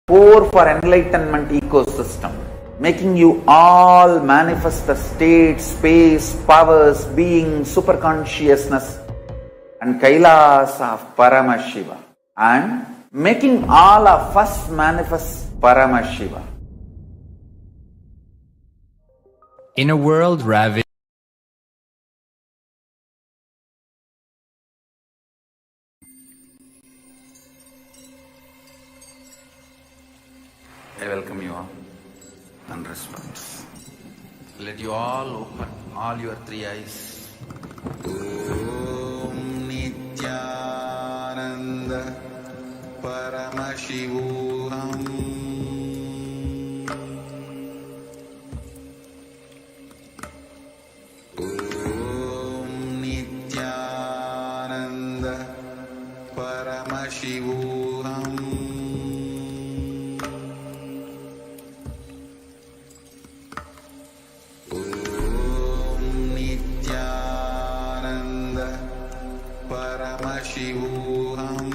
core for enlightenment ecosystem, making you all manifest the state, space, powers, being, superconsciousness and Kailas of Paramashiva, and making all of us manifest Paramashiva. In a world ravaged I welcome you all and response. Let you all open all your three eyes. Om Nithyananda Paramashivam. Om Nithyananda Paramashivam. Paramashivam.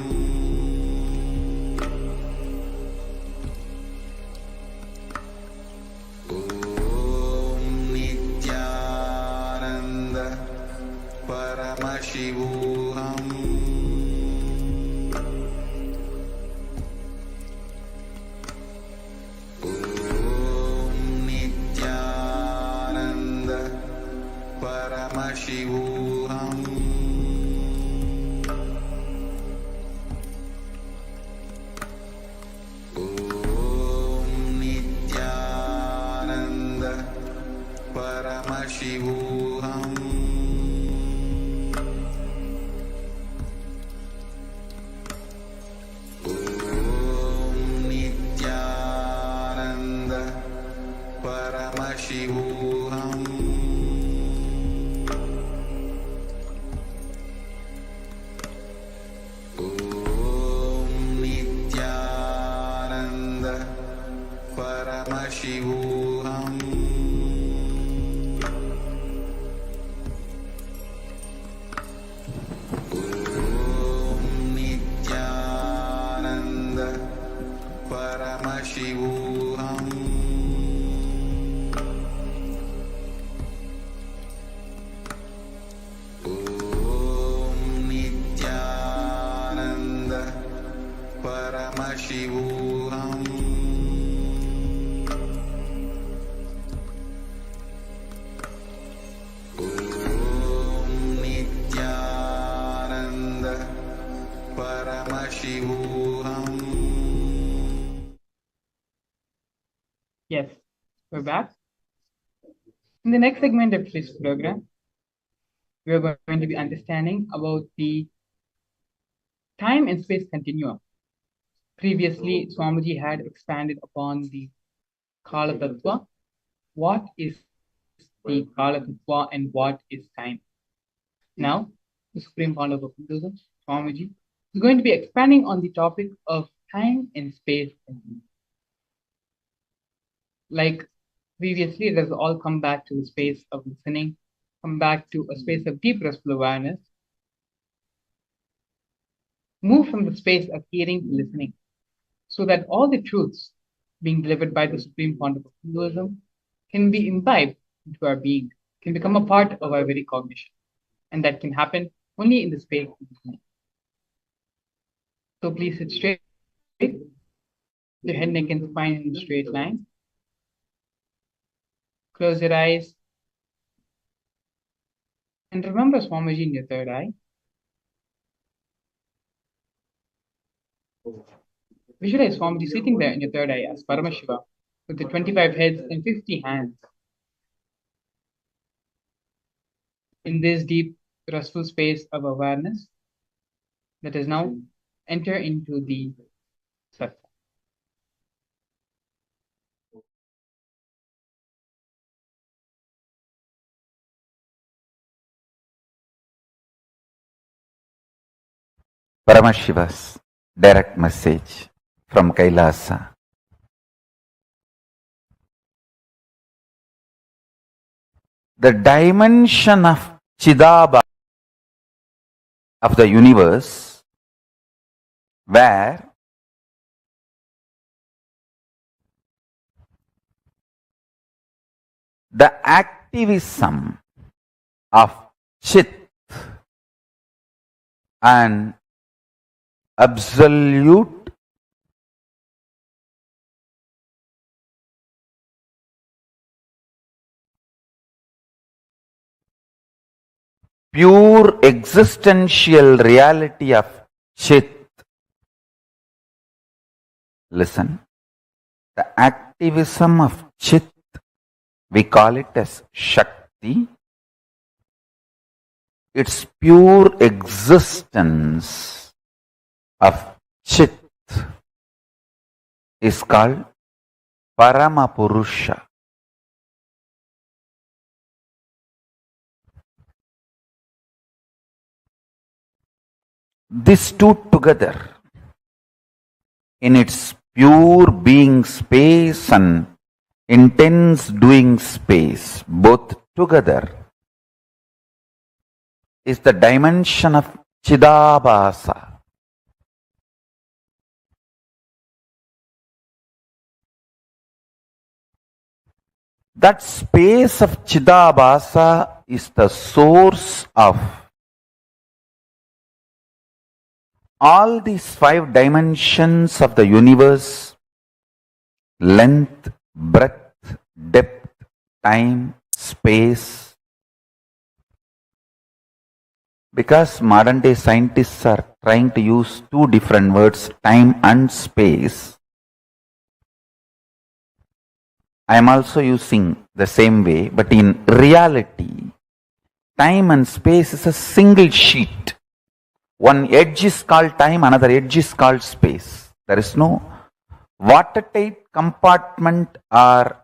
Om Nithyananda Paramashivam. Om Nithyananda Paramashivam. Paramashivam. Om Nithyananda Paramashivam. Om Nithyananda Paramashivam. Paramashivam. Om Nithyananda Paramashivam. Om Nithyananda Paramashivam. Yes, we're back. In the next segment of this program, we're going to be understanding about the time and space continuum. Previously, Swamiji had expanded upon the Kala Tattva. What is the Kala Tattva and what is time? Now, the Supreme Founder of Hinduism, Swamiji, is going to be expanding on the topic of time and space continuum. Like previously, it has all come back to the space of listening, come back to a space of deep restful awareness, move from the space of hearing to listening, so that all the truths being delivered by the Supreme Founder of Hinduism can be imbibed into our being, can become a part of our very cognition. And that can happen only in the space of listening. So please sit straight, your head, neck, and spine in a straight line. Close your eyes. And remember Swamiji in your third eye. Visualize Swamiji sitting there in your third eye as Paramashiva with the 25 heads and 50 hands. In this deep, restful space of awareness, let us now enter into the sattva. Paramashiva's direct message from Kailasa. The dimension of Chidabha of the universe, where the activism of Chit and absolute pure existential reality of Chit. Listen, the activism of Chit, we call it as Shakti. Its pure existence of Chit is called Paramapurusha. These two together, in its pure being space and intense doing space, both together, is the dimension of Chidabhasa. That space of Chidabhasa is the source of all these 5 dimensions of the universe: length, breadth, depth, time, space. Because modern day scientists are trying to use 2 different words, time and space, I am also using the same way, but in reality, time and space is a single sheet. One edge is called time, another edge is called space. There is no watertight compartment or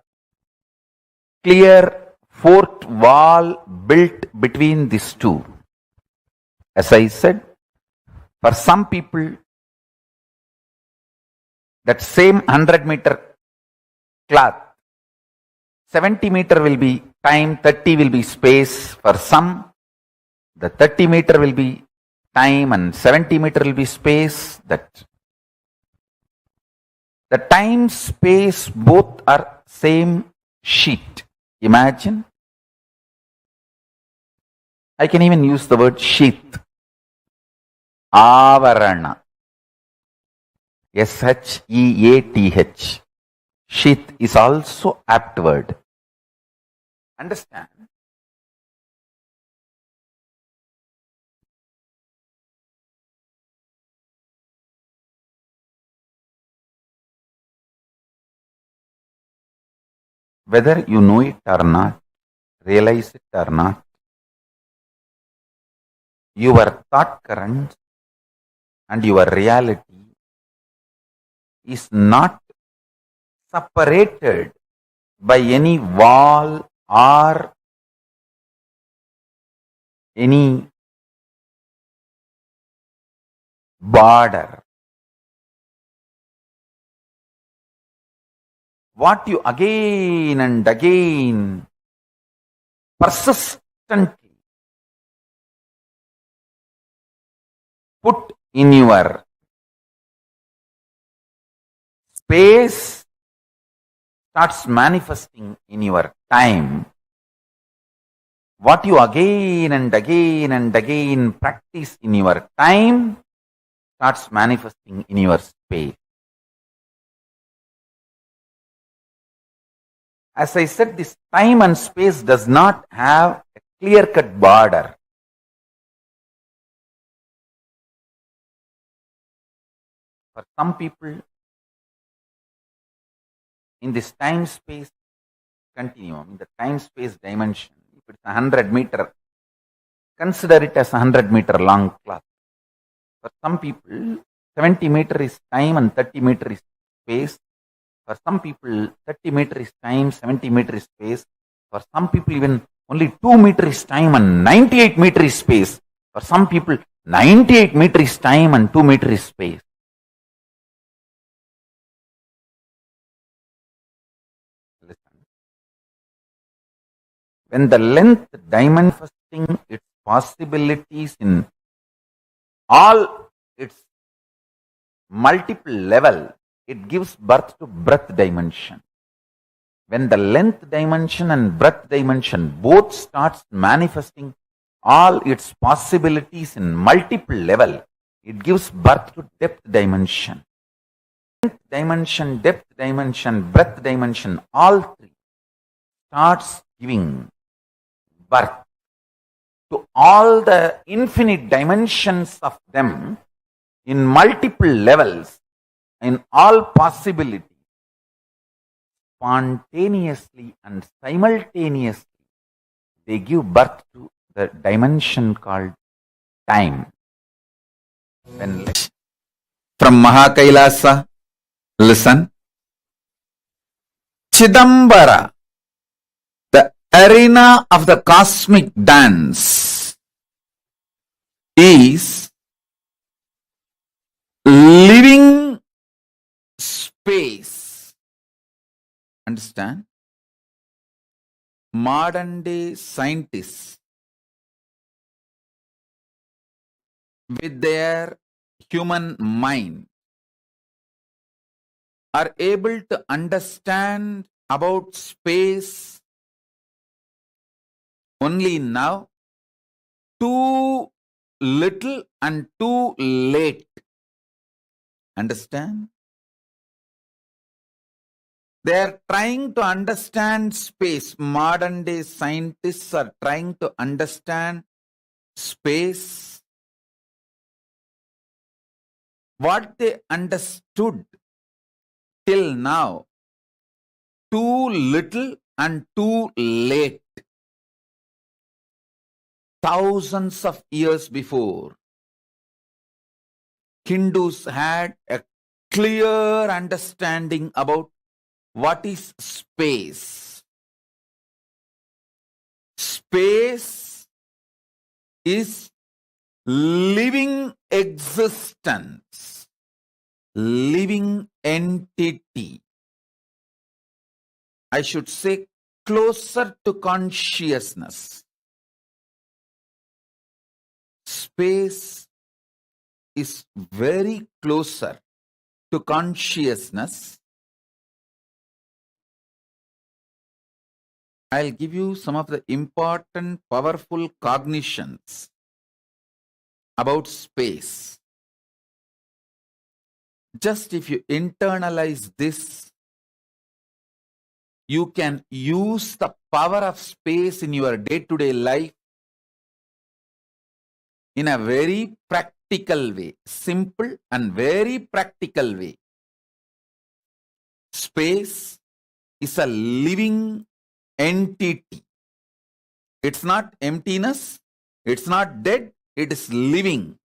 clear fourth wall built between these two. As I said, for some people, that same 100-meter cloth, 70-meter will be time, 30 will be space. For some, the 30-meter will be time and 70-meter will be space. That the time, space, both are same sheet. Imagine. I can even use the word sheath. Avarana. Sheath. Sheath is also apt word. Understand? Whether you know it or not, realize it or not, your thought current and your reality is not separated by any wall or any border. What you again and again persistently put in your space starts manifesting in your time. What you again and again and again practice in your time starts manifesting in your space. As I said, this time and space does not have a clear-cut border. For some people, in this time-space continuum, in the time-space dimension, if it's 100-meter, consider it as a 100-meter long cloth. For some people, 70-meter is time and 30-meter is space. For some people, 30-meter is time, 70-meter is space. For some people, even only 2-meter is time and 98-meter is space. For some people, 98-meter is time and 2-meter is space. Listen. When the length manifesting its possibilities in all its multiple level, it gives birth to breadth dimension. when the length dimension and breadth dimension both starts manifesting all its possibilities in multiple level, it gives birth to depth dimension. Length dimension, depth dimension, breadth dimension, all three starts giving birth to all the infinite dimensions of them in multiple levels, in all possibilities, spontaneously and simultaneously, they give birth to the dimension called time. When from Mahakailasa, listen. Chidambara, the arena of the cosmic dance, is living space. Understand? Modern day scientists, with their human mind, are able to understand about space only now, too little and too late. Understand? They are trying to understand space. Modern day scientists are trying to understand space. What they understood till now, too little and too late. Thousands of years before, Hindus had a clear understanding about what is space. Space is living existence, living entity. I should say closer to consciousness. Space is very closer to consciousness. I'll give you some of the important, powerful cognitions about space. Just if you internalize this, you can use the power of space in your day-to-day life in a very practical way, simple and very practical way. Space is a living entity. It's not emptiness, it's not dead, it is living.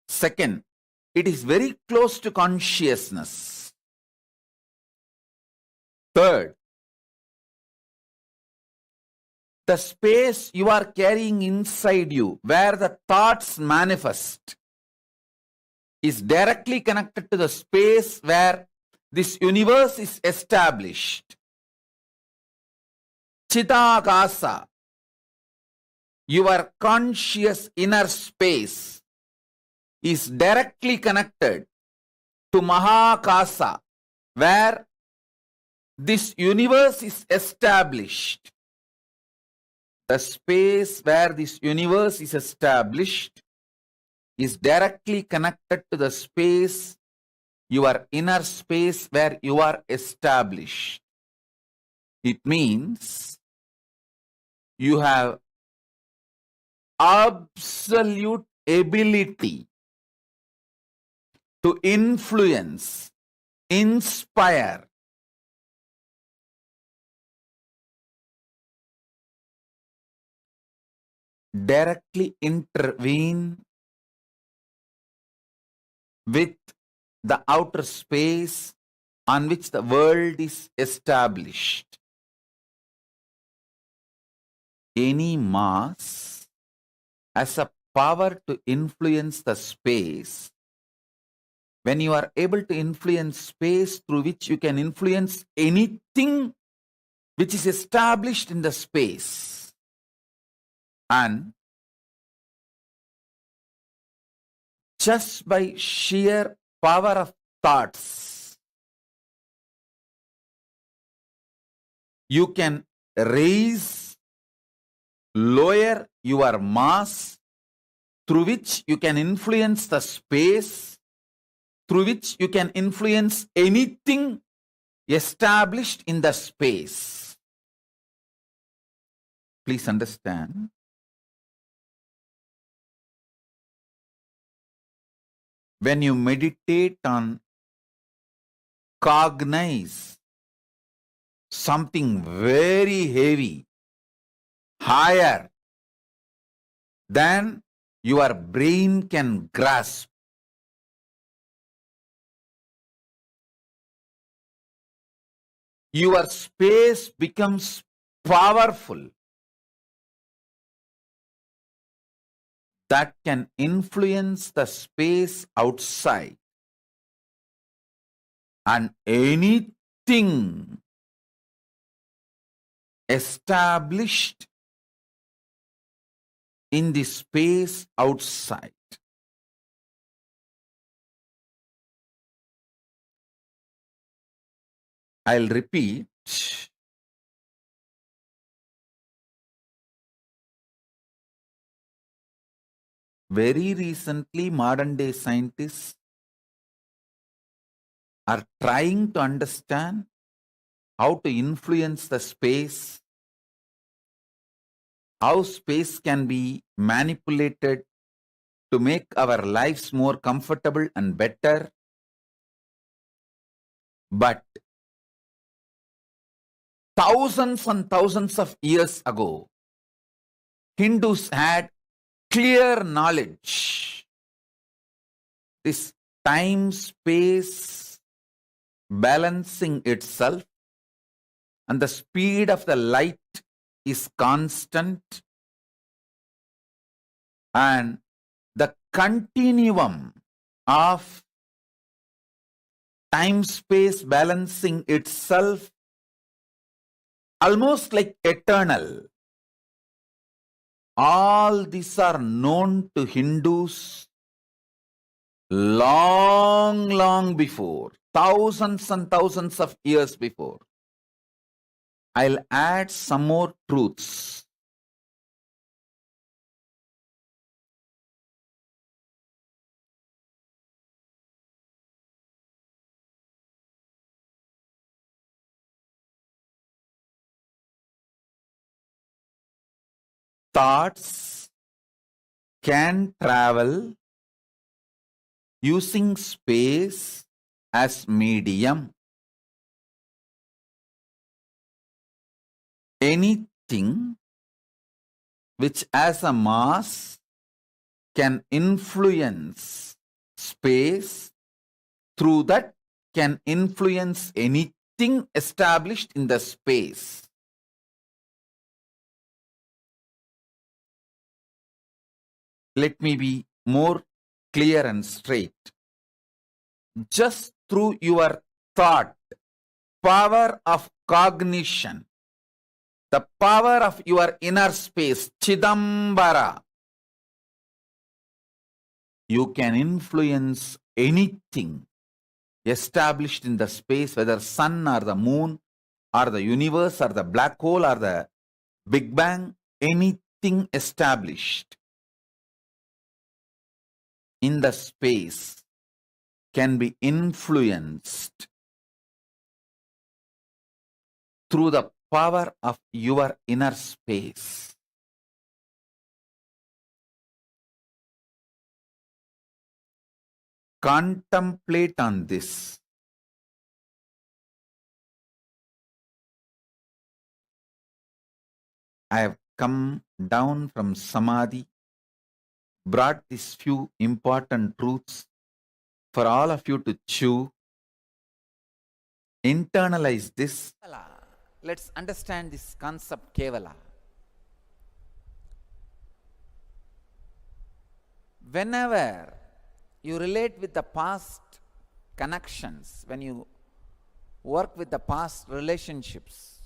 Second, it is very close to consciousness. Third, the space you are carrying inside you, where the thoughts manifest, is directly connected to the space where this universe is established. Chidakasa, your conscious inner space, is directly connected to Mahakasa, where this universe is established. The space where this universe is established is directly connected to the space, your inner space where you are established. It means you have absolute ability to influence, inspire, directly intervene with the outer space on which the world is established. Any mass has a power to influence the space. When you are able to influence space through which you can influence anything which is established in the space, and just by sheer power of thoughts, you can raise, lower your mass, through which you can influence the space, through which you can influence anything established in the space. Please understand. When you meditate on cognize something very heavy, higher than your brain can grasp, your space becomes powerful. That can influence the space outside. And anything established in the space outside. I'll repeat. Very recently, modern day scientists are trying to understand how to influence the space, how space can be manipulated to make our lives more comfortable and better. But thousands and thousands of years ago, Hindus had clear knowledge. This time-space balancing itself and the speed of the light is constant, and the continuum of time-space balancing itself almost like eternal. All these are known to Hindus long before, thousands and thousands of years before. I'll add some more truths. Thoughts can travel using space as medium. Anything which has a mass can influence space, through that can influence anything established in the space. Let me be more clear and straight. Just through your thought, power of cognition, the power of your inner space, Chidambara, you can influence anything established in the space, whether sun or the moon or the universe or the black hole or the Big Bang, anything established in the space can be influenced through the power of your inner space. Contemplate on this. I have come down from Samadhi, brought these few important truths for all of you to chew. Internalize this. Let's understand this concept, Kevala. Whenever you relate with the past connections, when you work with the past relationships,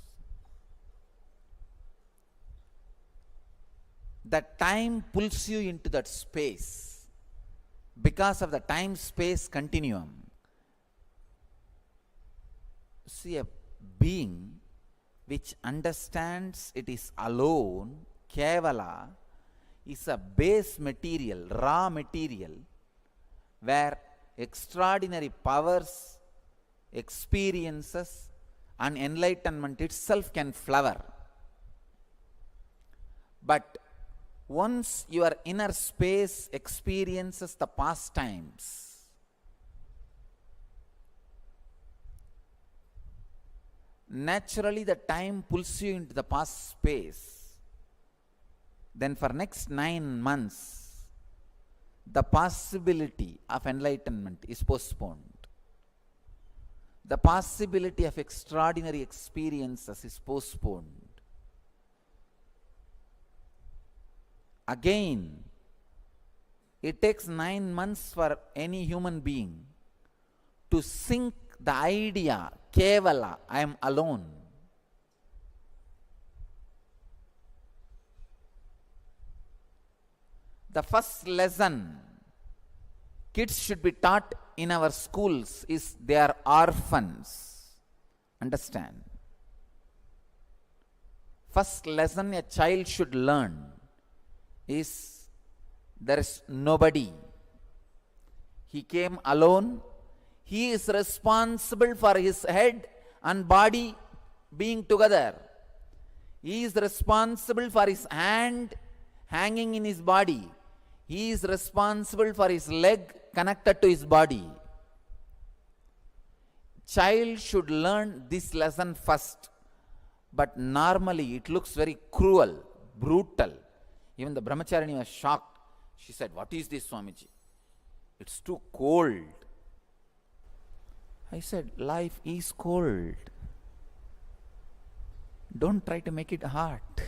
the time pulls you into that space because of the time-space continuum. See, a being which understands it is alone, Kevala, is a base material, raw material, where extraordinary powers, experiences, and enlightenment itself can flower. But once your inner space experiences the past times, naturally the time pulls you into the past space. Then for next 9 months, the possibility of enlightenment is postponed. The possibility of extraordinary experiences is postponed. Again, it takes 9 months for any human being to sink the idea, Kevala, I am alone. The first lesson kids should be taught in our schools is they are orphans. Understand? First lesson a child should learn is there is nobody. He came alone. He is responsible for his head and body being together. He is responsible for his hand hanging in his body. He is responsible for his leg connected to his body. Child should learn this lesson first. But normally it looks very cruel, brutal. Even the brahmacharini was shocked. She said, "What is this, Swamiji? It's too cold." I said, life is cold. Don't try to make it hot.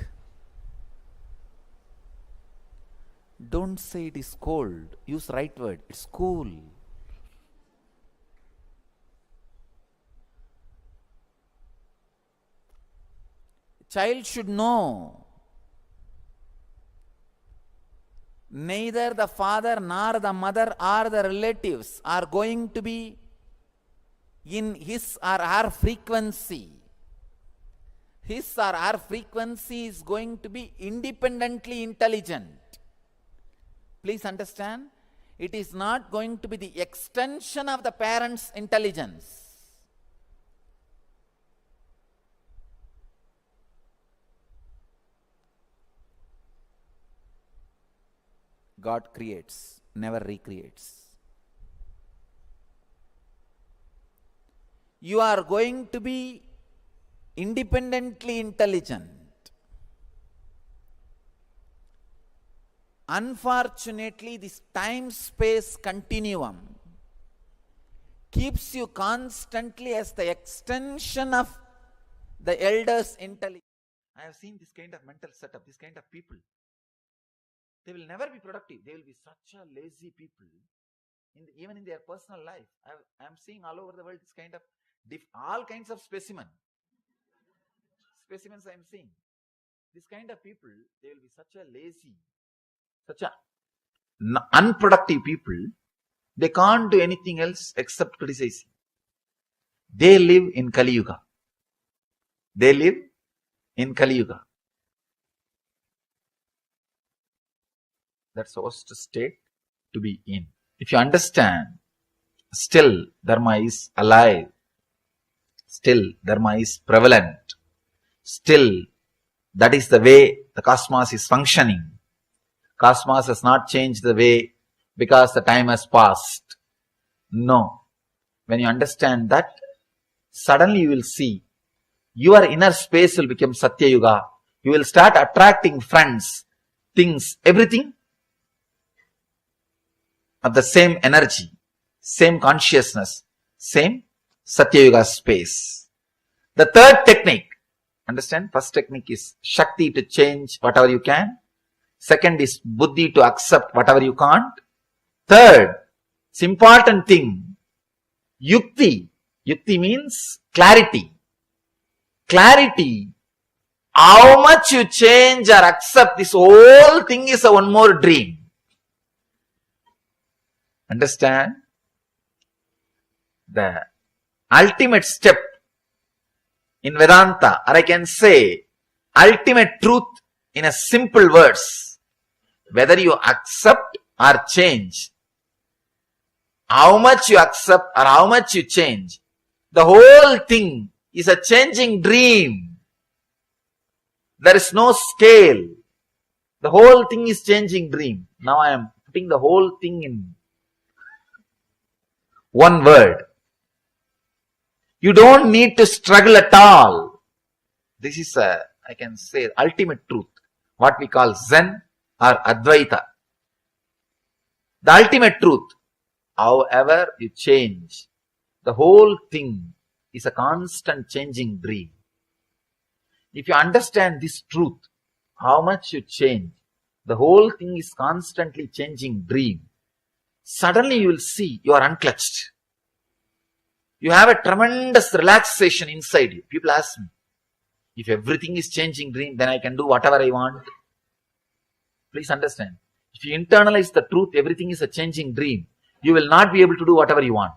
Don't say it is cold. Use right word. It's cool. Child should know neither the father nor the mother or the relatives are going to be in his or her frequency. His or her frequency is going to be independently intelligent. Please understand, it is not going to be the extension of the parents' intelligence. God creates, never recreates. You are going to be independently intelligent. Unfortunately, this time-space continuum keeps you constantly as the extension of the elders' intelligence. I have seen this kind of mental setup, this kind of people. They will never be productive. They will be such a lazy people, even in their personal life. I am seeing all over the world this kind of, all kinds of specimens I am seeing. This kind of people, they will be such a lazy, such a unproductive people. They can't do anything else except criticizing. They live in Kali Yuga. They live in Kali Yuga. That's the worst state to be in. If you understand, still Dharma is alive. Still Dharma is prevalent. Still, that is the way the cosmos is functioning. Cosmos has not changed the way because the time has passed. No. When you understand that, suddenly you will see your inner space will become Satya Yuga. You will start attracting friends, things, everything of the same energy, same consciousness, same Satya Yuga space. The third technique, understand, first technique is Shakti to change whatever you can. Second is Buddhi to accept whatever you can't. Third, it's important thing, Yukti. Yukti means clarity. Clarity. How much you change or accept, this whole thing is a one more dream. Understand? The ultimate step in Vedanta, or I can say ultimate truth in a simple words. Whether you accept or change, how much you accept or how much you change, the whole thing is a changing dream. There is no scale. The whole thing is changing dream. Now I am putting the whole thing in one word. You don't need to struggle at all. This is I can say, ultimate truth. What we call Zen or Advaita. The ultimate truth. However you change, the whole thing is a constant changing dream. If you understand this truth, how much you change, the whole thing is constantly changing dream. Suddenly you will see you are unclutched. You have a tremendous relaxation inside you. People ask me, if everything is changing dream, then I can do whatever I want. Please understand. If you internalize the truth, everything is a changing dream, you will not be able to do whatever you want.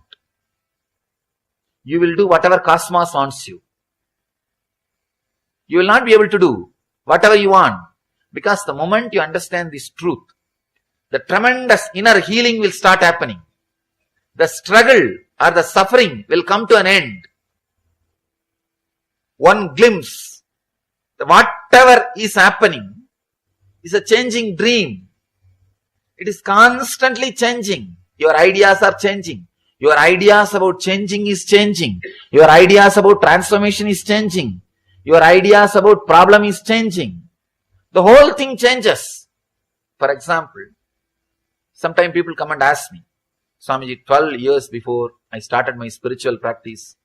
You will do whatever cosmos wants you. You will not be able to do whatever you want. Because the moment you understand this truth, the tremendous inner healing will start happening. The struggle or the suffering will come to an end. One glimpse, whatever is happening is a changing dream. It is constantly changing. Your ideas are changing. Your ideas about changing is changing. Your ideas about transformation is changing. Your ideas about problem is changing. The whole thing changes. For example, sometimes people come and ask me, Swamiji, 12 years before I started my spiritual practice,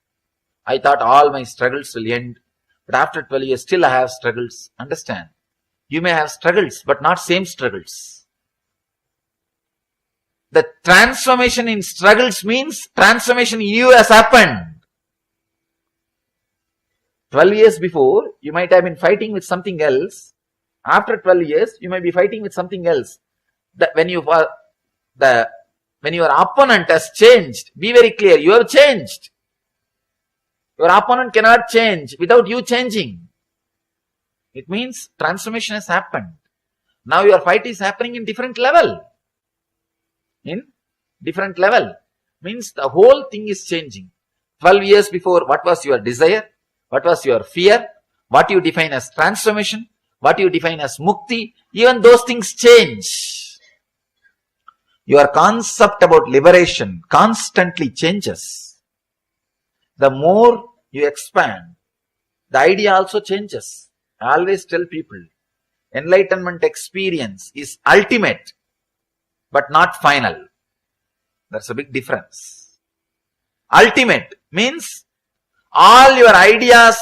I thought all my struggles will end. But after 12 years, still I have struggles. Understand? You may have struggles, but not same struggles. The transformation in struggles means transformation in you has happened. 12 years before, you might have been fighting with something else. After 12 years, you might be fighting with something else. When your opponent has changed, be very clear, you have changed. Your opponent cannot change without you changing. It means transformation has happened. Now your fight is happening in different level. In different level. Means the whole thing is changing. 12 years before, what was your desire? What was your fear? What you define as transformation? What you define as mukti? Even those things change. Your concept about liberation constantly changes. The more you expand, the idea also changes. I always tell people, enlightenment experience is ultimate, but not final. That's a big difference. Ultimate means all your ideas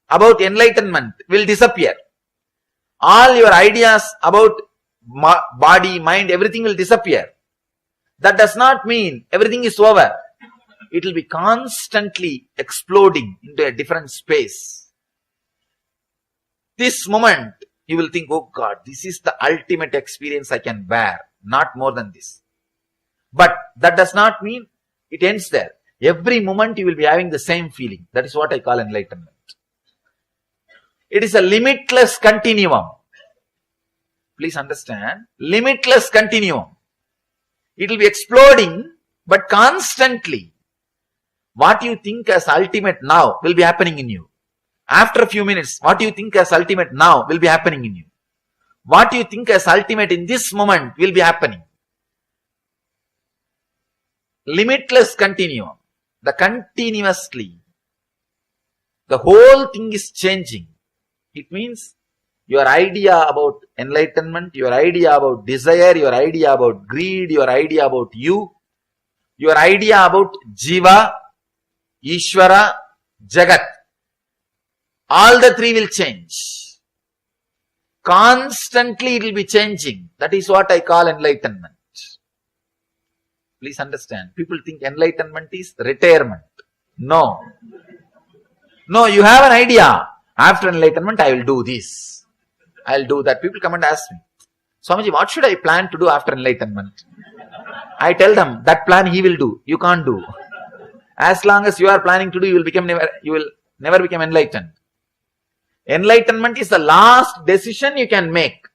about enlightenment will disappear. All your ideas about body, mind, everything will disappear. That does not mean everything is over. It will be constantly exploding into a different space. This moment, you will think, oh God, this is the ultimate experience I can bear. Not more than this. But that does not mean it ends there. Every moment you will be having the same feeling. That is what I call enlightenment. It is a limitless continuum. Please understand. Limitless continuum. It will be exploding, but constantly. What you think as ultimate now will be happening in you. After a few minutes, what you think as ultimate now will be happening in you. What you think as ultimate in this moment will be happening. Limitless continuum. The continuously. The whole thing is changing. It means your idea about enlightenment, your idea about desire, your idea about greed, your idea about you, your idea about Jiva, Ishvara, Jagat. All the three will change. Constantly it will be changing. That is what I call enlightenment. Please understand. People think enlightenment is retirement. No. No, you have an idea. After enlightenment, I will do this. I will do that. People come and ask me, Swamiji, what should I plan to do after enlightenment? I tell them, that plan he will do. You can't do. As long as you are planning to do, you will become never, you will never become enlightened. Enlightenment is the last decision you can make.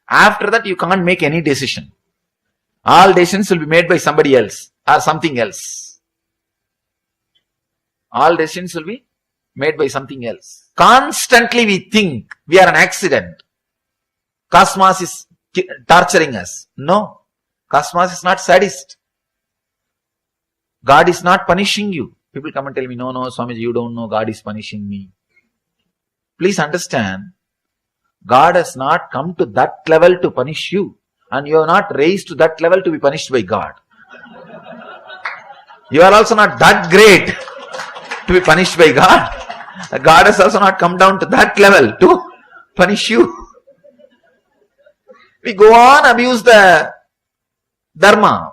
After that, you can't make any decision. All decisions will be made by somebody else or something else. All decisions will be made by something else. Constantly we think we are an accident. Cosmos is torturing us. No. Cosmos is not sadist. God is not punishing you. People come and tell me, no, Swamiji, you don't know, God is punishing me. Please understand, God has not come to that level to punish you. And you are not raised to that level to be punished by God. You are also not that great to be punished by God. God has also not come down to that level to punish you. We go on abuse the Dharma.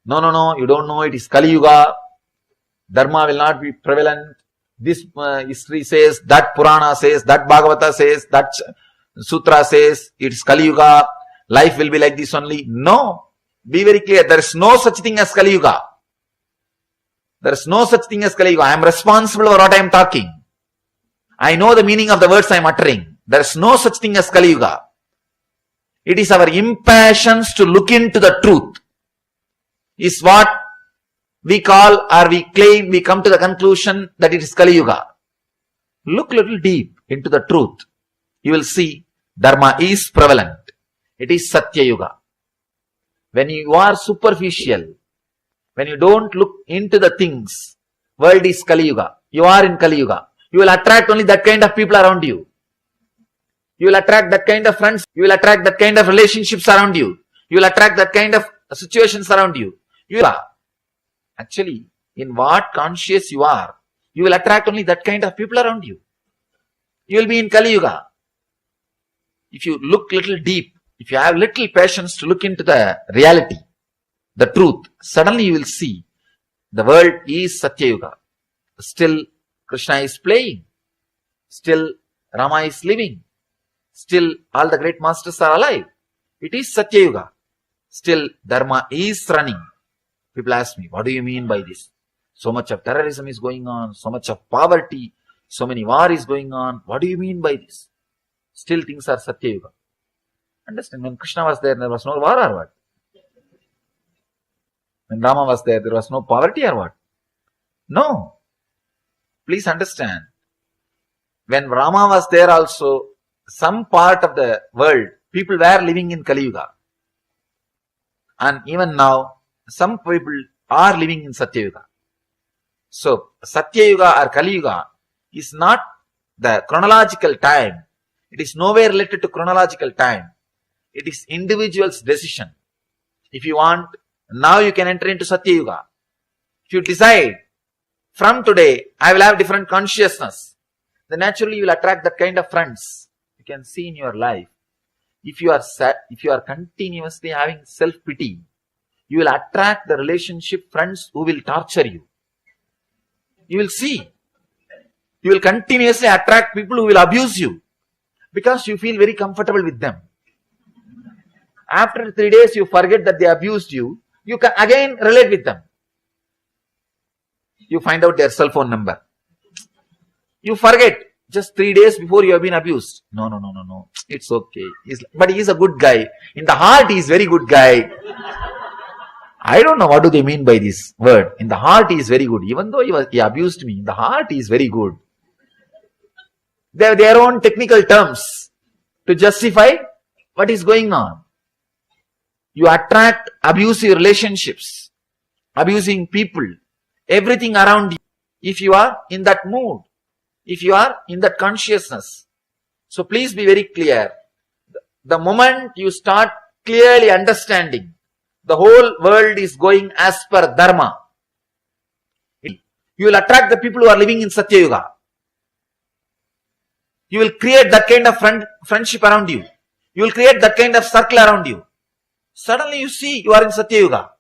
No, you don't know, it is Kali Yuga. Dharma will not be prevalent. This history says, that Purana says, that Bhagavata says, that Sutra says, it's Kali Yuga. Life will be like this only. No. Be very clear. There is no such thing as Kali Yuga. There is no such thing as Kali Yuga. I am responsible for what I am talking. I know the meaning of the words I am uttering. There is no such thing as Kali Yuga. It is our impatience to look into the truth is what we call, or we claim, we come to the conclusion that it is Kali Yuga. Look little deep into the truth. You will see Dharma is prevalent. It is Satya Yuga. When you are superficial, when you don't look into the things, world is Kali Yuga. You are in Kali Yuga. You will attract only that kind of people around you. You will attract that kind of friends. You will attract that kind of relationships around you. You will attract that kind of situations around you. You are. Actually, in what conscious you are, you will attract only that kind of people around you. You will be in Kali Yuga. If you look little deep, if you have little patience to look into the reality, the truth, suddenly you will see the world is Satya Yuga. Still Krishna is playing. Still Rama is living. Still all the great masters are alive. It is Satya Yuga. Still Dharma is running. People ask me, what do you mean by this? So much of terrorism is going on, so much of poverty, so many war is going on. What do you mean by this? Still things are Satya Yuga. Understand, when Krishna was there was no war or what? When Rama was there was no poverty or what? No. Please understand. When Rama was there also, some part of the world, people were living in Kali Yuga. And even now, some people are living in Satya Yuga. So, Satya Yuga or Kali Yuga is not the chronological time. It is nowhere related to chronological time. It is individual's decision. If you want, now you can enter into Satya Yuga. If you decide, from today, I will have different consciousness, then naturally you will attract that kind of friends. You can see in your life. If you are continuously having self-pity, you will attract the relationship friends who will torture you. You will see. You will continuously attract people who will abuse you because you feel very comfortable with them. After 3 days, you forget that they abused you. You can again relate with them. You find out their cell phone number. You forget just 3 days before you have been abused. No. It's okay. But he is a good guy. In the heart, he is very good guy. I don't know what do they mean by this word. In the heart, he is very good. Even though he abused me, in the heart, he is very good. They have their own technical terms to justify what is going on. You attract abusive relationships, abusing people, everything around you. If you are in that mood, if you are in that consciousness. So please be very clear. The moment you start clearly understanding the whole world is going as per Dharma, you will attract the people who are living in Satya Yuga. You will create that kind of friendship around you. You will create that kind of circle around you. Suddenly you see you are in Satya Yuga.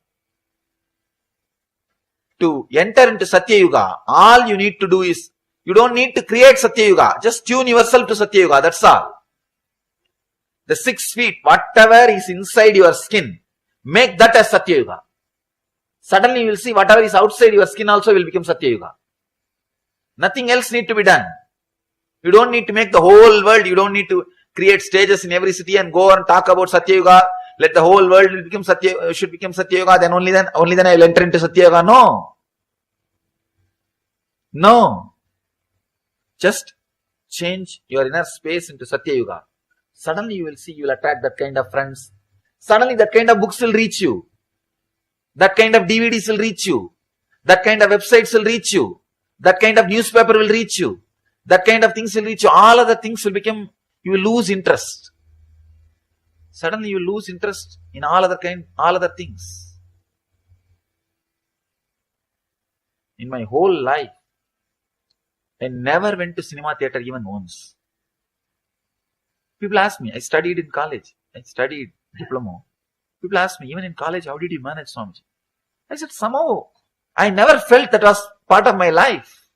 To enter into Satya Yuga, all you need to do is, you don't need to create Satya Yuga. Just tune yourself to Satya Yuga. That's all. The 6 feet, whatever is inside your skin, make that as Satya Yuga. Suddenly you will see whatever is outside your skin also will become Satya Yuga. Nothing else need to be done. You don't need to make the whole world, you don't need to create stages in every city and go and talk about Satya Yuga. Let the whole world become should become Satya Yuga, then only then I will enter into Satya Yuga. No. No. Just change your inner space into Satya Yuga. Suddenly you will see, you will attract that kind of friends. Suddenly that kind of books will reach you. That kind of DVDs will reach you. That kind of websites will reach you. That kind of newspaper will reach you. That kind of things will reach you. All other things will become, you will lose interest. Suddenly you will lose interest in all other things. In my whole life, I never went to cinema theater even once. People ask me, I studied in college. I studied diploma. People ask me, even in college, how did you manage, Swamiji? I said, somehow, I never felt that was part of my life.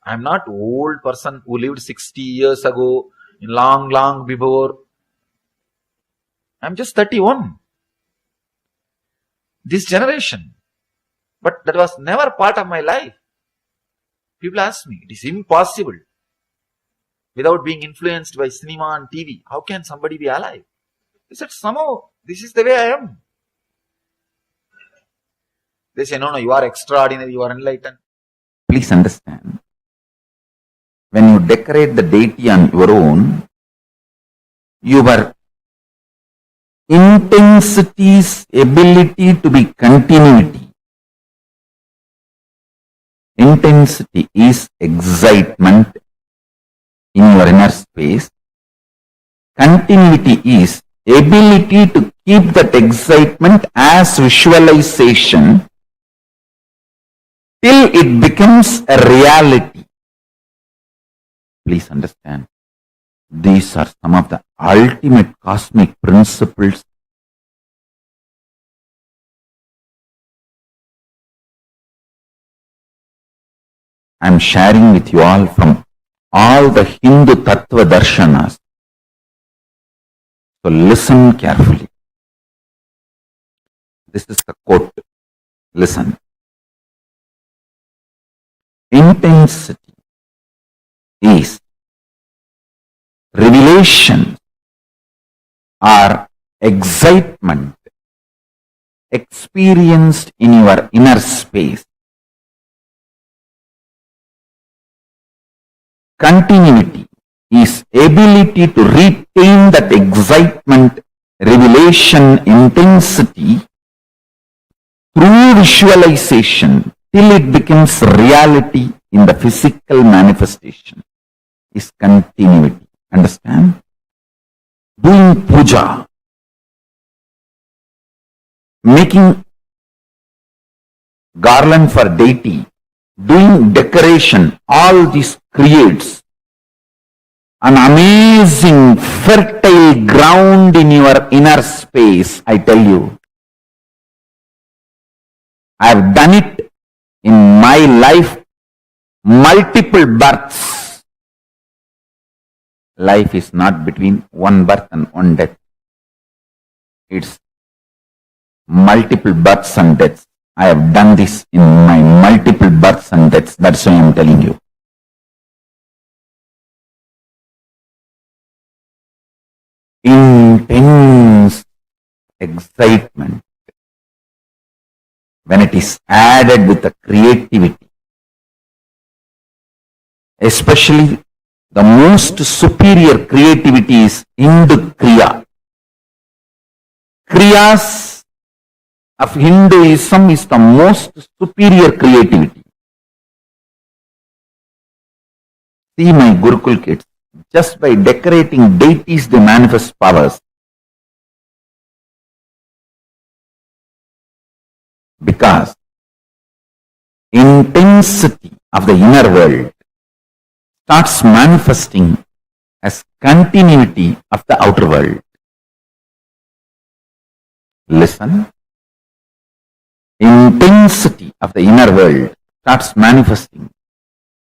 I'm not old person who lived 60 years ago, long before. I'm just 31. This generation. But that was never part of my life. People ask me, it is impossible. Without being influenced by cinema and TV, how can somebody be alive? I said, somehow, this is the way I am. They say, no, you are extraordinary, you are enlightened. Please understand, when you decorate the deity on your own, your intensity's ability to be continuity. Intensity is excitement in your inner space. Continuity is ability to keep that excitement as visualization till it becomes a reality. Please understand, these are some of the ultimate cosmic principles. I am sharing with you all from all the Hindu Tattva Darshanas. So listen carefully. This is the quote. Listen. Intensity is revelation or excitement experienced in your inner space. Continuity is ability to retain that excitement, revelation, intensity through visualization till it becomes reality in the physical manifestation. Is continuity. Understand? Doing puja, making garland for deity, doing decoration, all this creates an amazing fertile ground in your inner space. I tell you, I have done it in my life, multiple births. Life is not between one birth and one death. It's multiple births and deaths. I have done this in my multiple births and deaths. That's why I am telling you. Intense excitement, when it is added with the creativity, especially the most superior creativity is Hindu Kriya. Kriyas of Hinduism is the most superior creativity. See my Gurukul kids, just by decorating deities they manifest powers. Because intensity of the inner world starts manifesting as continuity of the outer world. Listen. Intensity of the inner world starts manifesting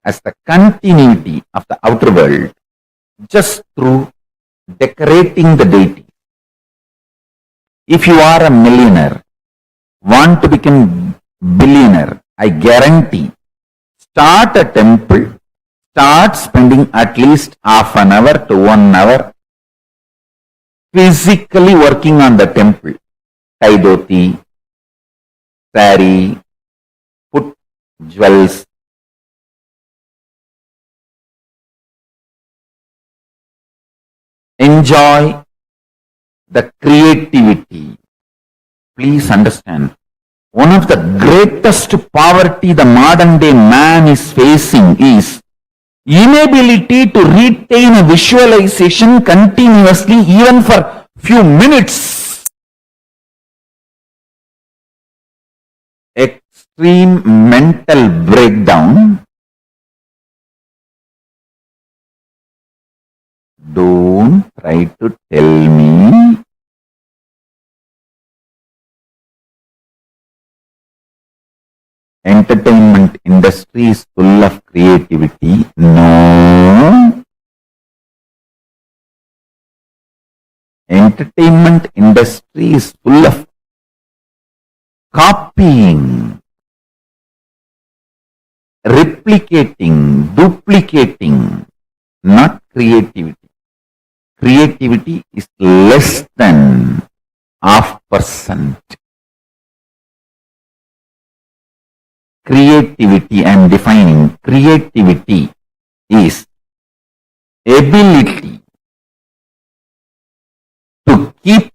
as the continuity of the outer world just through decorating the deity. If you are a millionaire, want to become billionaire, I guarantee start a temple, start spending at least half an hour to 1 hour physically working on the temple. Tie dhoti, sari, put jewels. Enjoy the creativity. Please understand, one of the greatest poverty the modern day man is facing is inability to retain a visualization continuously even for few minutes. Extreme mental breakdown. Don't try to tell me entertainment industry is full of creativity. No. Entertainment industry is full of copying, replicating, duplicating, not creativity. Creativity is less than 0.5%. Creativity, I am defining, creativity is ability to keep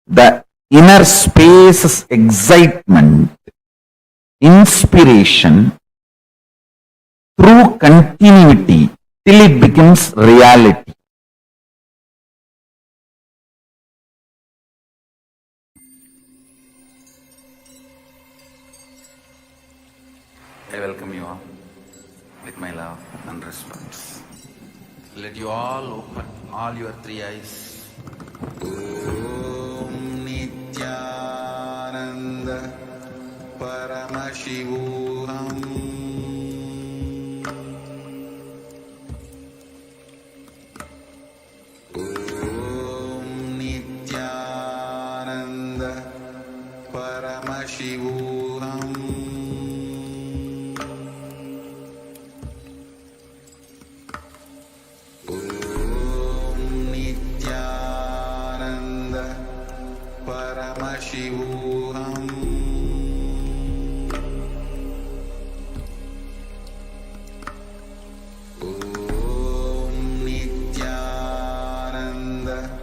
the inner space's excitement, inspiration through continuity till it becomes reality. I welcome you all with my love and respect. Let you all open all your three eyes. Om Nithyananda Paramashivam. Om Nithyananda Paramashivam. Paramashivam. Om Nithyananda Paramashivam. Om Nithyananda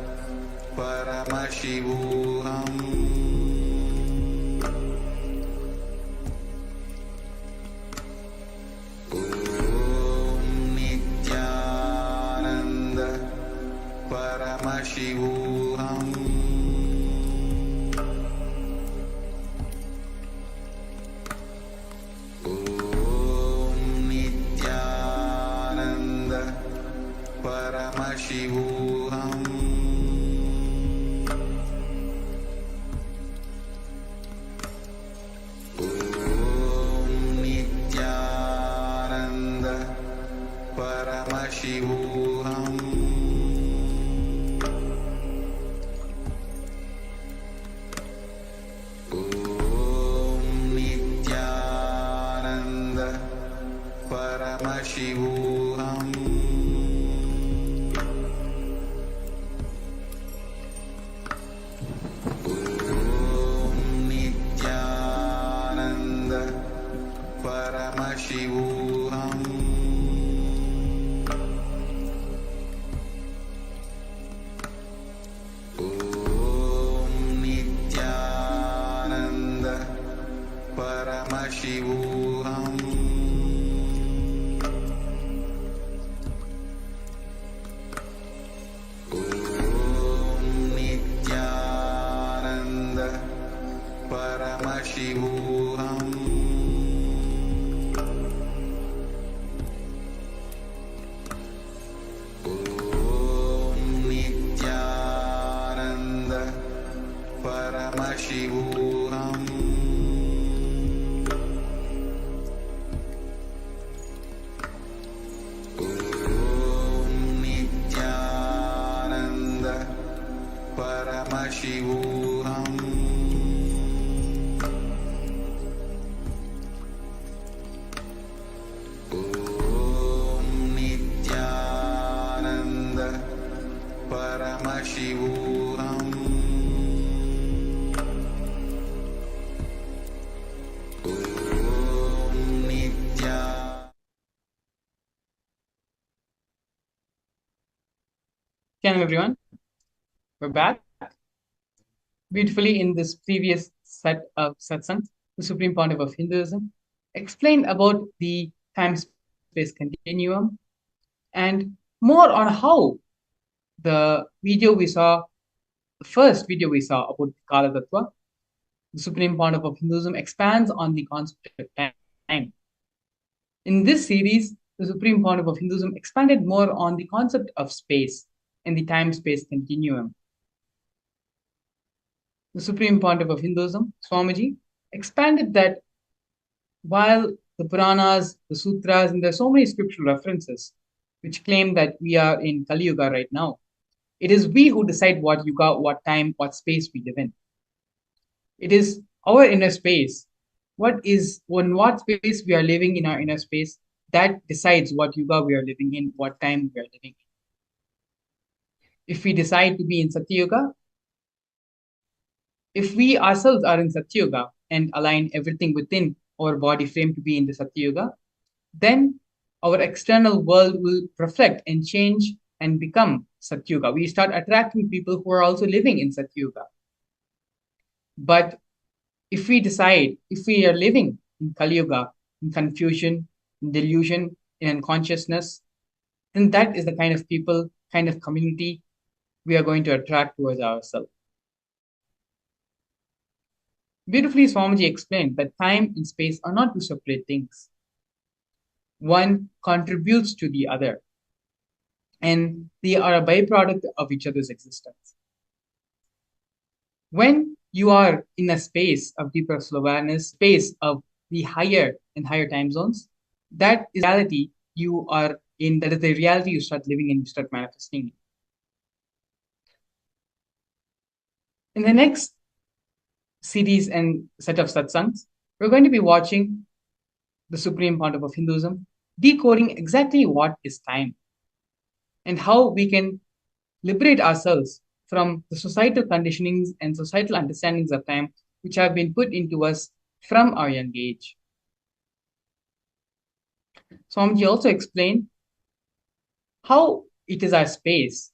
Paramashivam. Paramashivam. Om Nithyananda Paramashivam. Om Nithyananda Paramashivam. Paramashivam. Om Nithyananda Paramashivam. Om Nithyananda Paramashivam. Paramashivam. Om Nithyananda Paramashivam. ॐ नित्यानन्द परमशिवोऽहम् ॐ नित्या Hello everyone, we're back beautifully in this previous set of satsangs. The Supreme Pontiff of Hinduism explained about the time-space continuum and more on how the first video we saw about Kala Tattva, the Supreme Pontiff of Hinduism expands on the concept of time. In this series, the Supreme Pontiff of Hinduism expanded more on the concept of space and the time-space continuum. The Supreme Pontiff of Hinduism, Swamiji, expanded that while the Puranas, the Sutras, and there are so many scriptural references which claim that we are in Kali Yuga right now, it is we who decide what yuga, what time, what space we live in. It is our inner space. What space we are living in our inner space that decides what yuga we are living in, what time we are living in. If we decide to be in Satyuga, if we ourselves are in Satyuga and align everything within our body frame to be in the Satyuga, then our external world will reflect and change and become Satyuga. We start attracting people who are also living in Satyuga. But if we are living in Kali Yuga, in confusion, in delusion, in unconsciousness, then that is the kind of people, kind of community we are going to attract towards ourselves. Beautifully, Swamiji explained that time and space are not two separate things. One contributes to the other, and they are a byproduct of each other's existence. When you are in a space of deeper slow awareness, space of the higher and higher time zones, that is reality you are in, that is the reality you start living in, you start manifesting in. In the next series and set of satsangs, we're going to be watching the Supreme Pontiff of Hinduism decoding exactly what is time and how we can liberate ourselves from the societal conditionings and societal understandings of time which have been put into us from our young age. Swamiji also explained how it is our space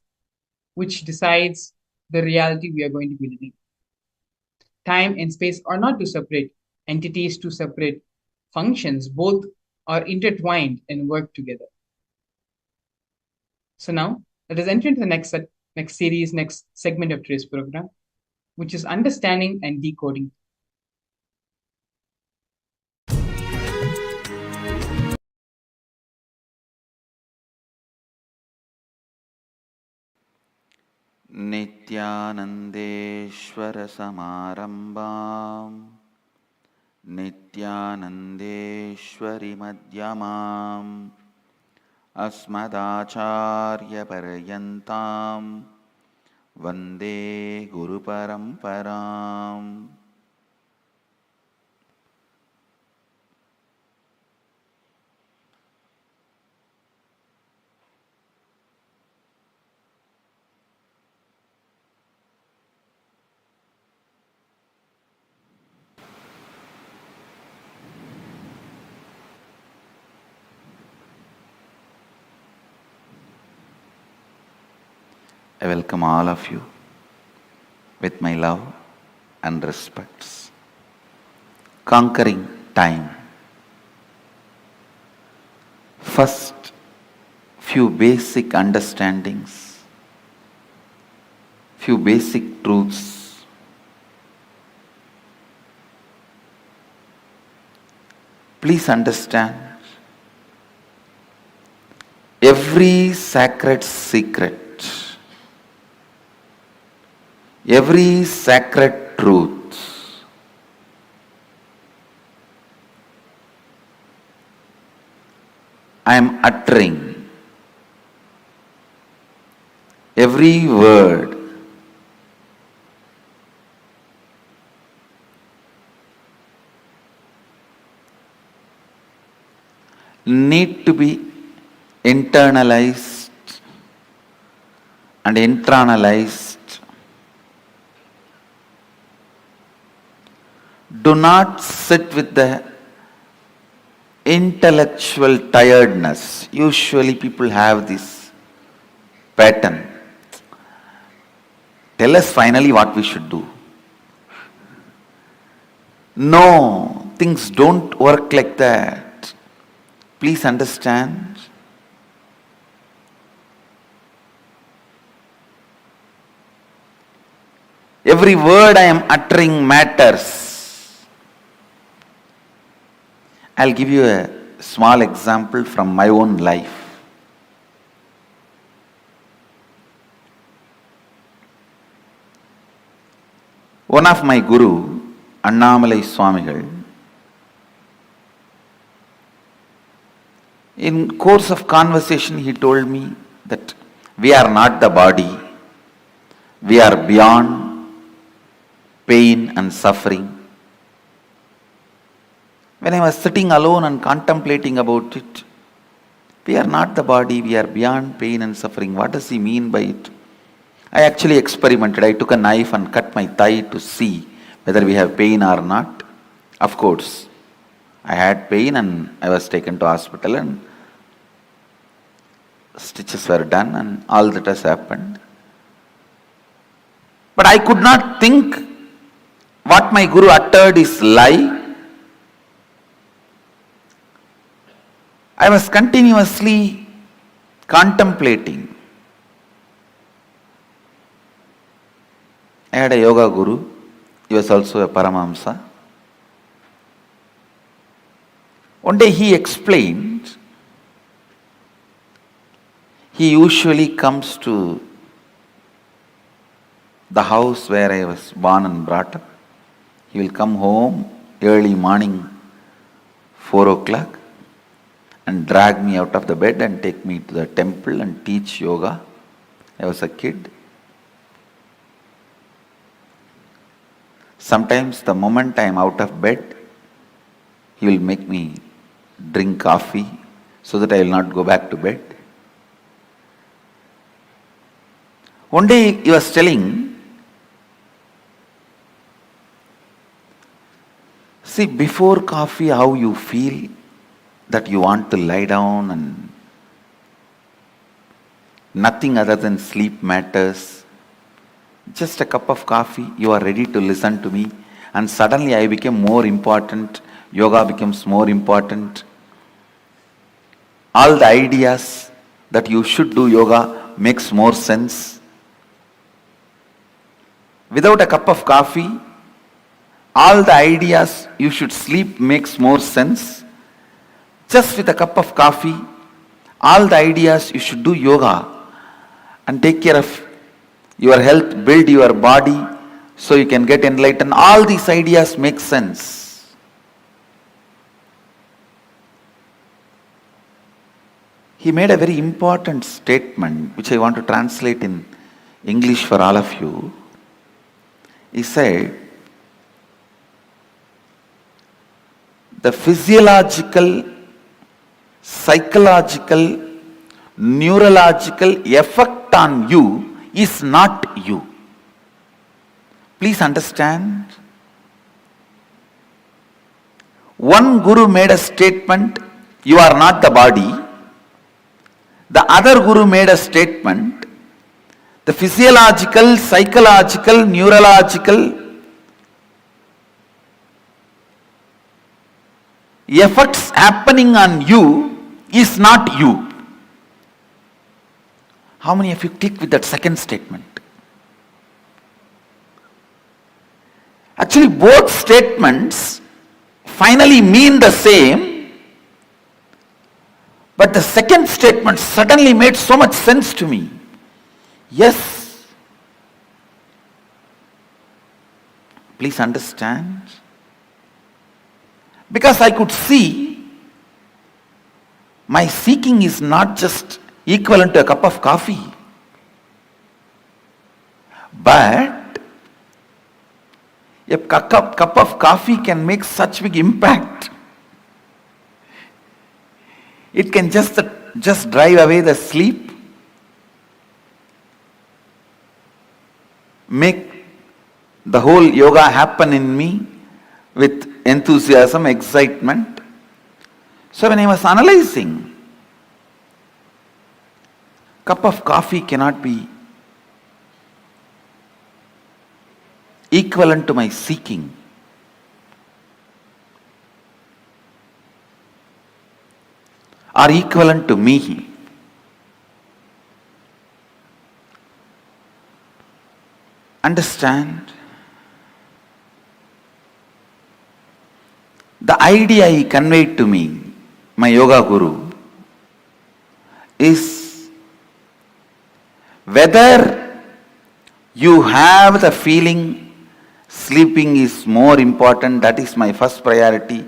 which decides the reality we are going to be living. Time and space are not two separate entities, two separate functions. Both are intertwined and work together. So now, let us enter into the next series, next segment of today's program, which is understanding and decoding. नित्यानन्देश्वरसमारम्भाम् नित्यानन्देश्वरिमध्यमाम् अस्मदाचार्यपर्यन्तां वन्दे गुरुपरम्पराम्. I welcome all of you with my love and respects. Conquering time. First, few basic understandings, few basic truths. Please understand, every sacred secret, every sacred truth I am uttering, every word need to be internalized and internalized. Do not sit with the intellectual tiredness. Usually people have this pattern. Tell us finally what we should do. No, things don't work like that. Please understand. Every word I am uttering matters. I'll give you a small example from my own life. One of my guru, Annamalai Swamigal, in course of conversation he told me that we are not the body, we are beyond pain and suffering. When I was sitting alone and contemplating about it, we are not the body, we are beyond pain and suffering. What does he mean by it? I actually experimented. I took a knife and cut my thigh to see whether we have pain or not. Of course, I had pain and I was taken to hospital and stitches were done and all that has happened. But I could not think what my guru uttered is lie. I was continuously contemplating. I had a yoga guru. He was also a Paramahamsa. One day he explained, he usually comes to the house where I was born and brought up. He will come home early morning, 4 o'clock, and drag me out of the bed and take me to the temple and teach yoga. I was a kid. Sometimes the moment I am out of bed, he will make me drink coffee so that I will not go back to bed. One day he was telling, see, before coffee how you feel that you want to lie down and nothing other than sleep matters. Just a cup of coffee, you are ready to listen to me, and suddenly I became more important, yoga becomes more important. All the ideas that you should do yoga makes more sense. Without a cup of coffee, all the ideas you should sleep makes more sense. Just with a cup of coffee, all the ideas you should do yoga and take care of your health, build your body so you can get enlightened. All these ideas make sense. He made a very important statement which I want to translate in English for all of you. He said, the physiological, psychological, neurological effect on you is not you. Please understand. One guru made a statement, you are not the body. The other guru made a statement, the physiological, psychological, neurological effects happening on you is not you. How many of you click with that second statement? Actually, both statements finally mean the same, but the second statement suddenly made so much sense to me. Yes. Please understand. Because I could see my seeking is not just equivalent to a cup of coffee. But a cup of coffee can make such big impact. It can just drive away the sleep, make the whole yoga happen in me with enthusiasm, excitement. So when I was analyzing, cup of coffee cannot be equivalent to my seeking. Or equivalent to me. Understand? The idea he conveyed to me, my yoga guru, is whether you have the feeling sleeping is more important, that is my first priority,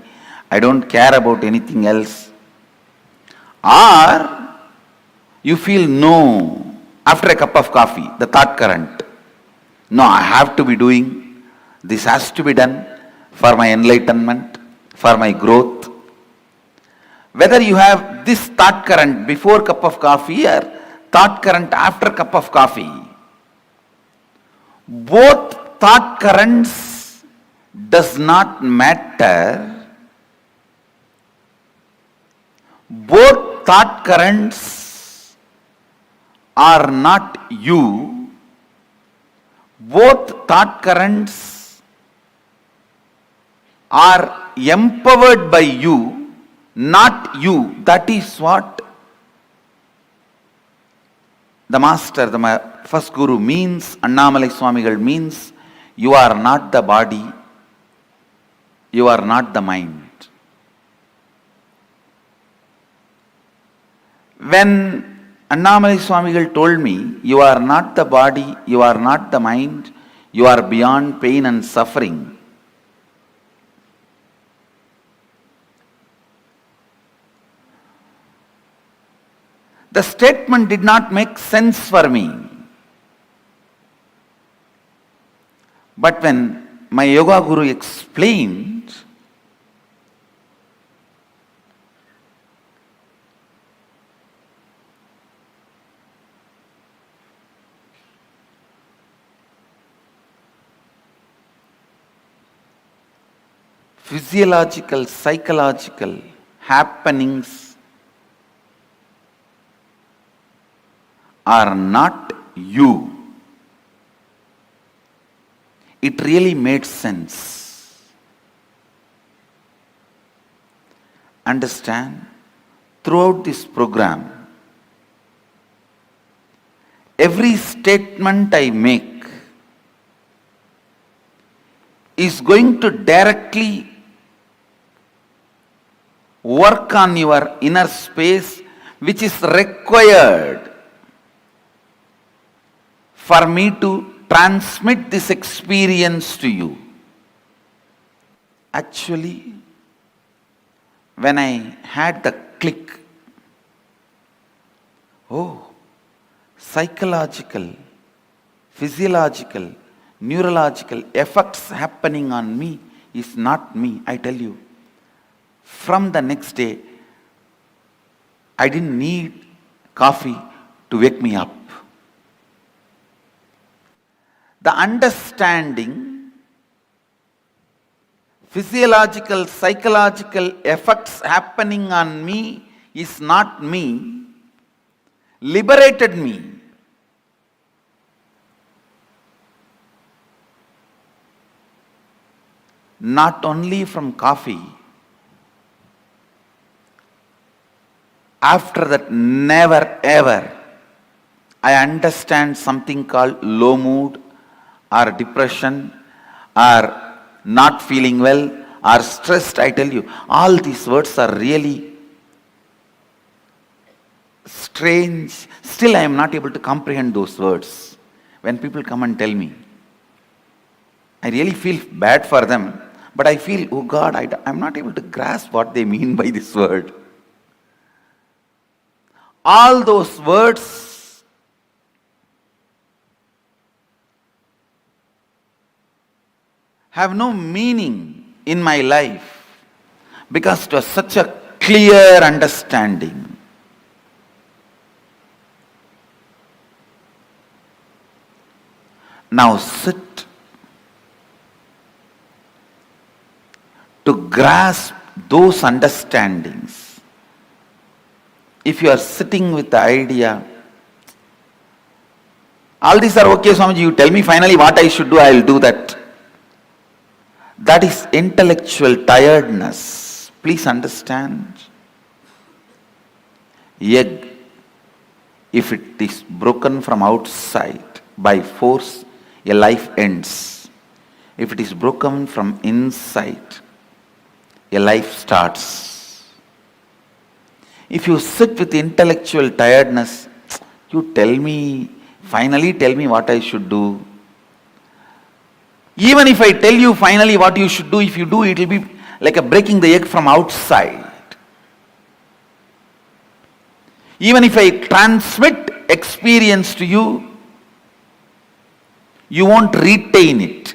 I don't care about anything else, or you feel no, after a cup of coffee, the thought current, no, I have to be doing, this has to be done for my enlightenment, for my growth. Whether you have this thought current before cup of coffee or thought current after cup of coffee, both thought currents does not matter. Both thought currents are not you. Both thought currents are empowered by you, not you. That is what the master, the first guru means, Annamalai Swamigal means, you are not the body, you are not the mind. When Annamalai Swamigal told me, you are not the body, you are not the mind, you are beyond pain and suffering, the statement did not make sense for me. But when my yoga guru explained, physiological, psychological happenings are not you. It really made sense. Understand? Throughout this program, every statement I make is going to directly work on your inner space, which is required for me to transmit this experience to you. Actually, when I had the click, oh, psychological, physiological, neurological effects happening on me is not me, I tell you. From the next day, I didn't need coffee to wake me up. The understanding, physiological, psychological effects happening on me is not me, liberated me. Not only from coffee, after that, never ever I understand something called low mood or depression or not feeling well or stressed. I tell you, all these words are really strange. Still I am not able to comprehend those words. When people come and tell me, I really feel bad for them, but I feel, oh God, I'm not able to grasp what they mean by this word. All those words have no meaning in my life because it was such a clear understanding. Now sit to grasp those understandings. If you are sitting with the idea, all these are okay, Swamiji, you tell me finally what I should do, I will do that. That is intellectual tiredness. Please understand. Egg, if it is broken from outside by force, a life ends. If it is broken from inside, a life starts. If you sit with intellectual tiredness, you tell me, finally tell me what I should do. Even if I tell you finally what you should do, if you do, it will be like a breaking the egg from outside. Even if I transmit experience to you, you won't retain it.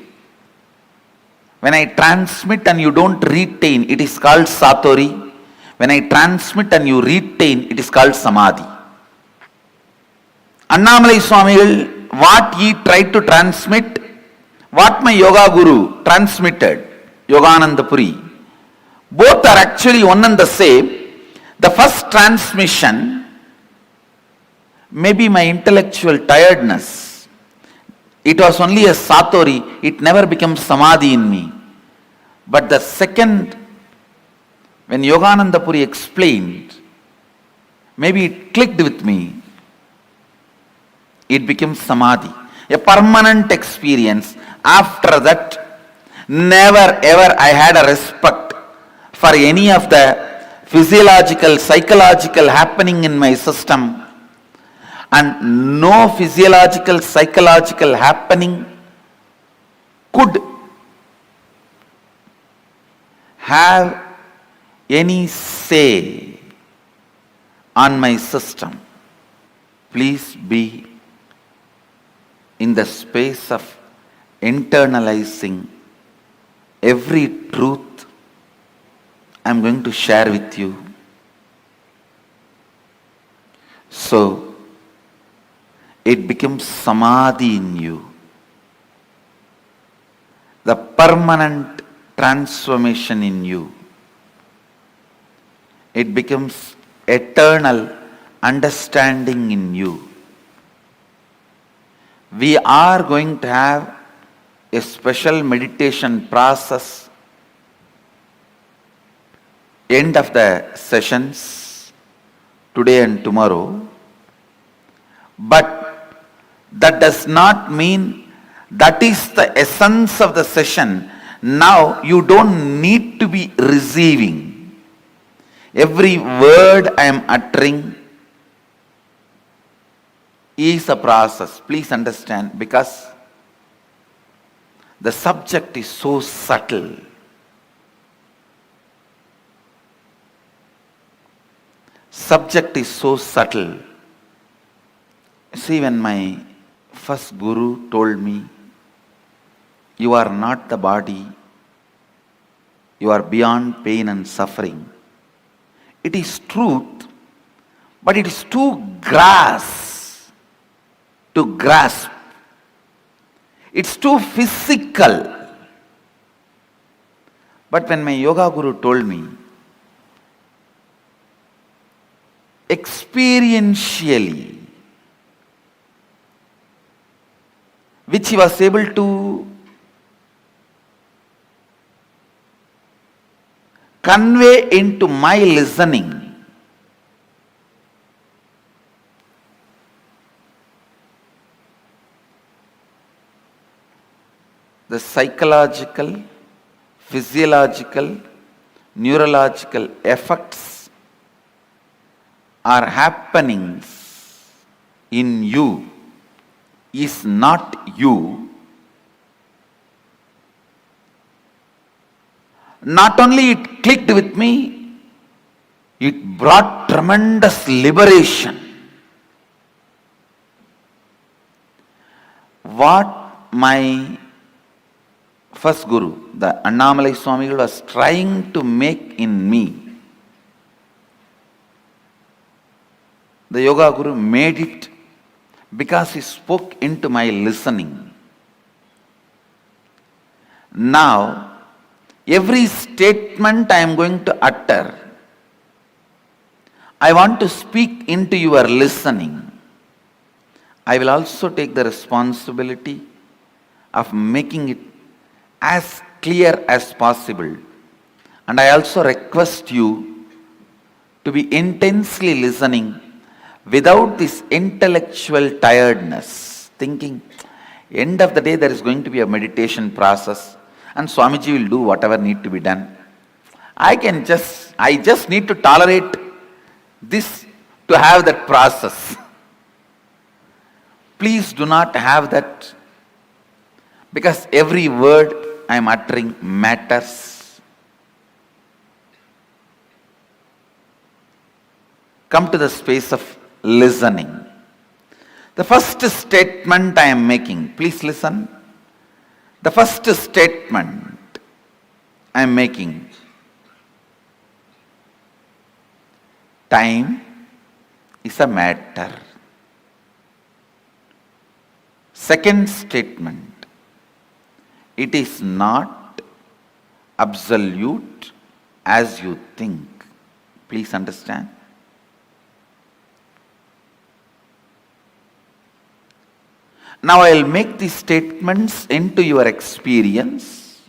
When I transmit and you don't retain, it is called Satori. When I transmit and you retain, it is called Samadhi. Annamalai Swamigal, what he tried to transmit, what my yoga guru transmitted, Yogananda Puri, both are actually one and the same. The first transmission may be my intellectual tiredness. It was only a Satori, it never becomes Samadhi in me. But the second, when Yogananda Puri explained, maybe it clicked with me, it becomes Samadhi. A permanent experience. After that, never ever I had a respect for any of the physiological, psychological happening in my system. And no physiological, psychological happening could have any say on my system. Please be in the space of internalizing every truth I am going to share with you. So, it becomes Samadhi in you. The permanent transformation in you. It becomes eternal understanding in you. We are going to have a special meditation process end of the sessions today and tomorrow. But that does not mean that is the essence of the session. Now you don't need to be receiving. Every word I am uttering is a process. Please understand, because the subject is so subtle. Subject is so subtle. See, when my first guru told me, you are not the body, you are beyond pain and suffering. It is truth, but it is too to grasp. It's too physical. But when my yoga guru told me, experientially, which he was able to convey into my listening, the psychological, physiological, neurological effects are happenings in you is not you. Not only it clicked with me, it brought tremendous liberation. What my first guru, the Annamalai Swamigal, was trying to make in me The Yoga Guru made it because he spoke into my listening. Now, every statement I am going to utter, I want to speak into your listening. I will also take the responsibility of making it as clear as possible. And I also request you to be intensely listening without this intellectual tiredness, thinking, end of the day there is going to be a meditation process and Swamiji will do whatever need to be done. I just need to tolerate this to have that process. Please do not have that, because every word I am uttering matters. Come to the space of listening. The first statement I am making, please listen. The first statement I am making, time is a matter. Second statement, it is not absolute as you think. Please understand. Now I will make these statements into your experience.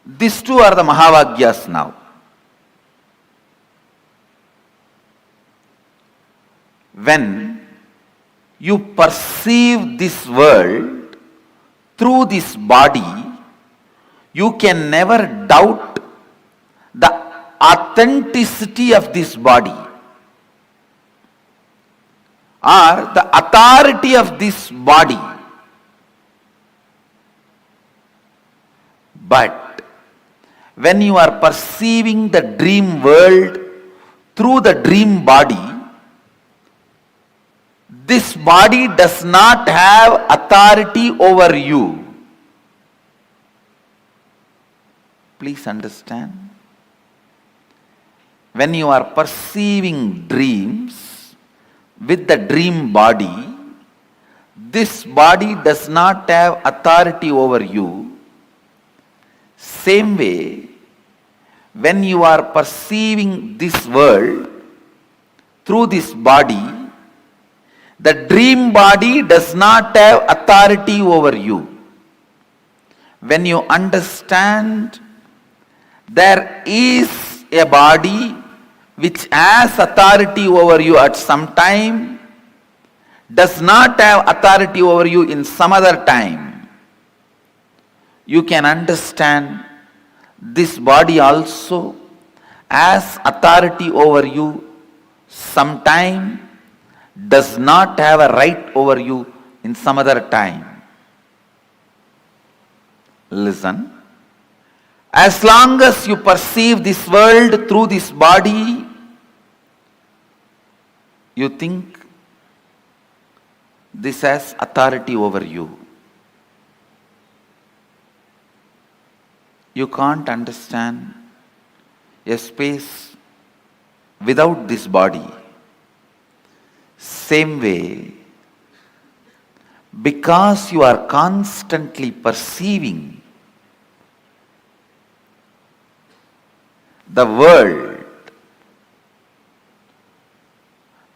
These two are the Mahavagyas now. When you perceive this world through this body, you can never doubt the authenticity of this body or the authority of this body. But when you are perceiving the dream world through the dream body, this body does not have authority over you. Please understand. When you are perceiving dreams with the dream body, this body does not have authority over you. Same way, when you are perceiving this world through this body, the dream body does not have authority over you. When you understand there is a body which has authority over you at some time, does not have authority over you in some other time, you can understand this body also has authority over you sometime, does not have a right over you in some other time. Listen. As long as you perceive this world through this body, you think this has authority over you. You can't understand a space without this body. Same way, because you are constantly perceiving the world,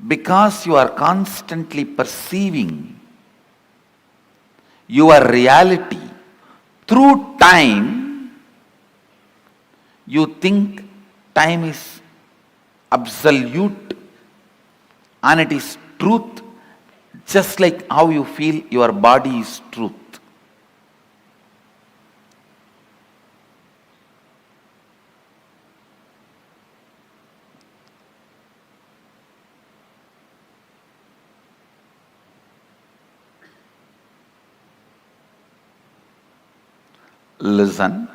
because you are constantly perceiving your reality through time, you think time is absolute and it is truth, just like how you feel your body is truth. Listen.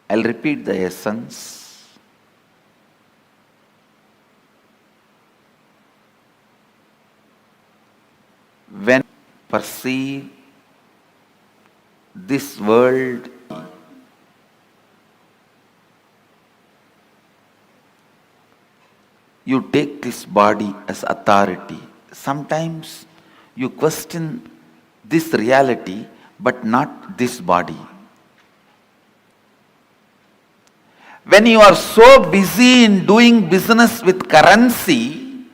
I'll repeat the essence. When perceive this world, you take this body as authority. Sometimes you question this reality, but not this body. When you are so busy in doing business with currency,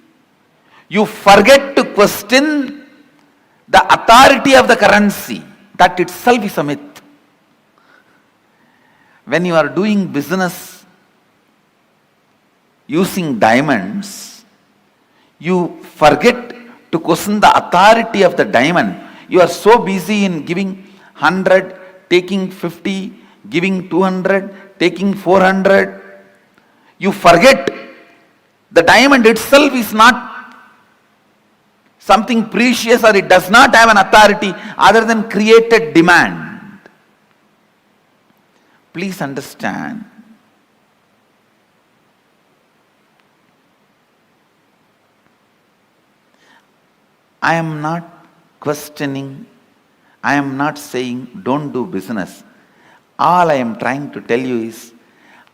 you forget to question the authority of the currency. That itself is a myth. When you are doing business using diamonds, you forget to question the authority of the diamond. You are so busy in giving 100, taking 50, giving 200, taking 400. You forget the diamond itself is not something precious, or it does not have an authority other than created demand. Please understand, I am not questioning, I am not saying don't do business. All I am trying to tell you is,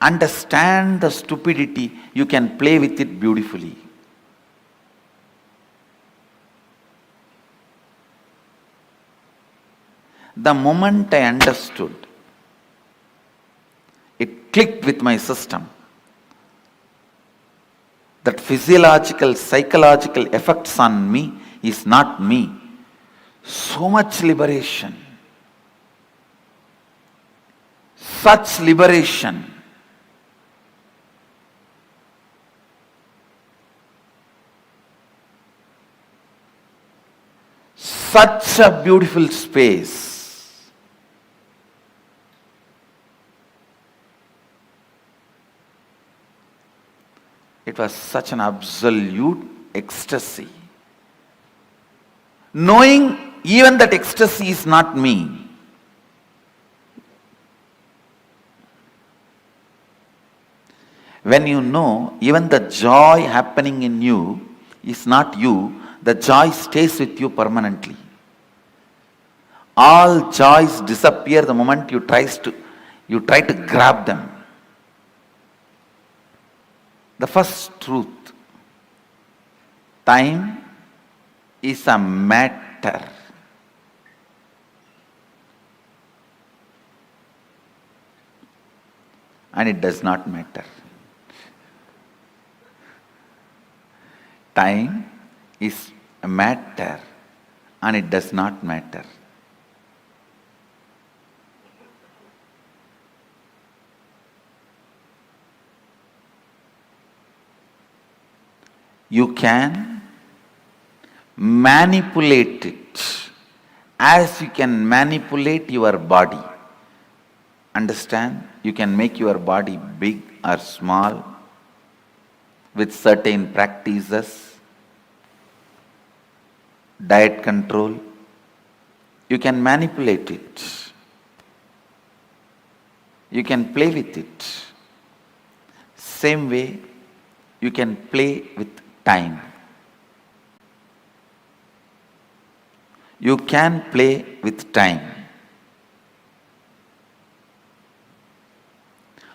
understand the stupidity, you can play with it beautifully. The moment I understood, it clicked with my system that physiological, psychological effects on me is not me. So much liberation, such liberation. Such a beautiful space. It was such an absolute ecstasy. Knowing even that ecstasy is not me. When you know even the joy happening in you is not you, the joy stays with you permanently. All joys disappear the moment you try to grab them. The first truth, time is a matter. And it does not matter. Time is a matter and it does not matter. You can manipulate it as you can manipulate your body. Understand? You can make your body big or small with certain practices, diet control. You can manipulate it. You can play with it. Same way, you can play with time. You can play with time.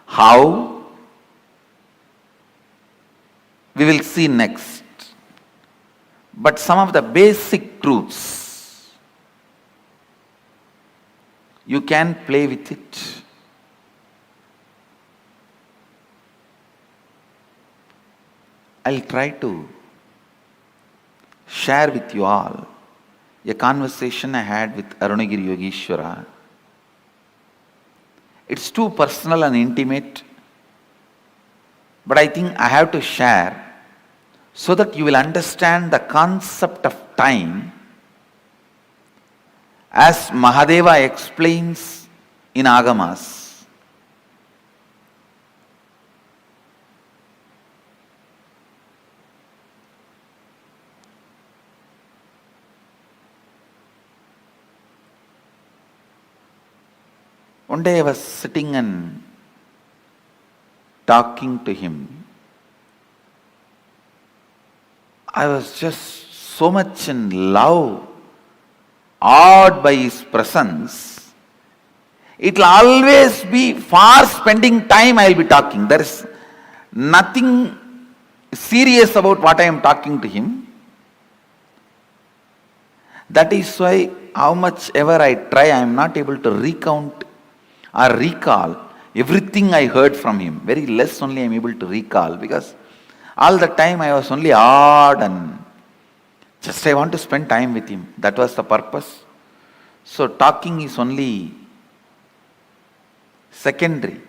How? We will see next. But some of the basic truths, you can play with it. I'll try to share with you all a conversation I had with Arunagiri Yogeshwara. It's too personal and intimate, but I think I have to share so that you will understand the concept of time as Mahadeva explains in Agamas. One day I was sitting and talking to him. I was just so much in love, awed by his presence. It will always be for spending time I will be talking. There is nothing serious about what I am talking to him. That is why how much ever I try, I am not able to recount or recall everything I heard from him. Very less only I am able to recall, because all the time I was only odd and just I want to spend time with him. That was the purpose. So talking is only secondary.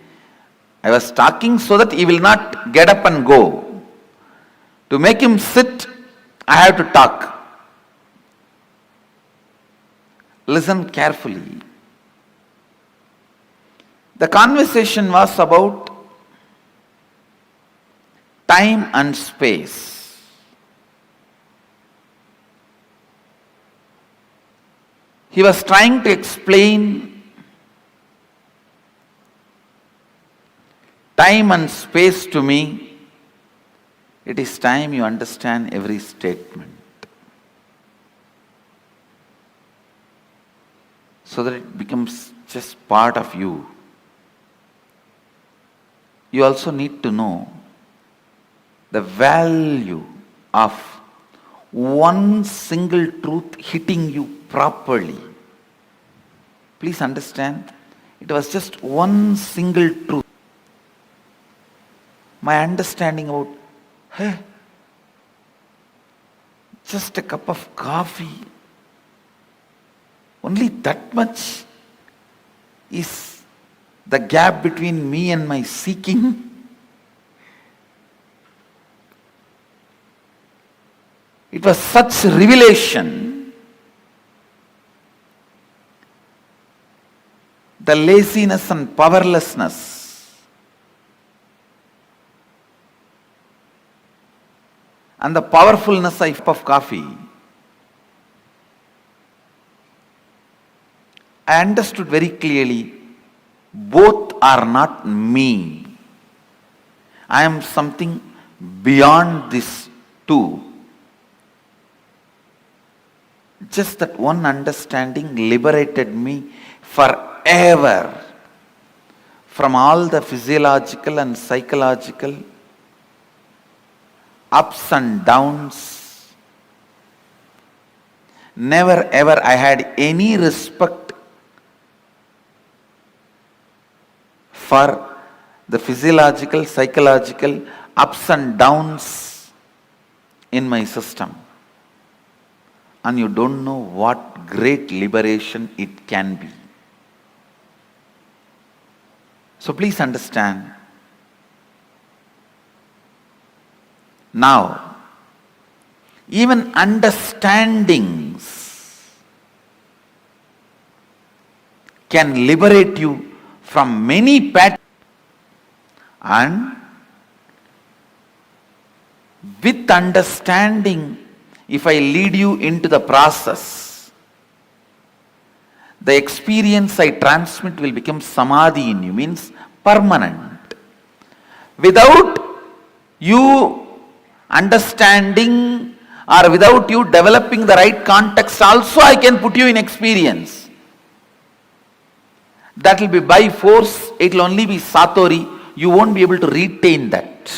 I was talking so that he will not get up and go. To make him sit, I have to talk. Listen carefully. The conversation was about time and space. He was trying to explain time and space to me. It is time you understand every statement, so that it becomes just part of you. You also need to know the value of one single truth hitting you properly. Please understand, it was just one single truth. My understanding about, hey, just a cup of coffee, only that much is the gap between me and my seeking. It was such revelation. The laziness and powerlessness and the powerfulness of coffee. I understood very clearly, both are not me. I am something beyond this too. Just that one understanding liberated me forever from all the physiological and psychological ups and downs. Never ever I had any respect for the physiological, psychological ups and downs in my system. And you don't know what great liberation it can be. So please understand. Now, even understandings can liberate you from many patterns, and with understanding, if I lead you into the process, the experience I transmit will become Samadhi in you, means permanent. Without you understanding or without you developing the right context, also I can put you in experience. That will be by force, it will only be Satori, you won't be able to retain that.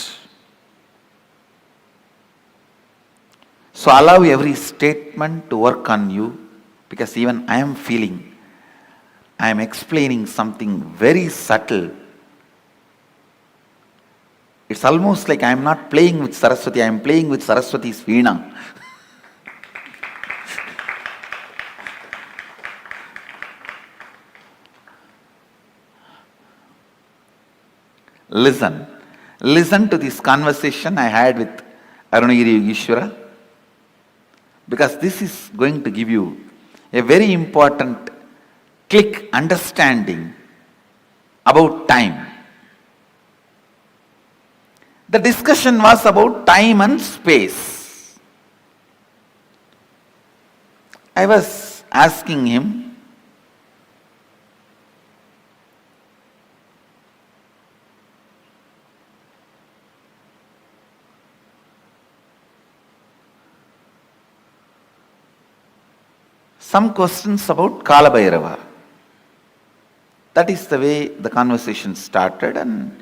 So allow every statement to work on you, because even I am feeling, I am explaining something very subtle. It's almost like I am not playing with Saraswati, I am playing with Saraswati's Veena. Listen to this conversation I had with Arunagiri Yogeshwara, because this is going to give you a very important click understanding about time. The discussion was about time and space. I was asking him, some questions about Kala Bhairava. That is the way the conversation started, and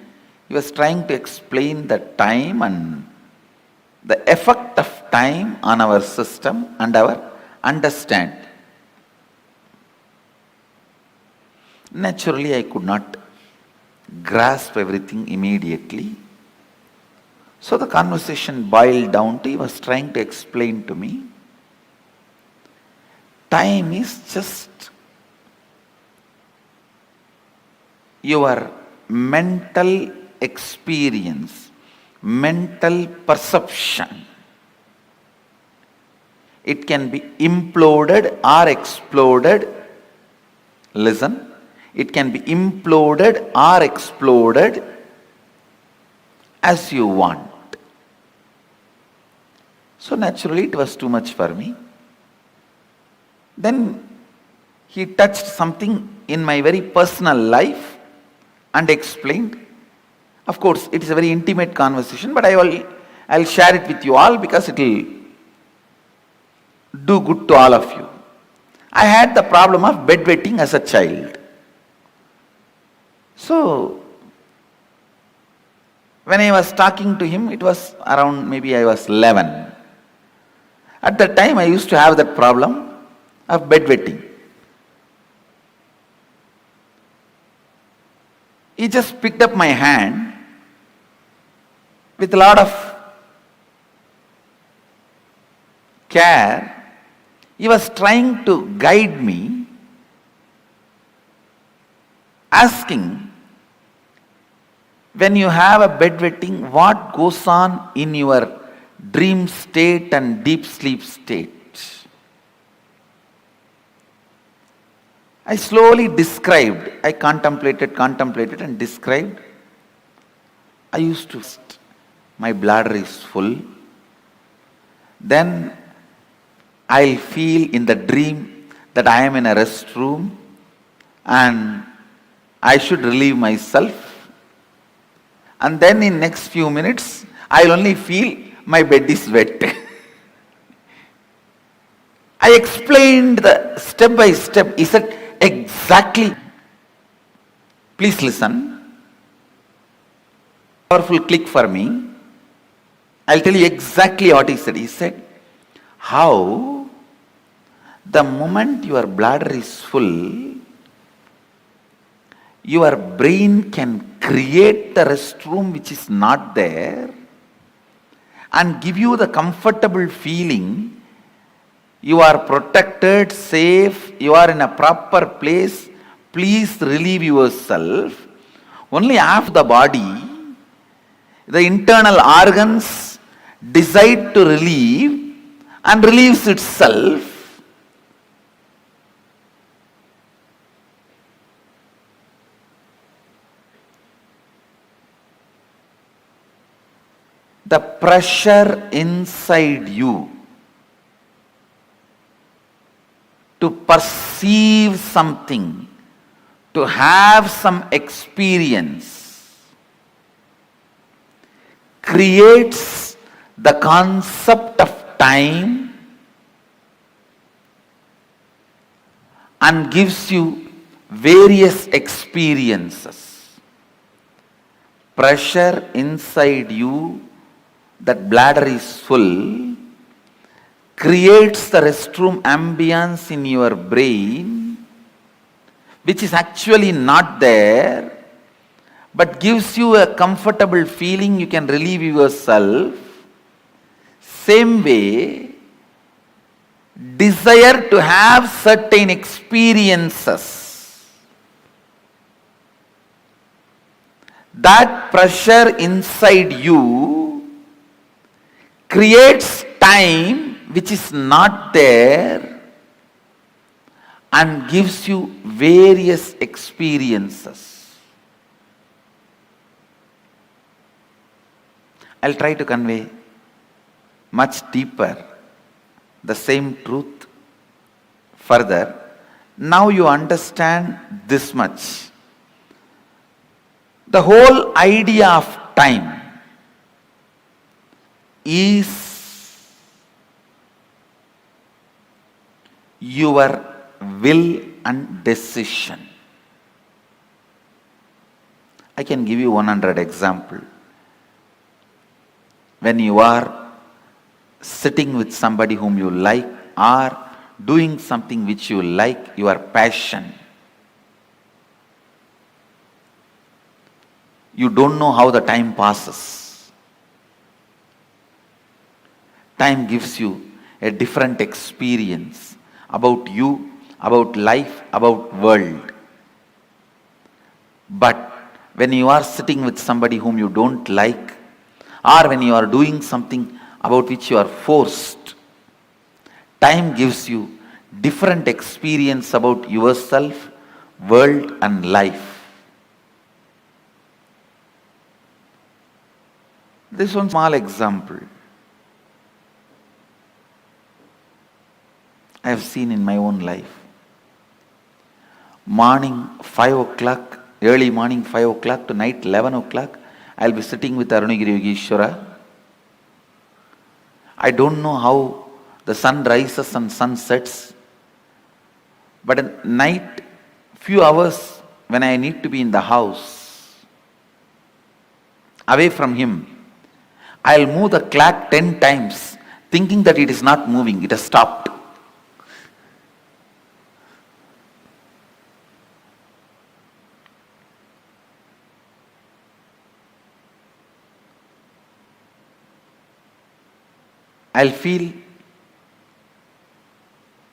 he was trying to explain the time and the effect of time on our system and our understanding. Naturally, I could not grasp everything immediately. So the conversation boiled down to, he was trying to explain to me, time is just your mental experience, mental perception. It can be imploded or exploded. Listen, it can be imploded or exploded as you want. So naturally it was too much for me. Then he touched something in my very personal life and explained. Of course, it is a very intimate conversation, but I'll share it with you all because it will do good to all of you. I had the problem of bedwetting as a child. So, when I was talking to him, it was around maybe I was 11. At that time, I used to have that problem of bedwetting. He just picked up my hand with a lot of care. He was trying to guide me, asking, when you have a bedwetting, what goes on in your dream state and deep sleep state? I slowly described, I contemplated and described. I used to, my bladder is full. Then I'll feel in the dream that I am in a restroom and I should relieve myself. And then in next few minutes, I'll only feel my bed is wet. I explained the step by step. He said, exactly. Please listen. Powerful click for me. I'll tell you exactly what he said. He said, how the moment your bladder is full, your brain can create the restroom which is not there and give you the comfortable feeling. You are protected, safe, you are in a proper place. Please relieve yourself. Only after the body, the internal organs decide to relieve and relieves itself. The pressure inside you to perceive something, to have some experience, creates the concept of time and gives you various experiences. Pressure inside you, that bladder is full, creates the restroom ambience in your brain, which is actually not there, but gives you a comfortable feeling, you can relieve yourself. Same way, desire to have certain experiences, that pressure inside you creates time which is not there and gives you various experiences. I'll try to convey much deeper the same truth further. Now you understand this much. The whole idea of time is your will and decision. I can give you 100 example. When you are sitting with somebody whom you like or doing something which you like, your passion, you don't know how the time passes. Time gives you a different experience about you, about life, about world. But when you are sitting with somebody whom you don't like, or when you are doing something about which you are forced, time gives you different experience about yourself, world and life. This one small example I have seen in my own life. Morning 5 o'clock, early morning 5 o'clock to night 11 o'clock, I'll be sitting with Arunagiri Yogeshwara. I don't know how the sun rises and sun sets, but at night, few hours when I need to be in the house, away from him, I'll move the clock 10 times, thinking that it is not moving, it has stopped. I'll feel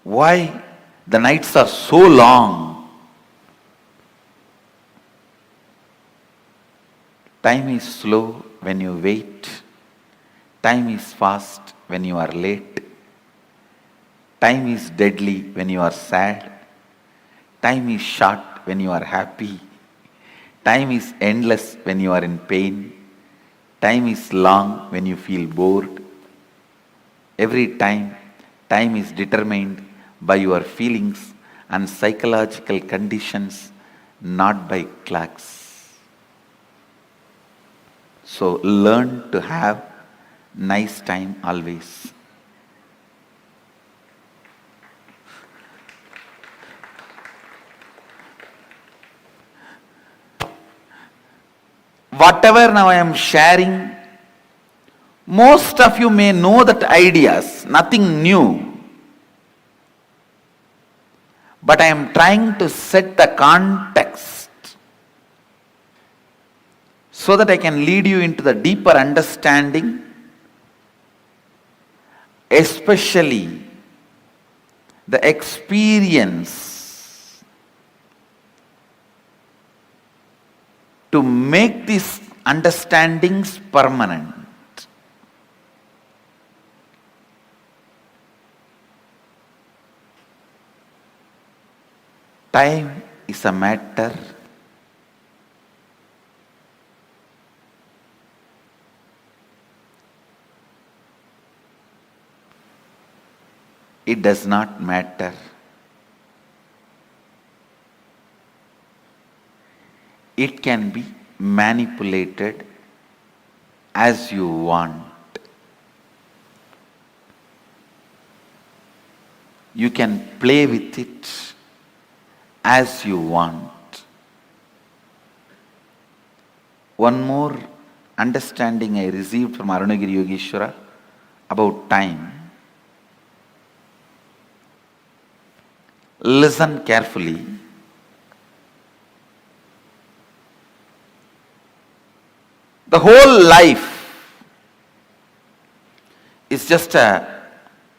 why the nights are so long. Time is slow when you wait. Time is fast when you are late. Time is deadly when you are sad. Time is short when you are happy. Time is endless when you are in pain. Time is long when you feel bored. Every time, time is determined by your feelings and psychological conditions, not by clocks. So learn to have nice time always. Whatever now I am sharing, most of you may know that ideas, nothing new. But I am trying to set the context so that I can lead you into the deeper understanding, especially the experience to make these understandings permanent. Time is a matter it does not matter. It can be manipulated as you want. You can play with it as you want. One more understanding I received from Arunagiri Yogeshwara about time. Listen carefully. The whole life is just a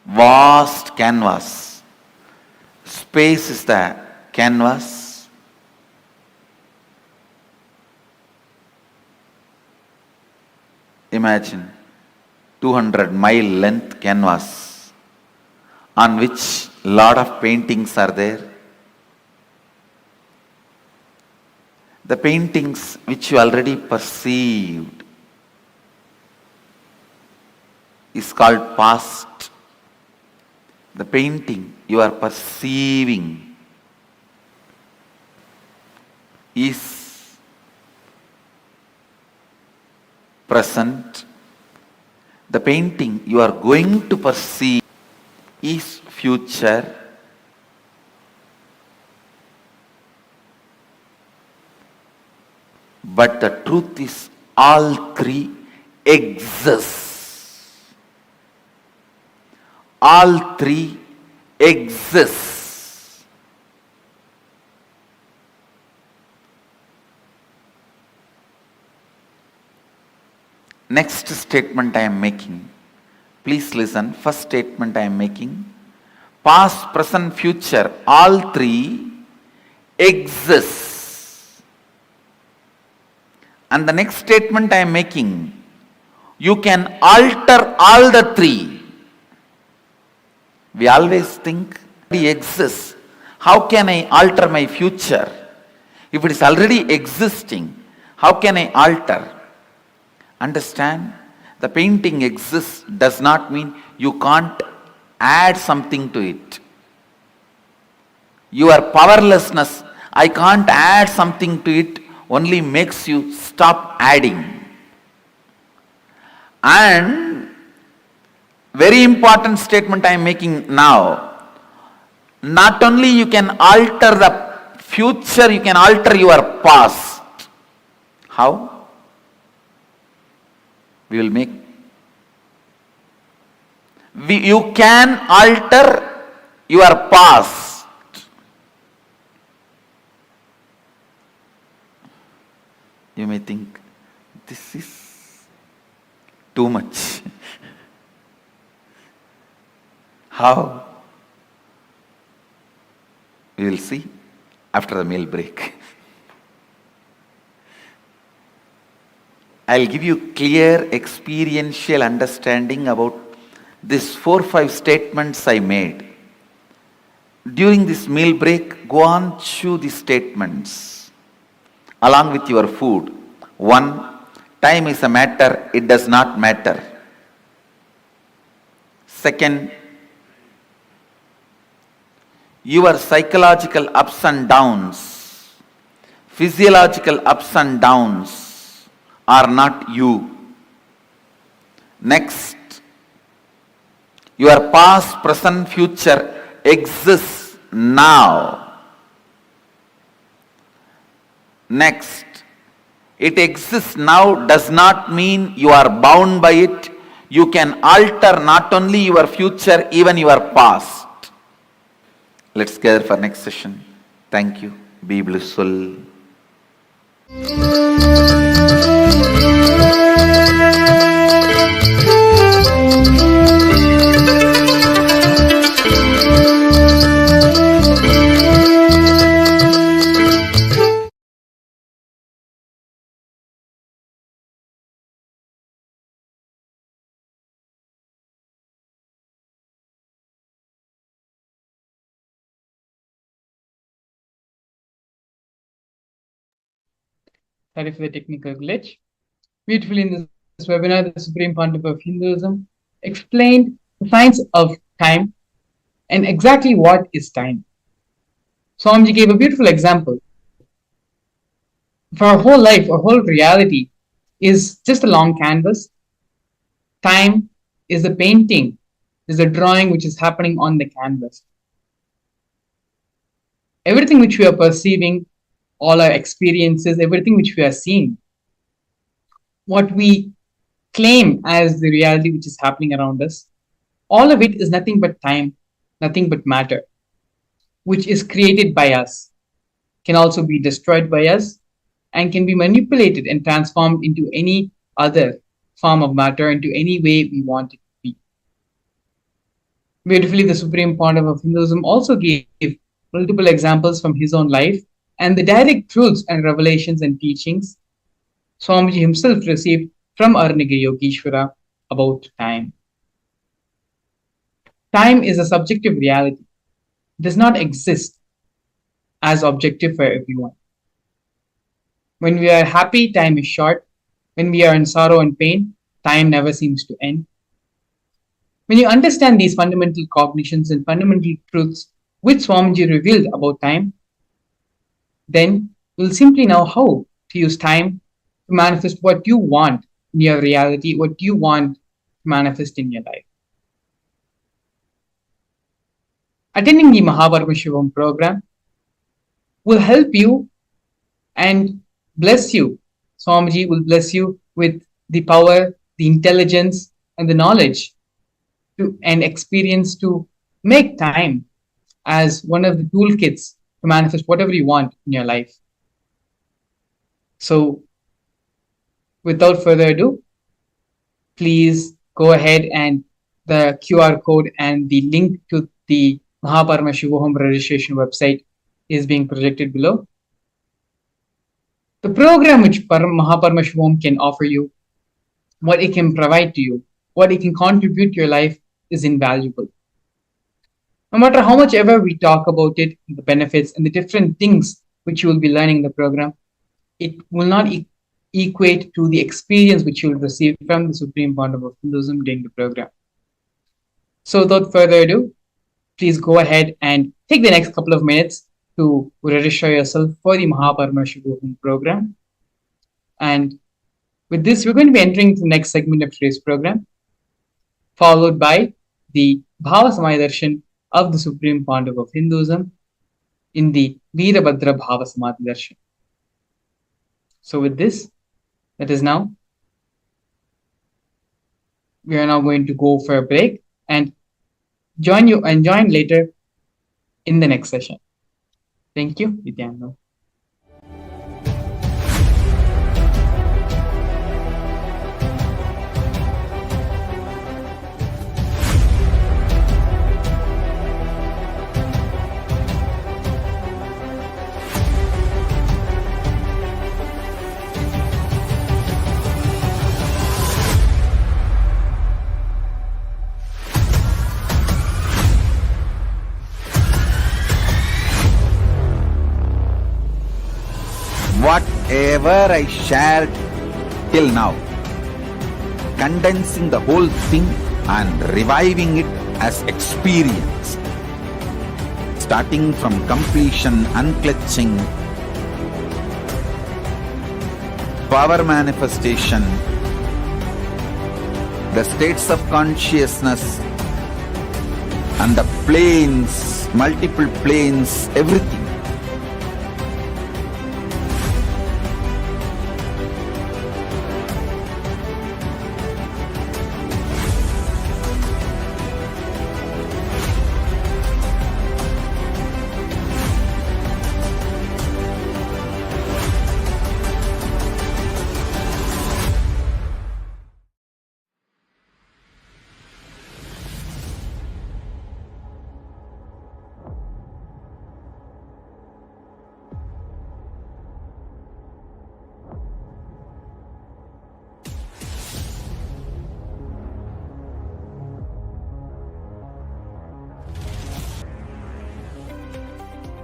vast canvas. Space is the canvas. Imagine 200-mile length canvas on which lot of paintings are there. The paintings which you already perceived is called past. The painting you are perceiving is present. The painting you are going to perceive is future. But the truth is, all three exist. All three exist. Next statement I am making. Please listen. First statement I am making. Past, present, future, all three exist. And the next statement I am making, you can alter all the three. We always think it exists. How can I alter my future? If it is already existing, how can I alter? Understand? The painting exists does not mean you can't add something to it. Your powerlessness, I can't add something to it, only makes you stop adding. And very important statement I am making now. Not only you can alter the future, you can alter your past. How? We will make. You can alter your past. You may think, this is too much. How? We will see after the meal break. I'll give you clear experiential understanding about these 4-5 statements I made. During this meal break, go on, chew these statements along with your food. 1, time is a matter, it does not matter. 2, your psychological ups and downs, physiological ups and downs are not you. Next, your past, present, future exists now. Next, it exists now does not mean you are bound by it. You can alter not only your future, even your past. Let's gather for next session. Thank you. Be blissful. Sorry for the technical glitch. Beautifully in this webinar, the Supreme Pontiff of Hinduism explained the science of time and exactly what is time. Swamiji gave a beautiful example. For our whole life, our whole reality is just a long canvas. Time is the painting, is the drawing which is happening on the canvas. Everything which we are perceiving, all our experiences, everything which we are seeing, what we claim as the reality which is happening around us, all of it is nothing but time, nothing but matter, which is created by us, can also be destroyed by us, and can be manipulated and transformed into any other form of matter, into any way we want it to be. Beautifully, the Supreme Pontiff of Hinduism also gave multiple examples from his own life and the direct truths and revelations and teachings Swamiji himself received from Arunagiri Yogeshwara about time. Time is a subjective reality. It does not exist as objective for everyone. When we are happy, time is short. When we are in sorrow and pain, time never seems to end. When you understand these fundamental cognitions and fundamental truths which Swamiji revealed about time, then you'll simply know how to use time to manifest what you want in your reality, what you want to manifest in your life. Attending the Paramashivam program will help you and bless you Swamiji will bless you with the power, the intelligence, and the knowledge and experience to make time as one of the toolkits to manifest whatever you want in your life. So, without further ado, please go ahead and the QR code and the link to the Paramashivam registration website is being projected below. The program which Paramashivam can offer you, what it can provide to you, what it can contribute to your life is invaluable. No matter how much ever we talk about it, the benefits and the different things which you will be learning in the program, it will not equate to the experience which you will receive from the Supreme Bond of Hinduism during the program. So without further ado, please go ahead and take the next couple of minutes to register yourself for the Paramashivam program. And with this, we're going to be entering the next segment of today's program, followed by the Bhava Samadhi Darshan of the Supreme Pandav of Hinduism in the Virabhadra Bhava Samadhi Darshan. So with this, we are now going to go for a break and join later in the next session. Thank you, Nithyananda. Whatever I shared till now, condensing the whole thing and reviving it as experience, starting from completion, unclutching, power manifestation, the states of consciousness and the planes, multiple planes, everything.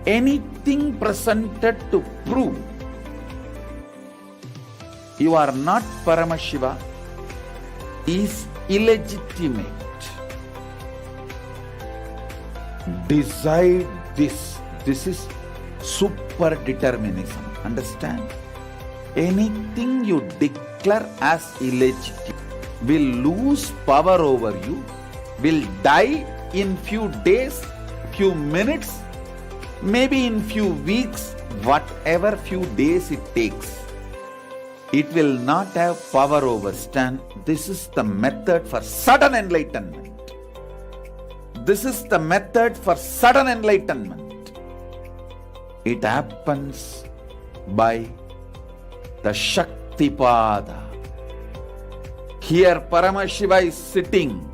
Anything presented to prove you are not Paramashiva is illegitimate. Decide this. This is super determinism. Understand? Anything you declare as illegitimate will lose power over you, will die in few days, few minutes, maybe in few weeks, whatever few days it takes. It will not have power over. Stand. This is the method for sudden enlightenment. This is the method for sudden enlightenment. It happens by the Shaktipada. Here Paramashiva is sitting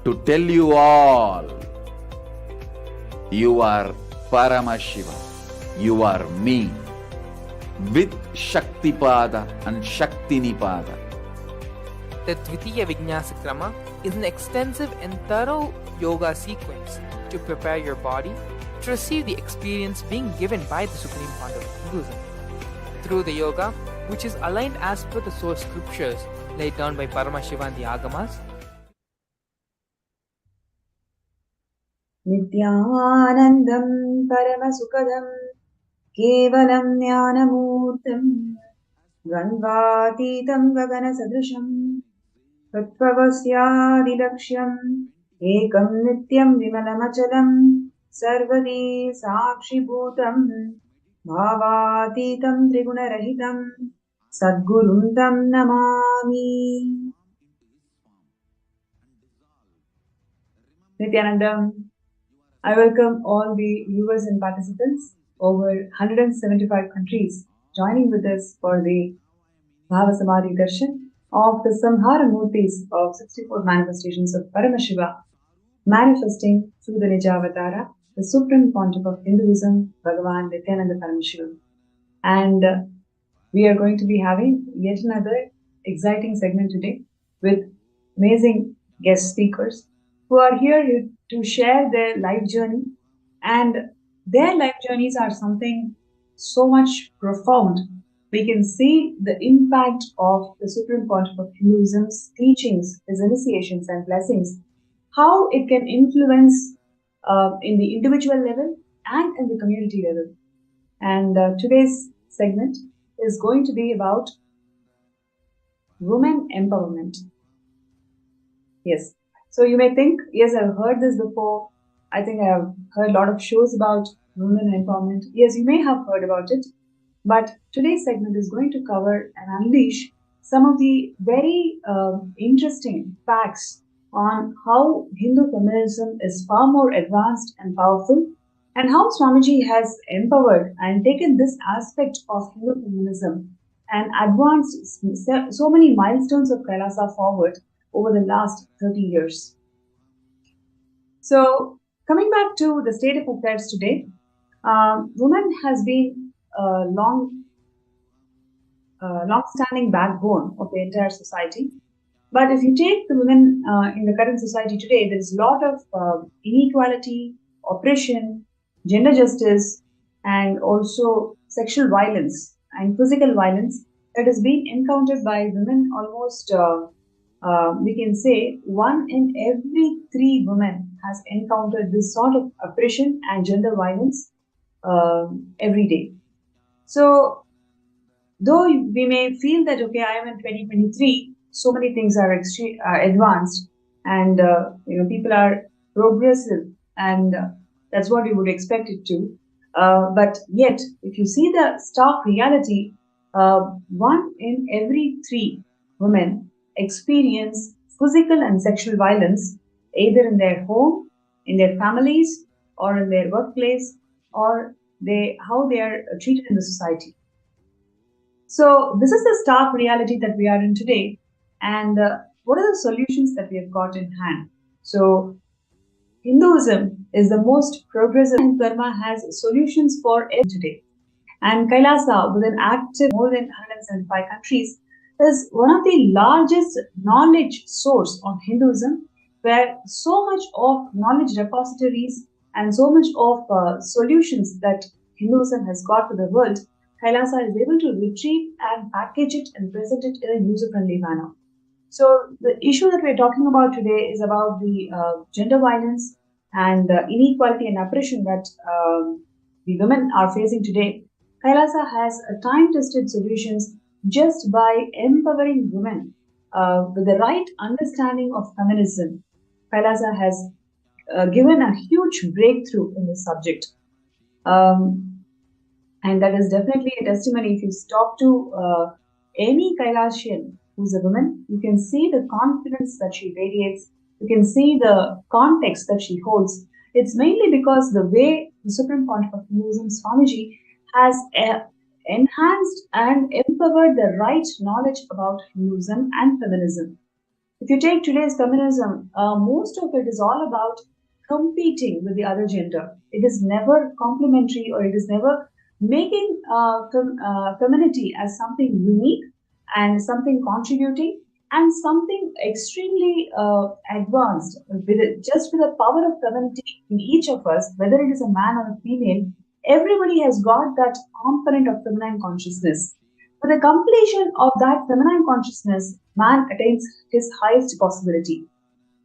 to tell you all, you are Paramashiva, you are me, with Shaktipada and Shaktinipada. The Dvitiya Vijnasa Krama is an extensive and thorough yoga sequence to prepare your body to receive the experience being given by the Supreme Pandav of Hinduism. Through the yoga, which is aligned as per the source scriptures laid down by Paramashiva and the Agamas, Nithyanandam Paramasukadam Kevalam Jnanamurtam Ganvatitam Gagana Sadrisham Tattvavasyadilaksham Ekam Nityam Vimalamachalam Sarvadi Sakshibhutam भावातीतं त्रिगुणरहितं सद्गुरुं तं Namami. Nithyananda, I welcome all the viewers and participants over 175 countries joining with us for the Bhava Samadhi Darshan of the Samhara Murthis of 64 manifestations of Paramashiva, manifesting through the Nijavatara, the supreme pontiff of Hinduism, Bhagavan Nithyananda Paramashivam. And we are going to be having yet another exciting segment today with amazing guest speakers who are here to share their life journey. And their life journeys are something so much profound. We can see the impact of the Supreme Pontiff of Hinduism's teachings, his initiations and blessings, how it can influence in the individual level and in the community level. And today's segment is going to be about women empowerment. Yes. So you may think, yes, I've heard this before. I think I have heard a lot of shows about women empowerment. Yes, you may have heard about it. But today's segment is going to cover and unleash some of the very interesting facts on how Hindu feminism is far more advanced and powerful, and how Swamiji has empowered and taken this aspect of Hindu feminism and advanced so many milestones of Kailasa forward over the last 30 years. So, coming back to the state of affairs today, women has been a long-standing backbone of the entire society. But if you take the women in the current society today, there is a lot of inequality, oppression, gender justice, and also sexual violence and physical violence that is being encountered by women. Almost, we can say, 1 in every 3 women has encountered this sort of oppression and gender violence every day. So, though we may feel that, okay, I am in 2023, so many things are advanced, and people are progressive, and that's what we would expect it to. But yet, if you see the stark reality, 1 in every 3 women experience physical and sexual violence either in their home, in their families, or in their workplace, or how they are treated in the society. So this is the stark reality that we are in today, and what are the solutions that we have got in hand? So Hinduism is the most progressive, and Dharma has solutions for everything today. And Kailasa, with an active more than 175 countries, is one of the largest knowledge source on Hinduism, where so much of knowledge repositories and so much of solutions that Hinduism has got to the world, Kailasa is able to retrieve and package it and present it in a user-friendly manner. So the issue that we're talking about today is about the gender violence and inequality and oppression that the women are facing today. Kailasa has time-tested solutions just by empowering women with the right understanding of feminism. Kailasa has given a huge breakthrough in this subject. And that is definitely a testimony. If you talk to any Kailasian who's a woman, you can see the confidence that she radiates. You can see the context that she holds. It's mainly because the way the Supreme Pontiff of Hinduism, Swamiji, has enhanced and empowered the right knowledge about Hinduism and feminism. If you take today's feminism, most of it is all about competing with the other gender. It is never complementary, or it is never making femininity as something unique and something contributing and something extremely advanced. Just with the power of femininity in each of us, whether it is a man or a female, everybody has got that component of feminine consciousness. With the completion of that feminine consciousness, man attains his highest possibility.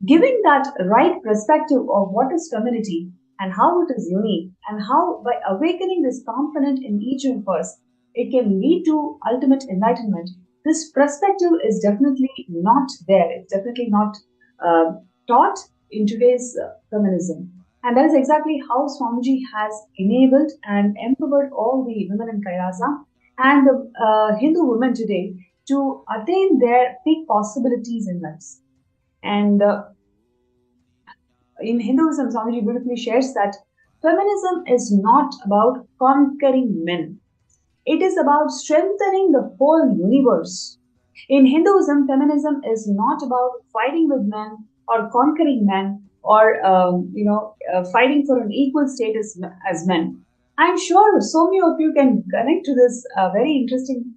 Giving that right perspective of what is femininity and how it is unique, and how by awakening this component in each of us, it can lead to ultimate enlightenment. This perspective is definitely not there. It's definitely not taught in today's feminism. And that is exactly how Swamiji has enabled and empowered all the women in Kailasa and the Hindu women today to attain their peak possibilities in life. And in Hinduism, Swamiji beautifully shares that feminism is not about conquering men. It is about strengthening the whole universe. In Hinduism, feminism is not about fighting with men or conquering men or fighting for an equal status as men. I'm sure so many of you can connect to this very interesting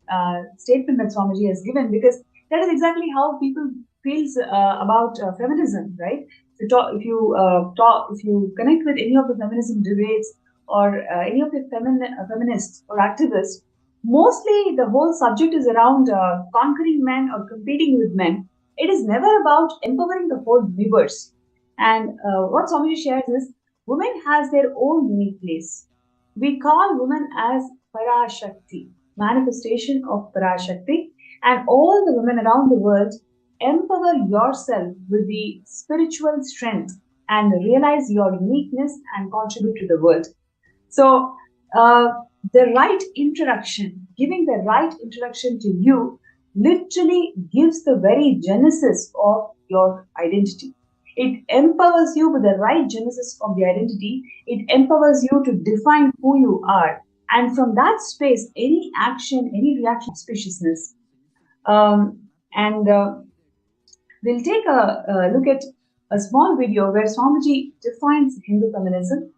statement that Swamiji has given, because that is exactly how people feels about feminism, right? If you connect with any of the feminism debates or any of the feminists or activists, mostly the whole subject is around conquering men or competing with men. It is never about empowering the whole universe. And what Swamiji shares is women has their own unique place. We call women as Parashakti, manifestation of Parashakti, and all the women around the world, empower yourself with the spiritual strength and realize your uniqueness and contribute to the world. So, the right introduction, giving the right introduction to you, literally gives the very genesis of your identity. It empowers you with the right genesis of the identity. It empowers you to define who you are. And from that space, any action, any reaction, auspiciousness. And we'll take a look at a small video where Swamiji defines Hindu feminism.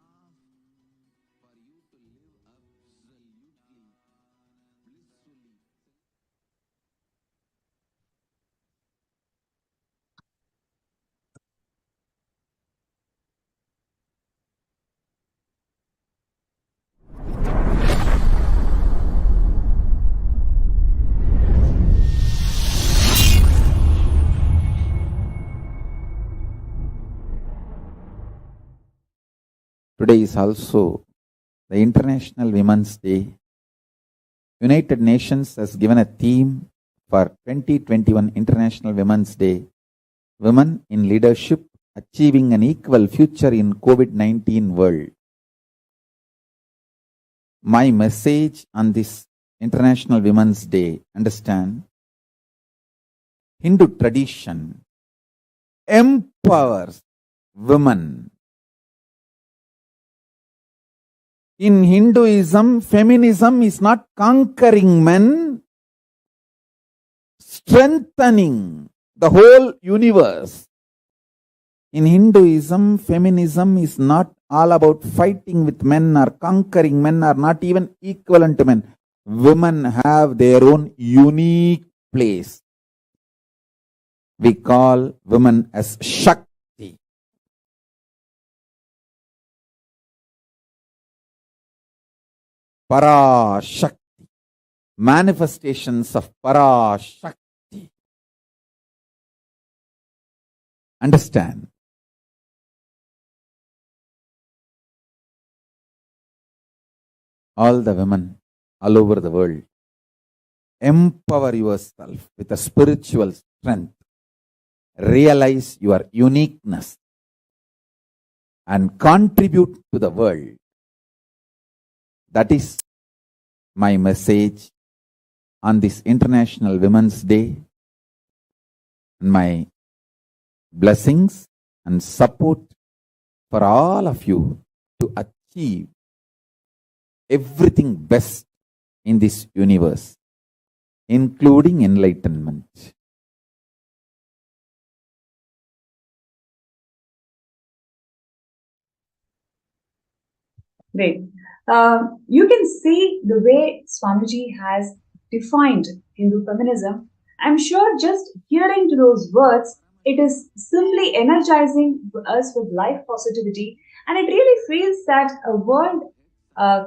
Today is also the International Women's Day. United Nations has given a theme for 2021 International Women's Day, Women in Leadership, Achieving an Equal Future in COVID-19 World. My message on this International Women's Day, understand, Hindu tradition empowers women. In Hinduism, feminism is not conquering men, strengthening the whole universe. In Hinduism, feminism is not all about fighting with men or conquering men or not even equivalent to men. Women have their own unique place. We call women as Shakti. Parashakti. Manifestations of Parashakti. Understand? All the women all over the world, empower yourself with a spiritual strength. Realize your uniqueness and contribute to the world. That is my message on this International Women's Day. My blessings and support for all of you to achieve everything best in this universe, including enlightenment. Great. You can see the way Swamiji has defined Hindu feminism. I'm sure just hearing to those words, it is simply energizing us with life positivity, and it really feels that a world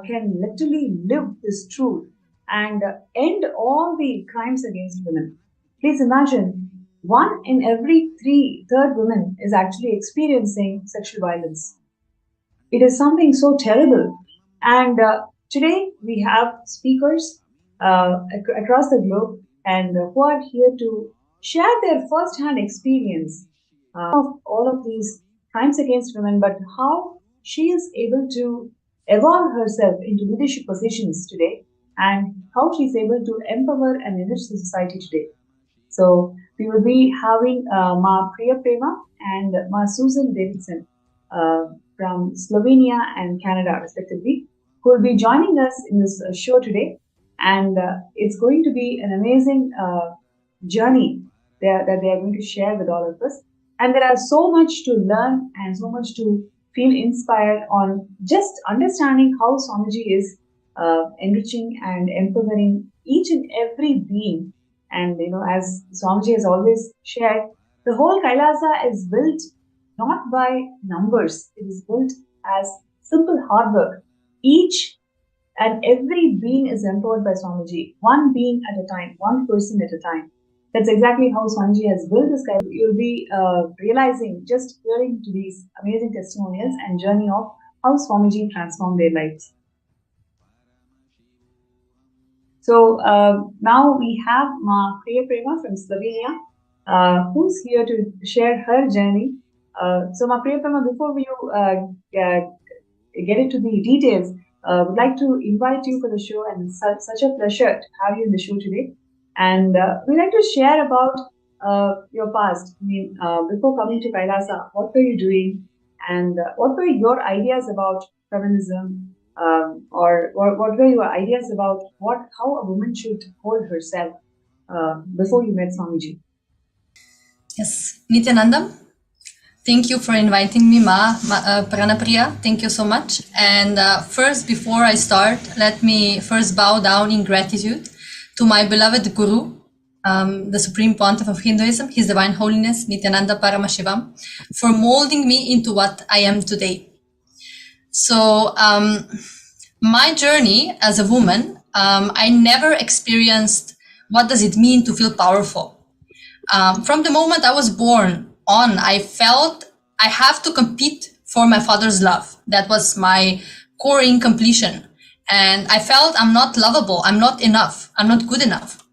can literally live this truth and end all the crimes against women. Please imagine, one in every third woman is actually experiencing sexual violence. It is something so terrible. And today we have speakers across the globe and who are here to share their first-hand experience of all of these crimes against women, but how she is able to evolve herself into leadership positions today, and how she's able to empower and enrich the society today. So we will be having Ma Priya Prema and Ma Susan Davidson from Slovenia and Canada, respectively, who will be joining us in this show today. And it's going to be an amazing journey that they are going to share with all of us. And there are so much to learn and so much to feel inspired on just understanding how Swamiji is enriching and empowering each and every being. And as Swamiji has always shared, the whole Kailasa is built not by numbers. It is built as simple hard work. Each and every being is empowered by Swamiji, one being at a time, one person at a time. That's exactly how Swamiji has built this Kailasa. You'll be realizing, just hearing to these amazing testimonials and journey of how Swamiji transformed their lives. So now we have Ma Priya Prema from Slovenia, who's here to share her journey. So Ma Priya Prema, before we get into the details, would like to invite you for the show, and it's such a pleasure to have you in the show today. And we'd like to share about your past. I mean, before coming to Kailasa, what were you doing, and what were your ideas about feminism, or what were your ideas about how a woman should hold herself before you met Swamiji? Yes, Nithyananda, thank you for inviting me, Pranapriya. Thank you so much. And first, before I start, let me first bow down in gratitude to my beloved Guru, the Supreme Pontiff of Hinduism, His Divine Holiness, Nithyananda Paramashivam, for molding me into what I am today. So my journey as a woman, I never experienced what does it mean to feel powerful. From the moment I was born on, I felt I have to compete for my father's love. That was my core incompletion. And I felt I'm not lovable, I'm not enough, I'm not good enough.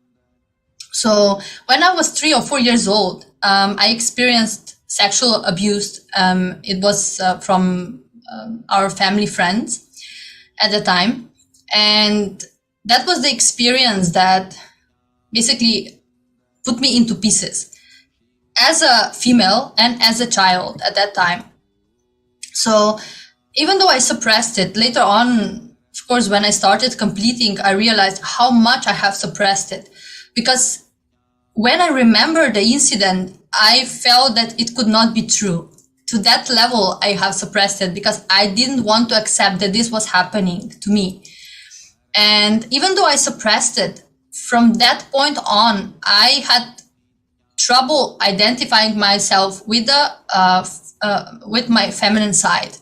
So when I was 3 or 4 years old, I experienced sexual abuse. It was from our family friends at the time. And that was the experience that basically put me into pieces as a female and as a child at that time. So even though I suppressed it, later on, of course, when I started completing, I realized how much I have suppressed it. Because when I remember the incident, I felt that it could not be true. To that level, I have suppressed it because I didn't want to accept that this was happening to me. And even though I suppressed it, from that point on, I had trouble identifying myself with my feminine side.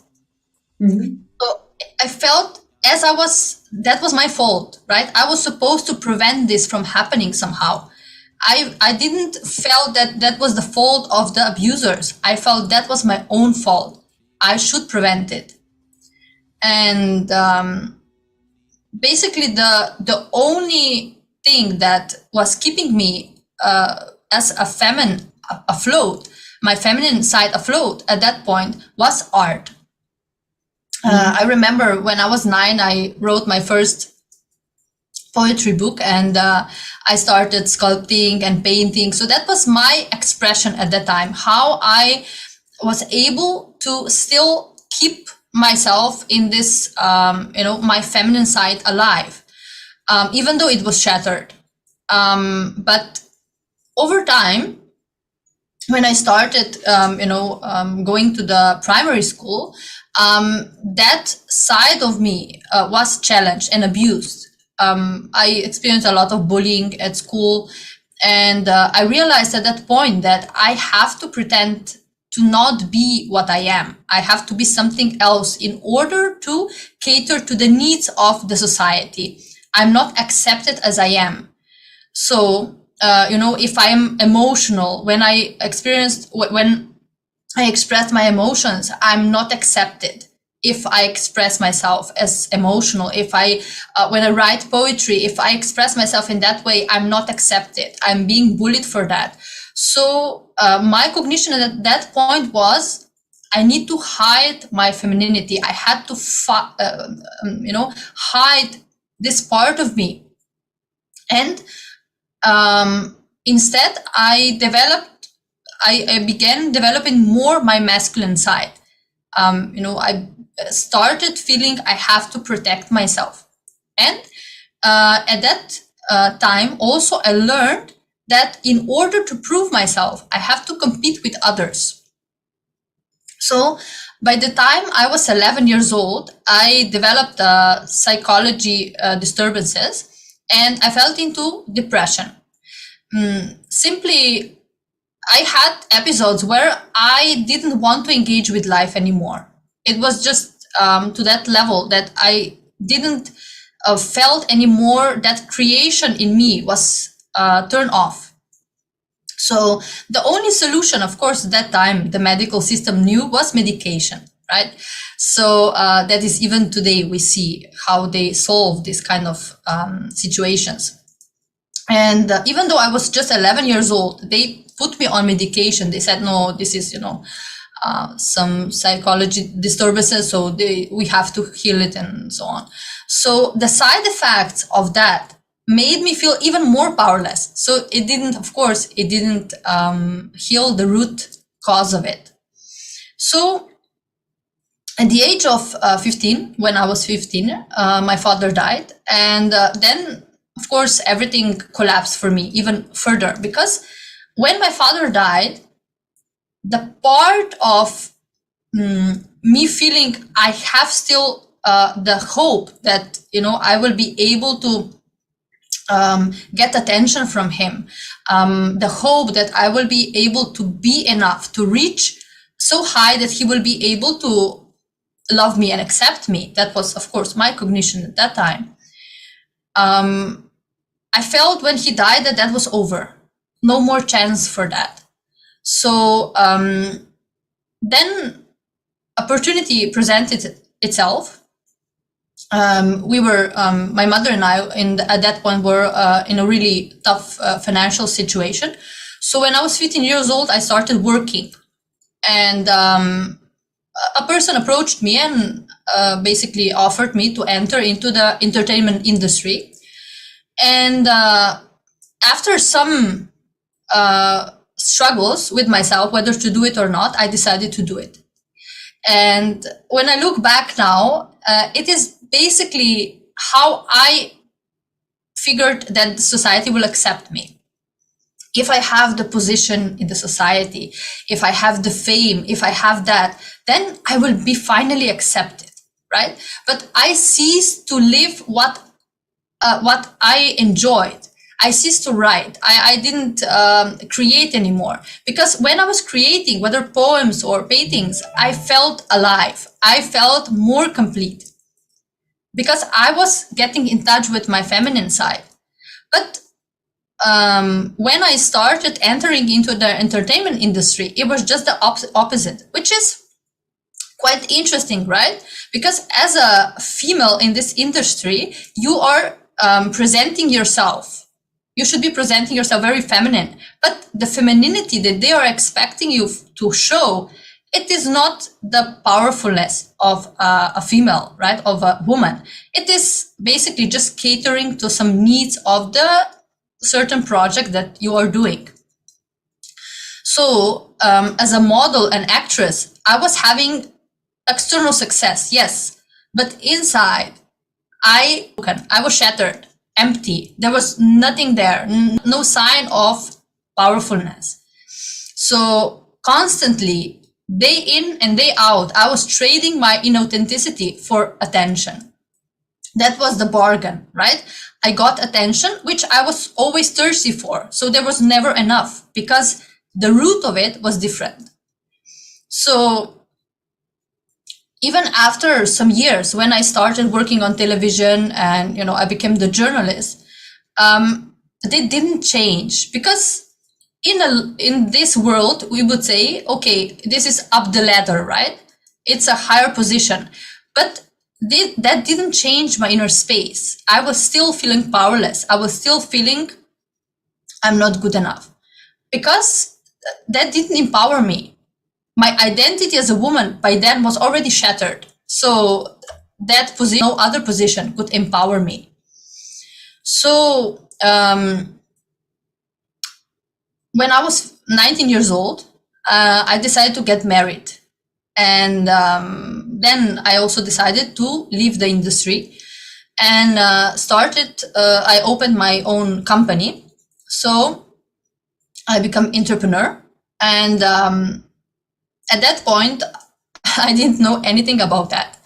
Mm-hmm. So I felt that was my fault, right? I was supposed to prevent this from happening somehow. I didn't feel that was the fault of the abusers. I felt that was my own fault. I should prevent it. And basically the only thing that was keeping me as a feminine afloat, my feminine side afloat at that point, was art. I remember when I was 9, I wrote my first poetry book, and I started sculpting and painting. So that was my expression at that time, how I was able to still keep myself in this, my feminine side alive, even though it was shattered. But over time, when I started, going to the primary school, that side of me was challenged and abused. I experienced a lot of bullying at school, and I realized at that point that I have to pretend to not be what I am. I have to be something else in order to cater to the needs of the society. I'm not accepted as I am. So, if I am emotional, when I express my emotions, I'm not accepted. If I express myself as emotional, when I write poetry, if I express myself in that way, I'm not accepted. I'm being bullied for that. So my cognition at that point was, I need to hide my femininity. I had to, hide this part of me. And instead, I began developing more my masculine side. I started feeling I have to protect myself. And at that time, also, I learned that in order to prove myself, I have to compete with others. So by the time I was 11 years old, I developed psychology disturbances, and I fell into depression. Simply, I had episodes where I didn't want to engage with life anymore. It was just to that level that I didn't felt anymore that creation in me was turned off. So the only solution, of course, at that time the medical system knew was medication, right? So that is even today we see how they solve this kind of situations. And even though I was just 11 years old, they put me on medication. They said, no, this is, some psychology disturbances, so we have to heal it and so on. So the side effects of that made me feel even more powerless. So it didn't heal the root cause of it. So at the age of 15, when I was 15, my father died. And then, of course, everything collapsed for me even further, because when my father died, the part of me feeling I have still the hope that, I will be able to get attention from him, the hope that I will be able to be enough to reach so high that he will be able to love me and accept me. That was, of course, my cognition at that time. I felt when he died that was over. No more chance for that. So then opportunity presented itself. We were, my mother and I, at that point, were in a really tough financial situation. So when I was 15 years old, I started working, and a person approached me and basically offered me to enter into the entertainment industry. And after some struggles with myself, whether to do it or not, I decided to do it. And when I look back now, it is basically how I figured that society will accept me. If I have the position in the society, if I have the fame, if I have that, then I will be finally accepted, right? But I ceased to live what I enjoyed. I ceased to write. I didn't create anymore, because when I was creating, whether poems or paintings, I felt alive. I felt more complete, because I was getting in touch with my feminine side. But when I started entering into the entertainment industry, it was just the opposite, which is quite interesting, right? Because as a female in this industry, you are presenting yourself. You should be presenting yourself very feminine, but the femininity that they are expecting you to show, it is not the powerfulness of a female, right? Of a woman. It is basically just catering to some needs of the certain project that you are doing. So as a model and actress, I was having external success, yes, but inside I was shattered, empty. There was nothing there, no sign of powerfulness. So constantly, day in and day out, I was trading my inauthenticity for attention. That was the bargain, right? I got attention, which I was always thirsty for. So there was never enough, because the root of it was different. So even after some years, when I started working on television and, I became the journalist, they didn't change, because in this world, we would say, okay, this is up the ladder, right? It's a higher position, but that didn't change my inner space. I was still feeling powerless. I was still feeling I'm not good enough, because that didn't empower me. my identity as a woman by then was already shattered. So that position, no other position could empower me. So when I was 19 years old, I decided to get married. And then I also decided to leave the industry and I opened my own company. So I become entrepreneur. And at that point, I didn't know anything about that,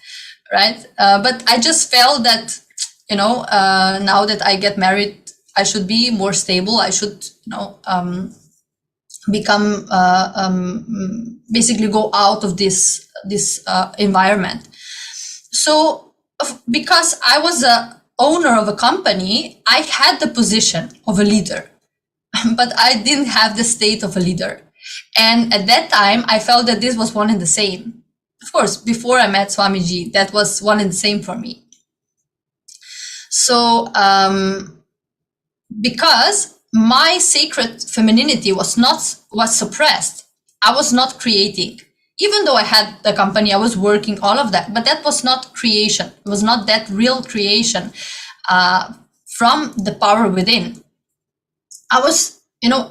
right? But I just felt that, now that I get married, I should be more stable. I should, become basically go out of this environment. So because I was a owner of a company, I had the position of a leader, but I didn't have the state of a leader. And at that time, I felt that this was one and the same. Of course, before I met Swamiji, that was one and the same for me. So because my sacred femininity was suppressed, I was not creating. Even though I had the company, I was working, all of that, but that was not creation. It was not that real creation from the power within. I was,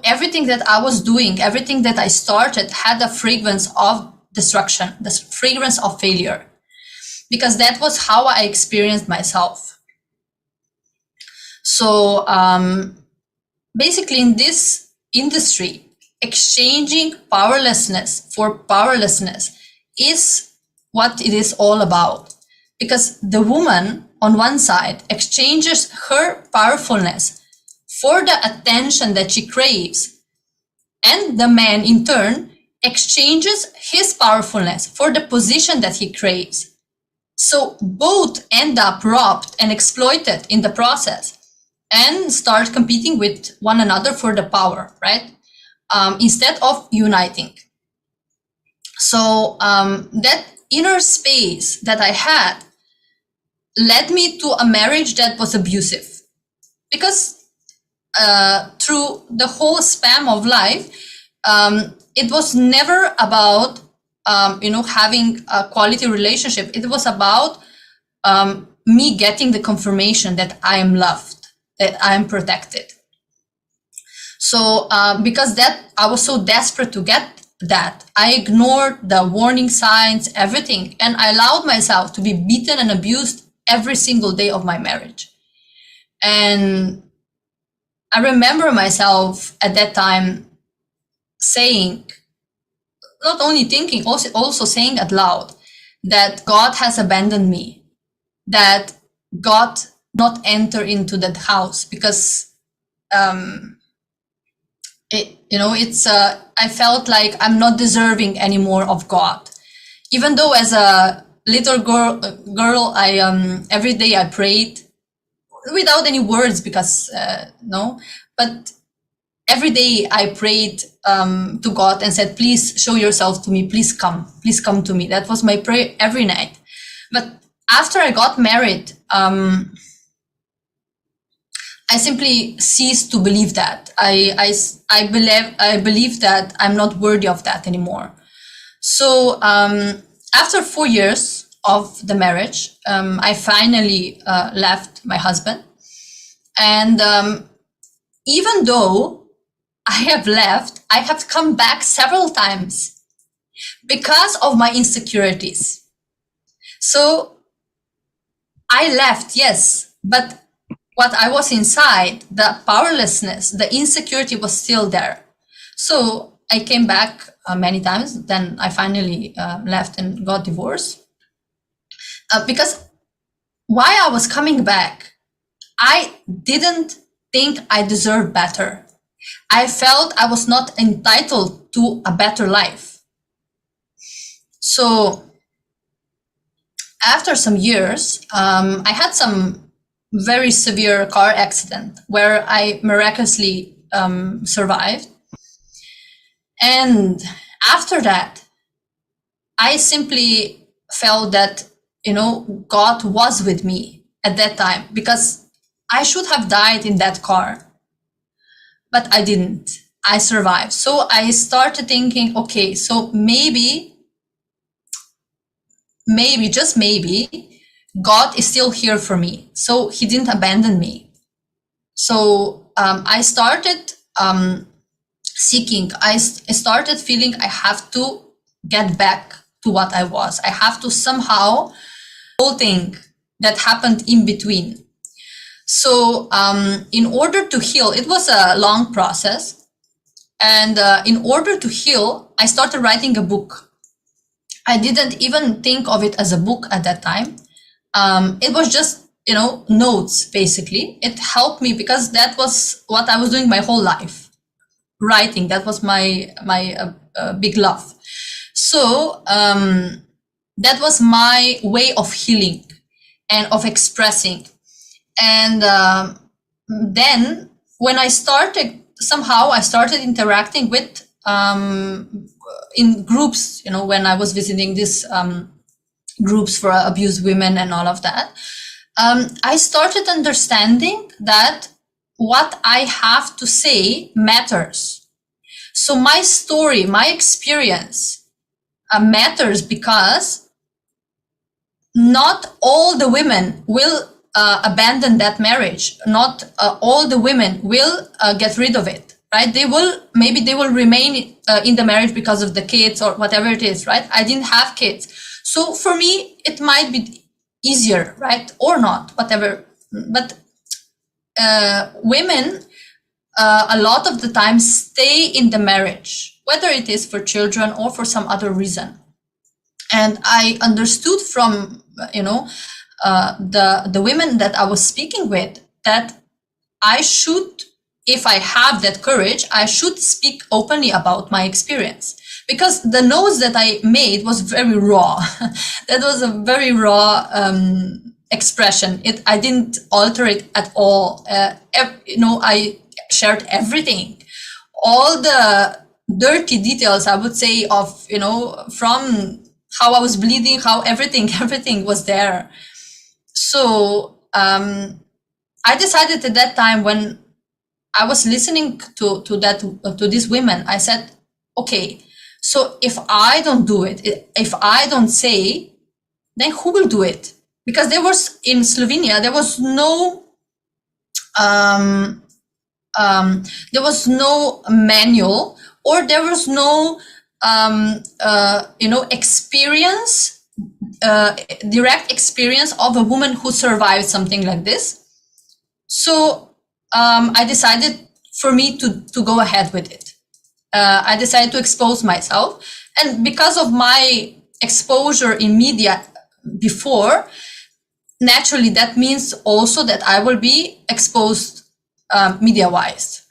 everything that I was doing, everything that I started had a fragrance of destruction, the fragrance of failure, because that was how I experienced myself. So basically in this industry, exchanging powerlessness for powerlessness is what it is all about. Because the woman on one side exchanges her powerfulness for the attention that she craves, and the man in turn exchanges his powerfulness for the position that he craves. So both end up robbed and exploited in the process and start competing with one another for the power, right? Instead of uniting. So that inner space that I had led me to a marriage that was abusive, because through the whole span of life, it was never about having a quality relationship. It was about me getting the confirmation that I am loved, that I am protected. So because that I was so desperate to get that, I ignored the warning signs, everything, and I allowed myself to be beaten and abused every single day of my marriage. And I remember myself at that time saying, not only thinking, also saying out loud, that God has abandoned me, that God not enter into that house, because I felt like I'm not deserving anymore of God. Even though as a little girl, I every day I prayed without any words, because but every day I prayed to God and said, please show yourself to me, please come to me. That was my prayer every night. But after I got married, I simply ceased to believe that. I believe that I'm not worthy of that anymore. So after 4 years of the marriage, I finally left my husband. And even though I have left, I have come back several times because of my insecurities. So I left, yes, but what I was inside, the powerlessness, the insecurity was still there. So I came back many times. Then I finally left and got divorced. Because while I was coming back, I didn't think I deserved better. I felt I was not entitled to a better life. So after some years, I had some very severe car accident where I miraculously survived. And after that, I simply felt that, God was with me at that time, because I should have died in that car, but I didn't. I survived. So I started thinking, okay, so maybe, just maybe, God is still here for me. So he didn't abandon me. So I started seeking. I started feeling I have to get back to what I was. I have to somehow whole thing that happened in between. So in order to heal, it was a long process. And in order to heal, I started writing a book. I didn't even think of it as a book at that time. It was just, notes, basically. It helped me because that was what I was doing my whole life. Writing, that was my big love. So that was my way of healing and of expressing. And then when I started, somehow I started interacting with in groups, when I was visiting these groups for abused women and all of that, I started understanding that what I have to say matters. So my story, my experience matters because not all the women will abandon that marriage. Not all the women will get rid of it, right? Maybe they will remain in the marriage because of the kids or whatever it is, right? I didn't have kids. So for me, it might be easier, right? Or not, whatever. But women, a lot of the time, stay in the marriage, whether it is for children or for some other reason. And I understood from, the women that I was speaking with that I should, if I have that courage, I should speak openly about my experience. Because the notes that I made was very raw. That was a very raw expression. I didn't alter it at all. I shared everything. All the dirty details, I would say, of, from how I was bleeding, how everything was there. So I decided at that time, when I was listening to these women, I said, okay, so if I don't do it, if I don't say, then who will do it? Because in Slovenia, there was no manual, or there was no experience, direct experience of a woman who survived something like this. So I decided for me to go ahead with it. I decided to expose myself, and because of my exposure in media before, naturally that means also that I will be exposed media-wise.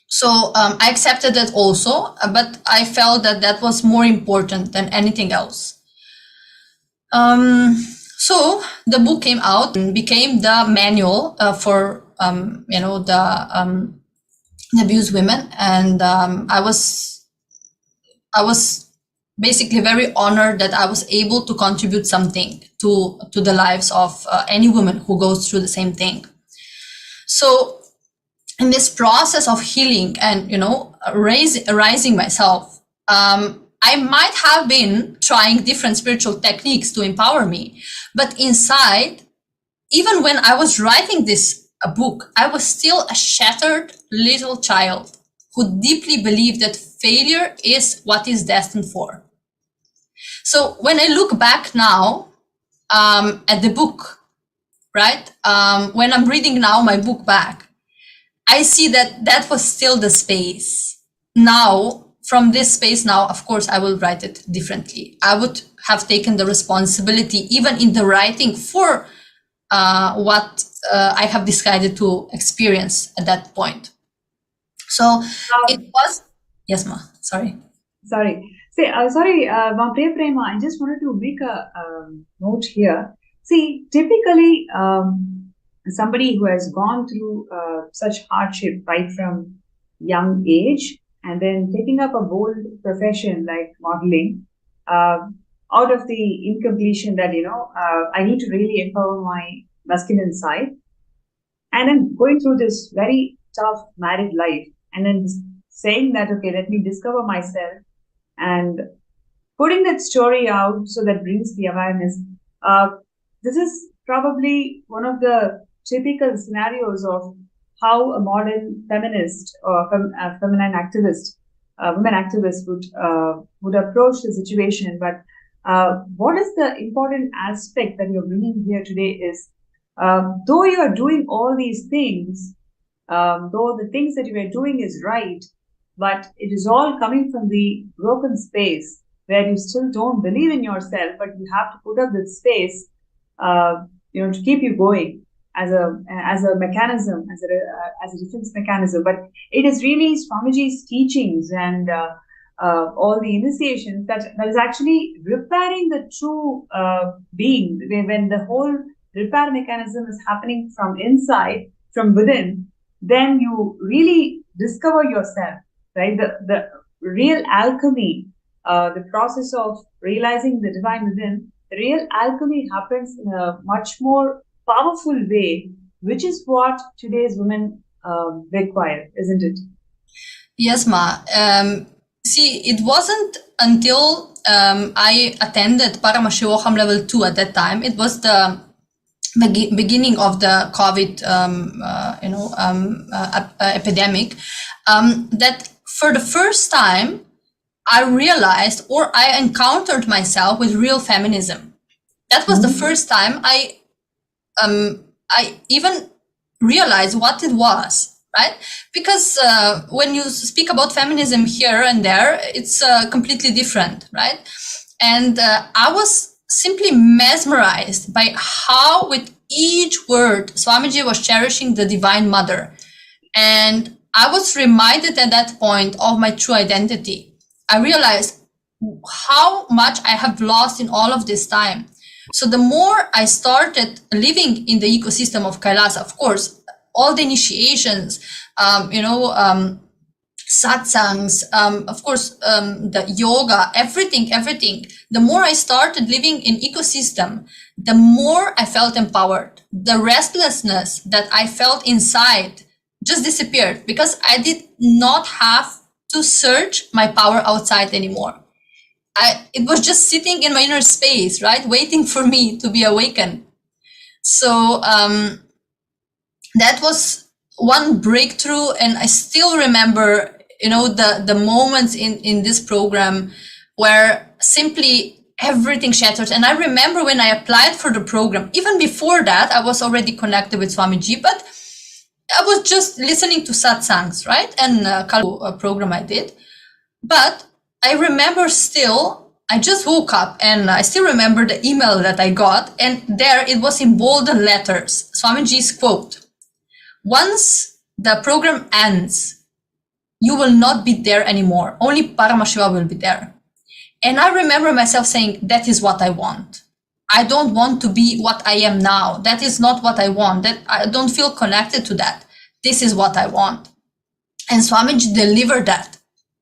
So I accepted that also, but I felt that was more important than anything else. So the book came out and became the manual for the abused women, and I was basically very honored that I was able to contribute something to the lives of any woman who goes through the same thing. So in this process of healing and rising myself, I might have been trying different spiritual techniques to empower me, but inside, even when I was writing this book, I was still a shattered little child who deeply believed that failure is what is destined for. So when I look back now at the book, right, when I'm reading now my book back, I see that was still the space. Now, from this space now, of course, I will write it differently. I would have taken the responsibility, even in the writing, for what I have decided to experience at that point. So it was, yes, ma, sorry. Sorry. Priya Prema, I just wanted to make a note here. See, typically, somebody who has gone through such hardship right from young age, and then taking up a bold profession like modeling, out of the incompletion that, I need to really empower my masculine side, and then going through this very tough married life, and then saying that, okay, let me discover myself, and putting that story out so that brings the awareness. This is probably one of the typical scenarios of how a modern feminist or feminine activist, women activists would approach the situation. But what is the important aspect that you're bringing here today is, though you are doing all these things, though the things that you are doing is right, but it is all coming from the broken space where you still don't believe in yourself, but you have to put up this space, to keep you going as a mechanism, as a defense mechanism. But it is really Swamiji's teachings and all the initiations that is actually repairing the true being. When the whole repair mechanism is happening from inside, from within, then you really discover yourself, right? The real alchemy, the process of realizing the divine within, the real alchemy happens in a much more powerful way, which is what today's women require, isn't it? Yes, Ma. See, it wasn't until I attended Paramashivam level 2 at that time. It was the beginning of the COVID, epidemic, that for the first time I realized, or I encountered myself with real feminism. That was the first time I even realized what it was, right? Because when you speak about feminism here and there, it's completely different, right? And I was simply mesmerized by how with each word Swamiji was cherishing the Divine Mother. And I was reminded at that point of my true identity. I realized how much I have lost in all of this time. So the more I started living in the ecosystem of Kailasa, of course, all the initiations, satsangs, of course, the yoga, everything, the more I started living in ecosystem, the more I felt empowered. The restlessness that I felt inside just disappeared because I did not have to search my power outside anymore. It was just sitting in my inner space, right? Waiting for me to be awakened. So that was one breakthrough. And I still remember, the moments in this program where simply everything shattered. And I remember when I applied for the program, even before that, I was already connected with Swamiji, but I was just listening to satsangs, right? And a program I did. But I remember still, I just woke up and I still remember the email that I got. And there it was in bolden letters, Swamiji's quote: "Once the program ends, you will not be there anymore. Only Paramashiva will be there." And I remember myself saying, that is what I want. I don't want to be what I am now. That is not what I want. That I don't feel connected to that. This is what I want. And Swamiji delivered that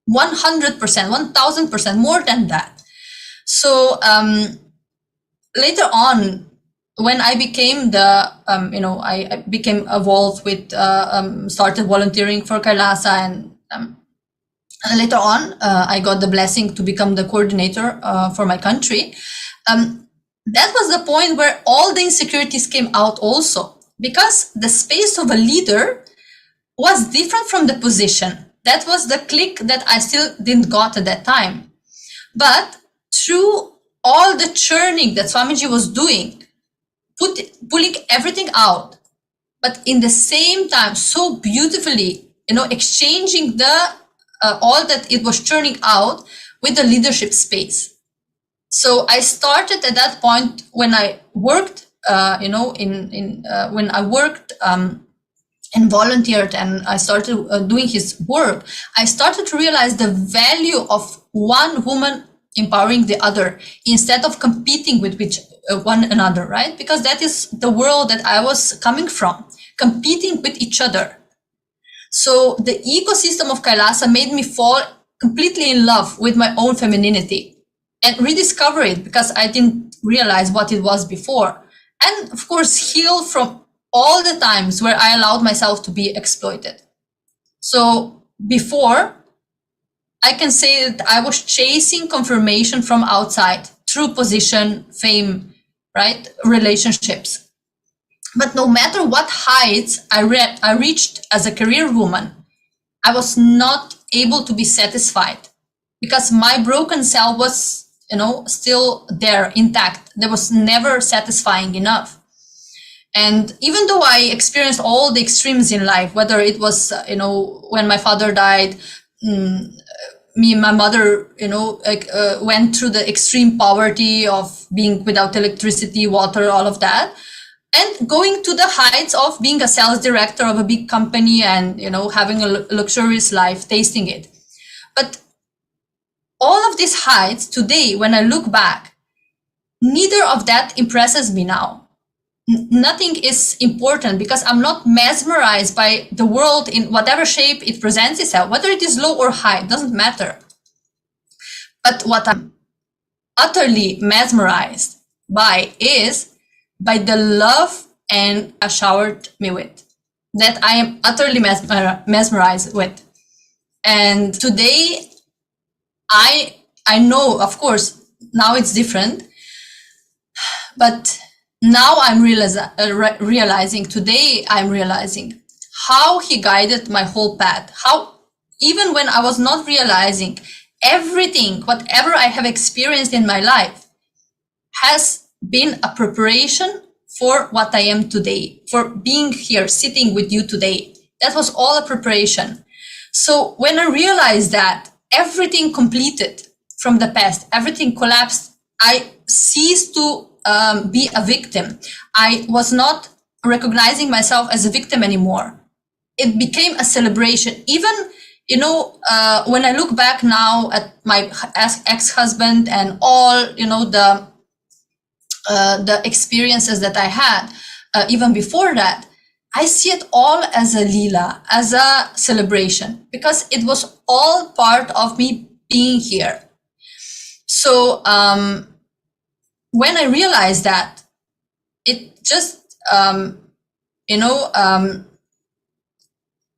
100%, 1000%, more than that. So later on, when I became I became involved with, started volunteering for Kailasa, and later on, I got the blessing to become the coordinator for my country. That was the point where all the insecurities came out also, because the space of a leader was different from the position. That was the click that I still didn't got at that time. But through all the churning that Swamiji was doing, pulling everything out, but in the same time, so beautifully, exchanging the all that it was churning out with the leadership space. So I started at that point when I worked, when I worked and volunteered, and I started doing his work. I started to realize the value of one woman empowering the other instead of competing with one another, right? Because that is the world that I was coming from, competing with each other. So the ecosystem of Kailasa made me fall completely in love with my own femininity and rediscover it, because I didn't realize what it was before. And of course, heal from all the times where I allowed myself to be exploited. So before, I can say that I was chasing confirmation from outside through position, fame, right? Relationships. But no matter what heights I reached as a career woman, I was not able to be satisfied because my broken self was, still there intact. There was never satisfying enough. And even though I experienced all the extremes in life, whether it was, when my father died, me and my mother, went through the extreme poverty of being without electricity, water, all of that, and going to the heights of being a sales director of a big company and, having a luxurious life, tasting it. But all of these heights today, when I look back, neither of that impresses me now. Nothing is important because I'm not mesmerized by the world in whatever shape it presents itself, whether it is low or high, doesn't matter. But what I'm utterly mesmerized by is by the love and showered me with, that I am utterly mesmerized with. And today, I know, of course, now it's different, but now I'm realizing, today I'm realizing how he guided my whole path. How, even when I was not realizing everything, whatever I have experienced in my life has been a preparation for what I am today, for being here, sitting with you today. That was all a preparation. So when I realized that everything completed from the past, everything collapsed, I ceased to be a victim. I was not recognizing myself as a victim anymore. It became a celebration. Even, when I look back now at my ex-husband and all, the experiences that I had, even before that, I see it all as a lila, as a celebration, because it was all part of me being here. So, when I realized that, it just,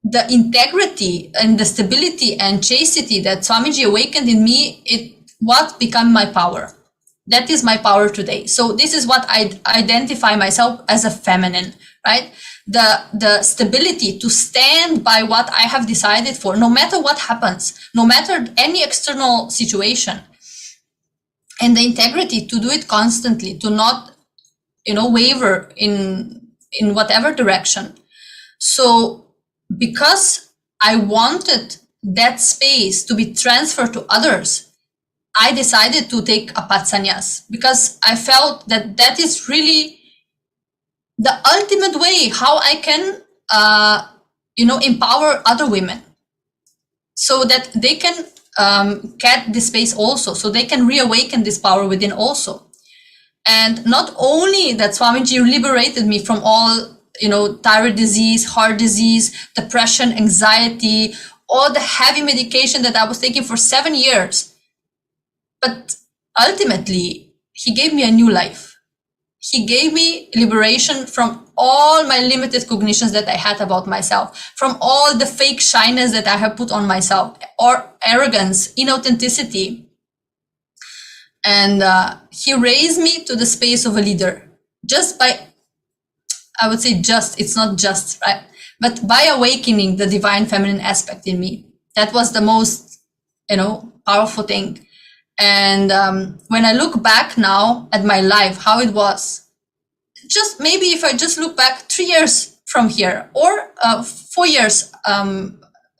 the integrity and the stability and chastity that Swamiji awakened in me, it what became my power. That is my power today. So this is what I identify myself as a feminine, right? The stability to stand by what I have decided for, no matter what happens, no matter any external situation. And the integrity to do it constantly, to not, waver in whatever direction. So because I wanted that space to be transferred to others, I decided to take a patsanyas because I felt that that is really the ultimate way how I can, empower other women so that they can get this space also, so they can reawaken this power within also. And not only that Swamiji liberated me from all, thyroid disease, heart disease, depression, anxiety, all the heavy medication that I was taking for 7 years, but ultimately, he gave me a new life. He gave me liberation from all my limited cognitions that I had about myself, from all the fake shyness that I have put on myself, or arrogance, inauthenticity. And he raised me to the space of a leader just by, I would say just, it's not just, right? But by awakening the divine feminine aspect in me. That was the most, powerful thing. And when I look back now at my life, how it was, just maybe if I just look back 3 years from here or 4 years,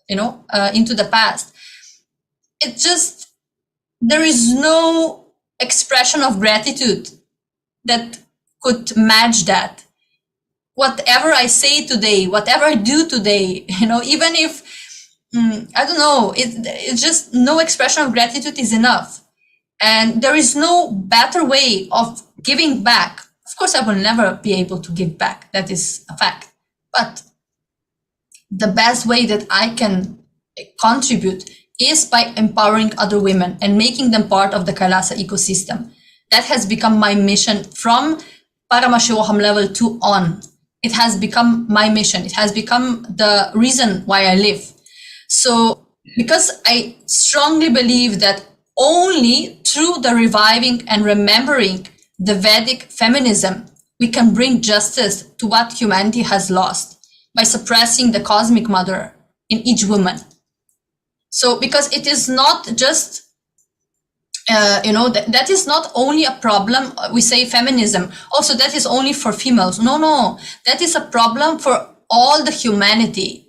into the past, it just, there is no expression of gratitude that could match that. Whatever I say today, whatever I do today, even if, I don't know, it's just no expression of gratitude is enough. And there is no better way of giving back. Of course, I will never be able to give back. That is a fact. But the best way that I can contribute is by empowering other women and making them part of the Kailasa ecosystem. That has become my mission from Paramashivam level 2 on. It has become my mission. It has become the reason why I live. So, because I strongly believe that only through the reviving and remembering the Vedic feminism, we can bring justice to what humanity has lost by suppressing the cosmic mother in each woman. So, because it is not just, that is not only a problem, we say feminism, also that is only for females. No, that is a problem for all the humanity.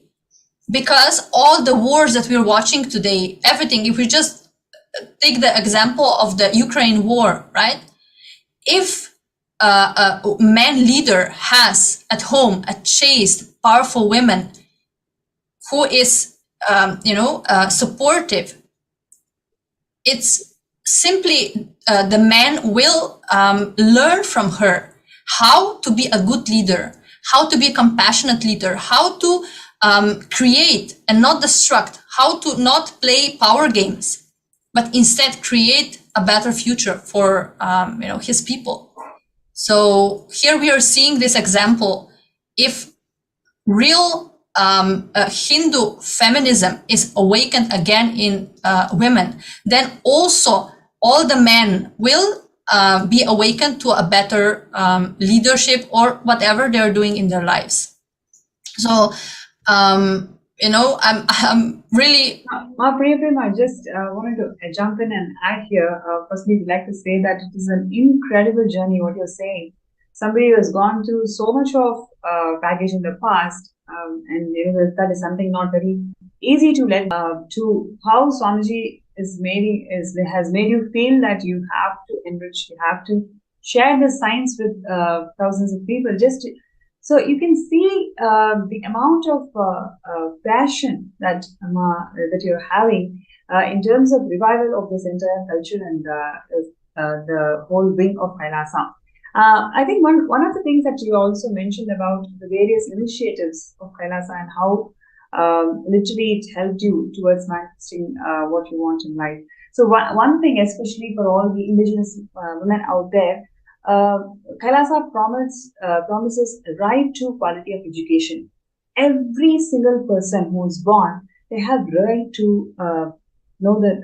Because all the wars that we're watching today, everything, if we just take the example of the Ukraine war, right? If a man leader has at home a chaste, powerful woman who is, supportive, it's simply the man will learn from her how to be a good leader, how to be a compassionate leader, how to create and not destruct, how to not play power games, but instead create a better future for his people. So here we are seeing this example. If real Hindu feminism is awakened again in women, then also all the men will be awakened to a better leadership or whatever they're doing in their lives. So, I'm really. Priya, I just wanted to jump in and add here. Firstly, we'd like to say that it is an incredible journey, what you're saying. Somebody who has gone through so much of baggage in the past, and that is something not very easy to let to how Swamiji has made you feel that you have to enrich, you have to share the science with thousands of people. So you can see the amount of passion that you're having in terms of revival of this entire culture and the whole wing of Kailasa. I think one of the things that you also mentioned about the various initiatives of Kailasa and how literally it helped you towards manifesting what you want in life. So one thing, especially for all the indigenous women out there, Kailasa promises right to quality of education. Every single person who is born, they have right to know the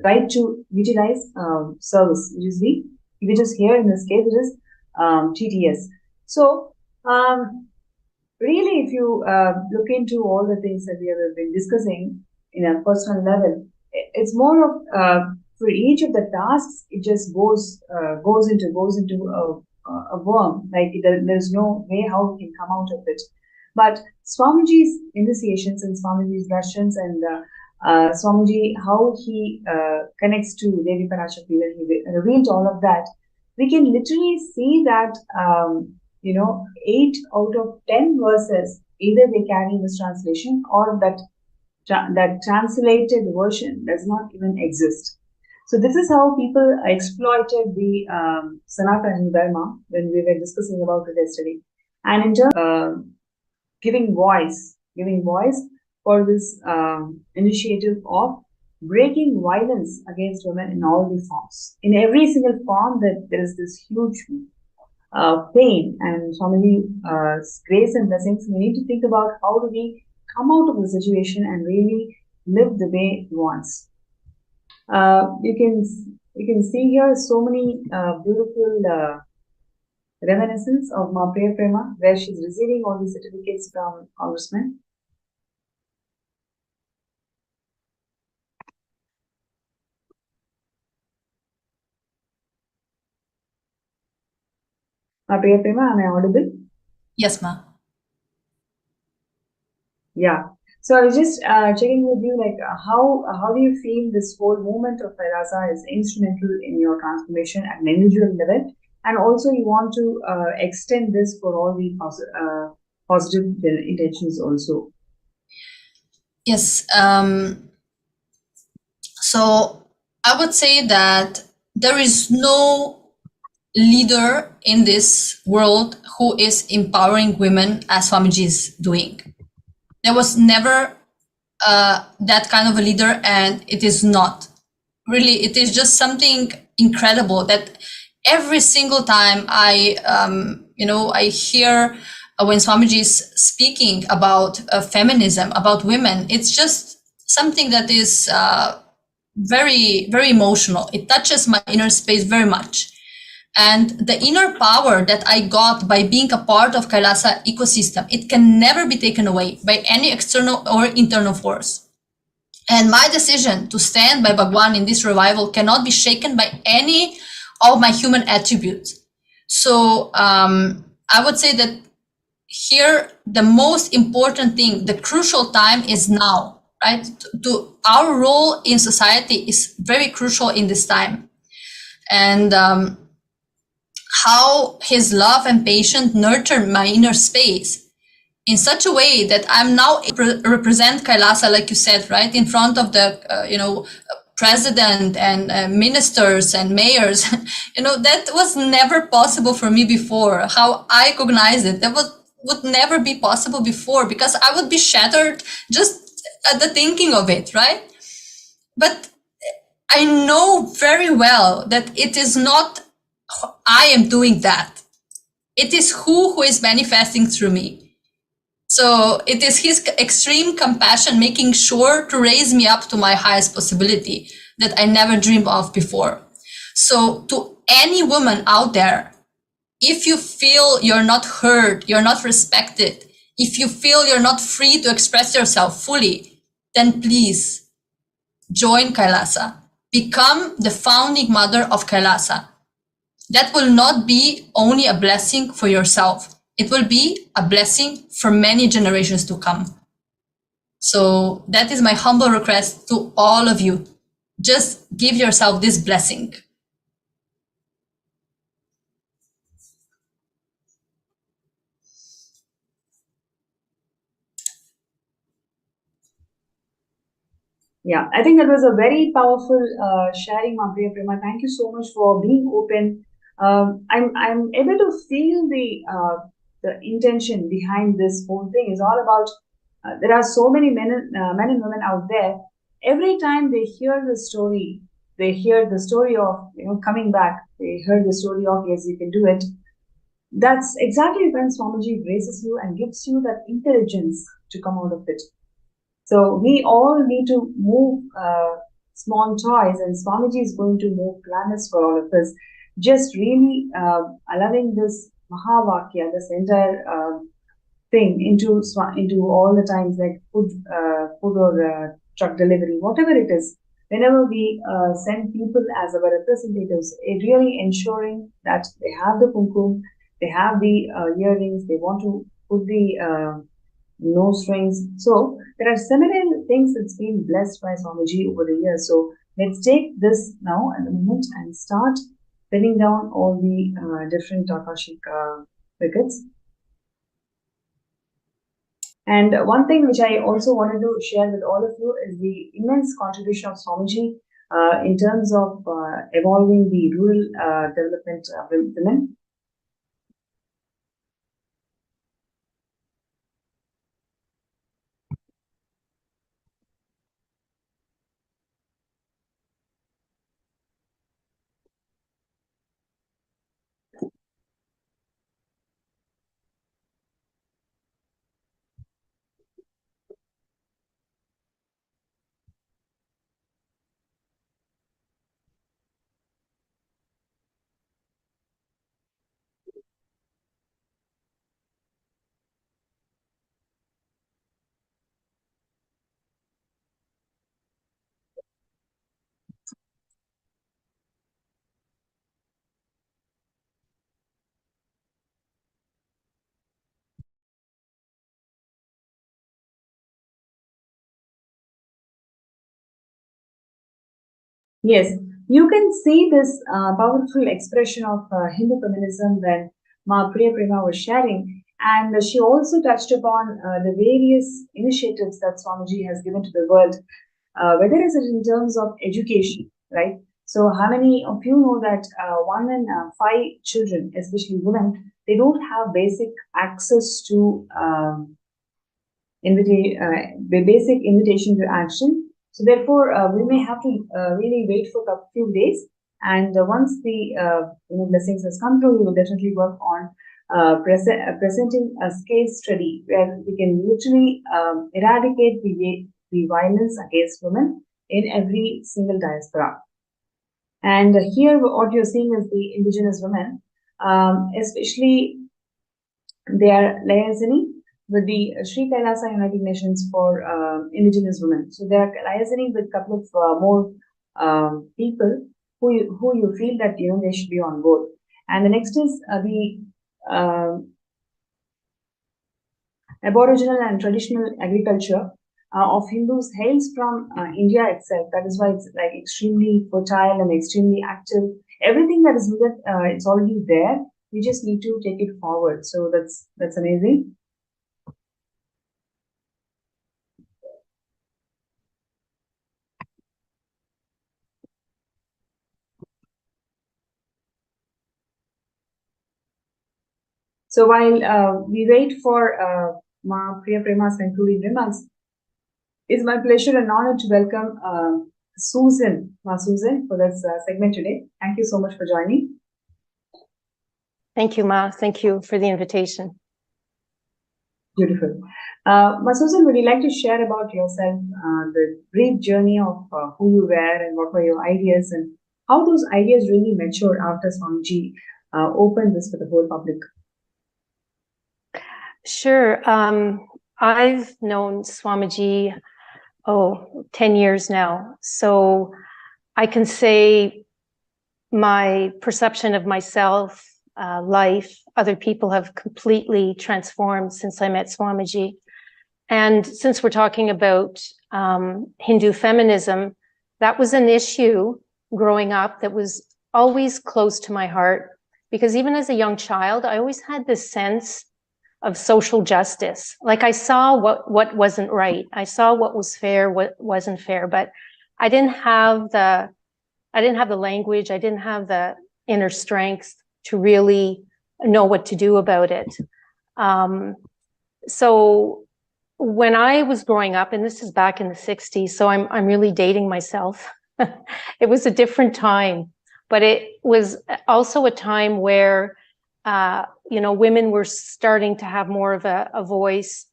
right to utilize service, which is here in this case, it is TTS. So really, if you look into all the things that we have been discussing in a personal level, it's more of for each of the tasks, it just goes into a worm. Like there's no way how we can come out of it. But Swamiji's initiations and Swamiji's Darshans and Swamiji, how he connects to Devi Parashakti, when he revealed all of that, we can literally see that 8 out of 10 verses, either they carry mistranslation or that translated version does not even exist. So this is how people exploited the Sanatana Dharma when we were discussing about it yesterday. And in terms of giving voice for this initiative of breaking violence against women in all the forms. In every single form, that there is this huge pain, and Swamiji's grace and blessings. We need to think about how do we come out of the situation and really live the way he wants. You can see here so many beautiful reminiscence of Ma Priya Prema, where she's receiving all these certificates from congressmen. Ma Priya Prema, am I audible? Yes, ma. Yeah. So I was just checking with you, like how do you feel this whole movement of Kailasa is instrumental in your transformation at an individual level, and also you want to extend this for all the positive intentions also. Yes. So I would say that there is no leader in this world who is empowering women as Swamiji is doing. There was never that kind of a leader, and it is not. Really, it is just something incredible that every single time I hear when Swamiji is speaking about feminism, about women, it's just something that is very, very emotional. It touches my inner space very much. And the inner power that I got by being a part of Kailasa ecosystem, it can never be taken away by any external or internal force. And my decision to stand by Bhagwan in this revival cannot be shaken by any of my human attributes. So I would say that here, the most important thing, the crucial time is now, right? To our role in society is very crucial in this time. And how his love and patience nurtured my inner space in such a way that I'm now represent Kailasa, like you said, right, in front of the, president and ministers and mayors. That was never possible for me before. How I recognize it, that would never be possible before, because I would be shattered just at the thinking of it, right? But I know very well that it is not I am doing that. It is who is manifesting through me. So it is his extreme compassion making sure to raise me up to my highest possibility that I never dreamed of before. So to any woman out there, if you feel you're not heard, you're not respected, if you feel you're not free to express yourself fully, then please join Kailasa. Become the founding mother of Kailasa. That will not be only a blessing for yourself. It will be a blessing for many generations to come. So that is my humble request to all of you. Just give yourself this blessing. Yeah, I think that was a very powerful sharing, Priya Prema. Thank you so much for being open. I'm able to feel the intention behind this whole thing. Is all about there are so many men and women out there. Every time they hear the story, they hear the story of coming back. They heard the story of yes, you can do it. That's exactly when Swamiji graces you and gives you that intelligence to come out of it. So we all need to move small toys, and Swamiji is going to move planets for all of us. Just really allowing this Mahavakya, this entire thing into all the times, like food or truck delivery, whatever it is. Whenever we send people as our representatives, it really ensuring that they have the kumkum, they have the earrings, they want to put the nose rings. So there are several things that's been blessed by Swamiji over the years. So let's take this now at the moment and start pinning down all the different Akashic wickets. And one thing which I also wanted to share with all of you is the immense contribution of Swamiji in terms of evolving the rural development of women. Yes, you can see this powerful expression of Hindu feminism when Ma Priya Prema was sharing, and she also touched upon the various initiatives that Swamiji has given to the world, whether it's in terms of education, right? So, how many of you know that 1 in 5 children, especially women, they don't have basic access to basic invitation to action. So therefore, we may have to really wait for a few days. And once the blessings has come through, we will definitely work on presenting a case study where we can literally eradicate the the violence against women in every single diaspora. And here what you're seeing is the indigenous women, especially they are liaising with the Sri Kailasa United Nations for indigenous women. So they are liaising with a couple of more people who you feel that they should be on board. And the next is the Aboriginal and traditional agriculture of Hindus hails from India itself. That is why it's like extremely fertile and extremely active. Everything that is needed, it's already there. We just need to take it forward. So that's amazing. So while we wait for Ma Priya Prema's concluding remarks, it's my pleasure and honor to welcome Susan, Ma Susan, for this segment today. Thank you so much for joining. Thank you, Ma. Thank you for the invitation. Beautiful. Ma Susan, would you like to share about yourself, the brief journey of who you were and what were your ideas and how those ideas really matured after Swamiji opened this for the whole public? Sure. I've known Swamiji, 10 years now. So I can say my perception of myself, life, other people have completely transformed since I met Swamiji. And since we're talking about Hindu feminism, that was an issue growing up that was always close to my heart, because even as a young child, I always had this sense of social justice. Like I saw what wasn't right. I saw what was fair, what wasn't fair, but I didn't have the language. I didn't have the inner strength to really know what to do about it. So when I was growing up, and this is back in the 60s, so I'm really dating myself. It was a different time, but it was also a time where women were starting to have more of a voice.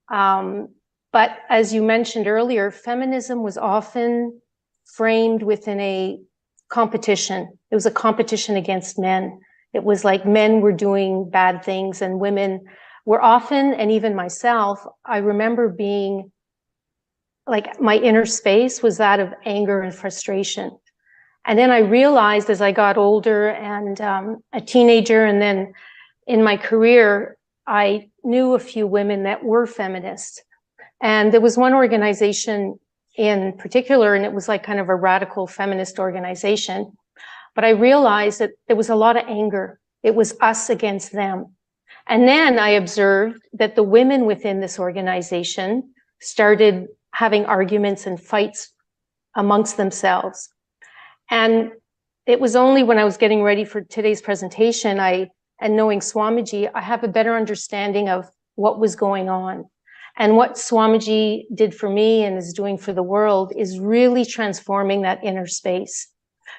But as you mentioned earlier, feminism was often framed within a competition. It was a competition against men. It was like men were doing bad things and women were often, and even myself, I remember being like, my inner space was that of anger and frustration. And then I realized as I got older and a teenager, and then in my career, I knew a few women that were feminists. And there was one organization in particular, and it was like kind of a radical feminist organization. But I realized that there was a lot of anger. It was us against them. And then I observed that the women within this organization started having arguments and fights amongst themselves. And it was only when I was getting ready for today's presentation, and knowing Swamiji, I have a better understanding of what was going on. And what Swamiji did for me and is doing for the world is really transforming that inner space.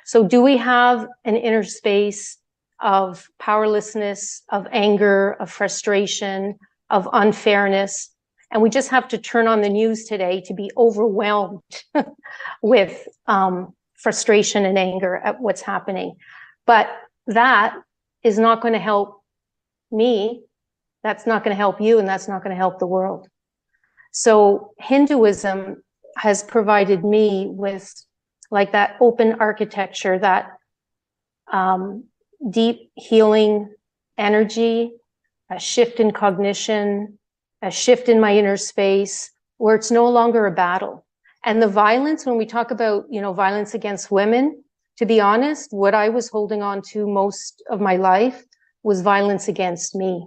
So do we have an inner space of powerlessness, of anger, of frustration, of unfairness? And we just have to turn on the news today to be overwhelmed with frustration and anger at what's happening. But that is not going to help me. That's not going to help you, and that's not going to help the world. So Hinduism has provided me with like that open architecture, that deep healing energy, a shift in cognition, a shift in my inner space where it's no longer a battle. And the violence, when we talk about, violence against women, to be honest, what I was holding on to most of my life was violence against me.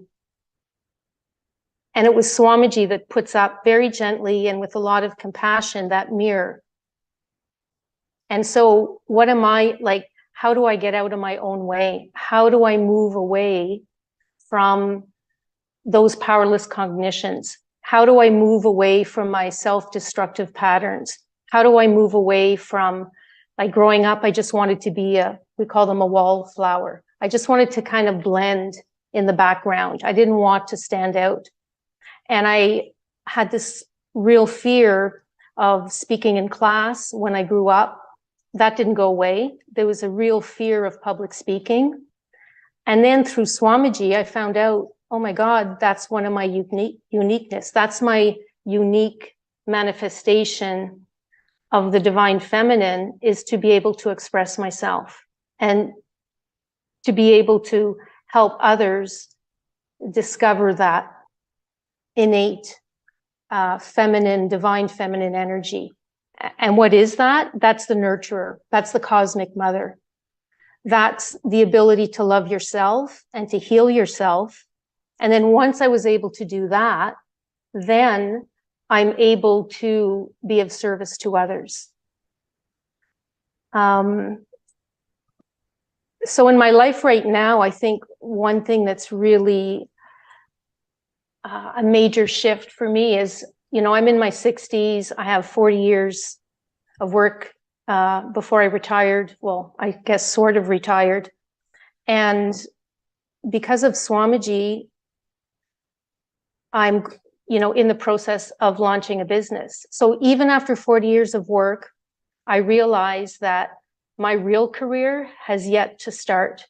And it was Swamiji that puts up very gently and with a lot of compassion that mirror. And so what am I like? How do I get out of my own way? How do I move away from those powerless cognitions? How do I move away from my self-destructive patterns? How do I move away from, like growing up, I just wanted to be we call them a wallflower. I just wanted to kind of blend in the background. I didn't want to stand out. And I had this real fear of speaking in class when I grew up. That didn't go away. There was a real fear of public speaking. And then through Swamiji, I found out, oh my God, that's one of my uniqueness. That's my unique manifestation of the divine feminine, is to be able to express myself and to be able to help others discover that innate feminine, divine feminine energy. And what is that? That's the nurturer. That's the cosmic mother. That's the ability to love yourself and to heal yourself. And then once I was able to do that, then I'm able to be of service to others. So in my life right now, I think one thing that's really a major shift for me is, I'm in my 60s. I have 40 years of work before I retired. Well, I guess sort of retired. And because of Swamiji, I'm, in the process of launching a business. So even after 40 years of work, I realized that my real career has yet to start.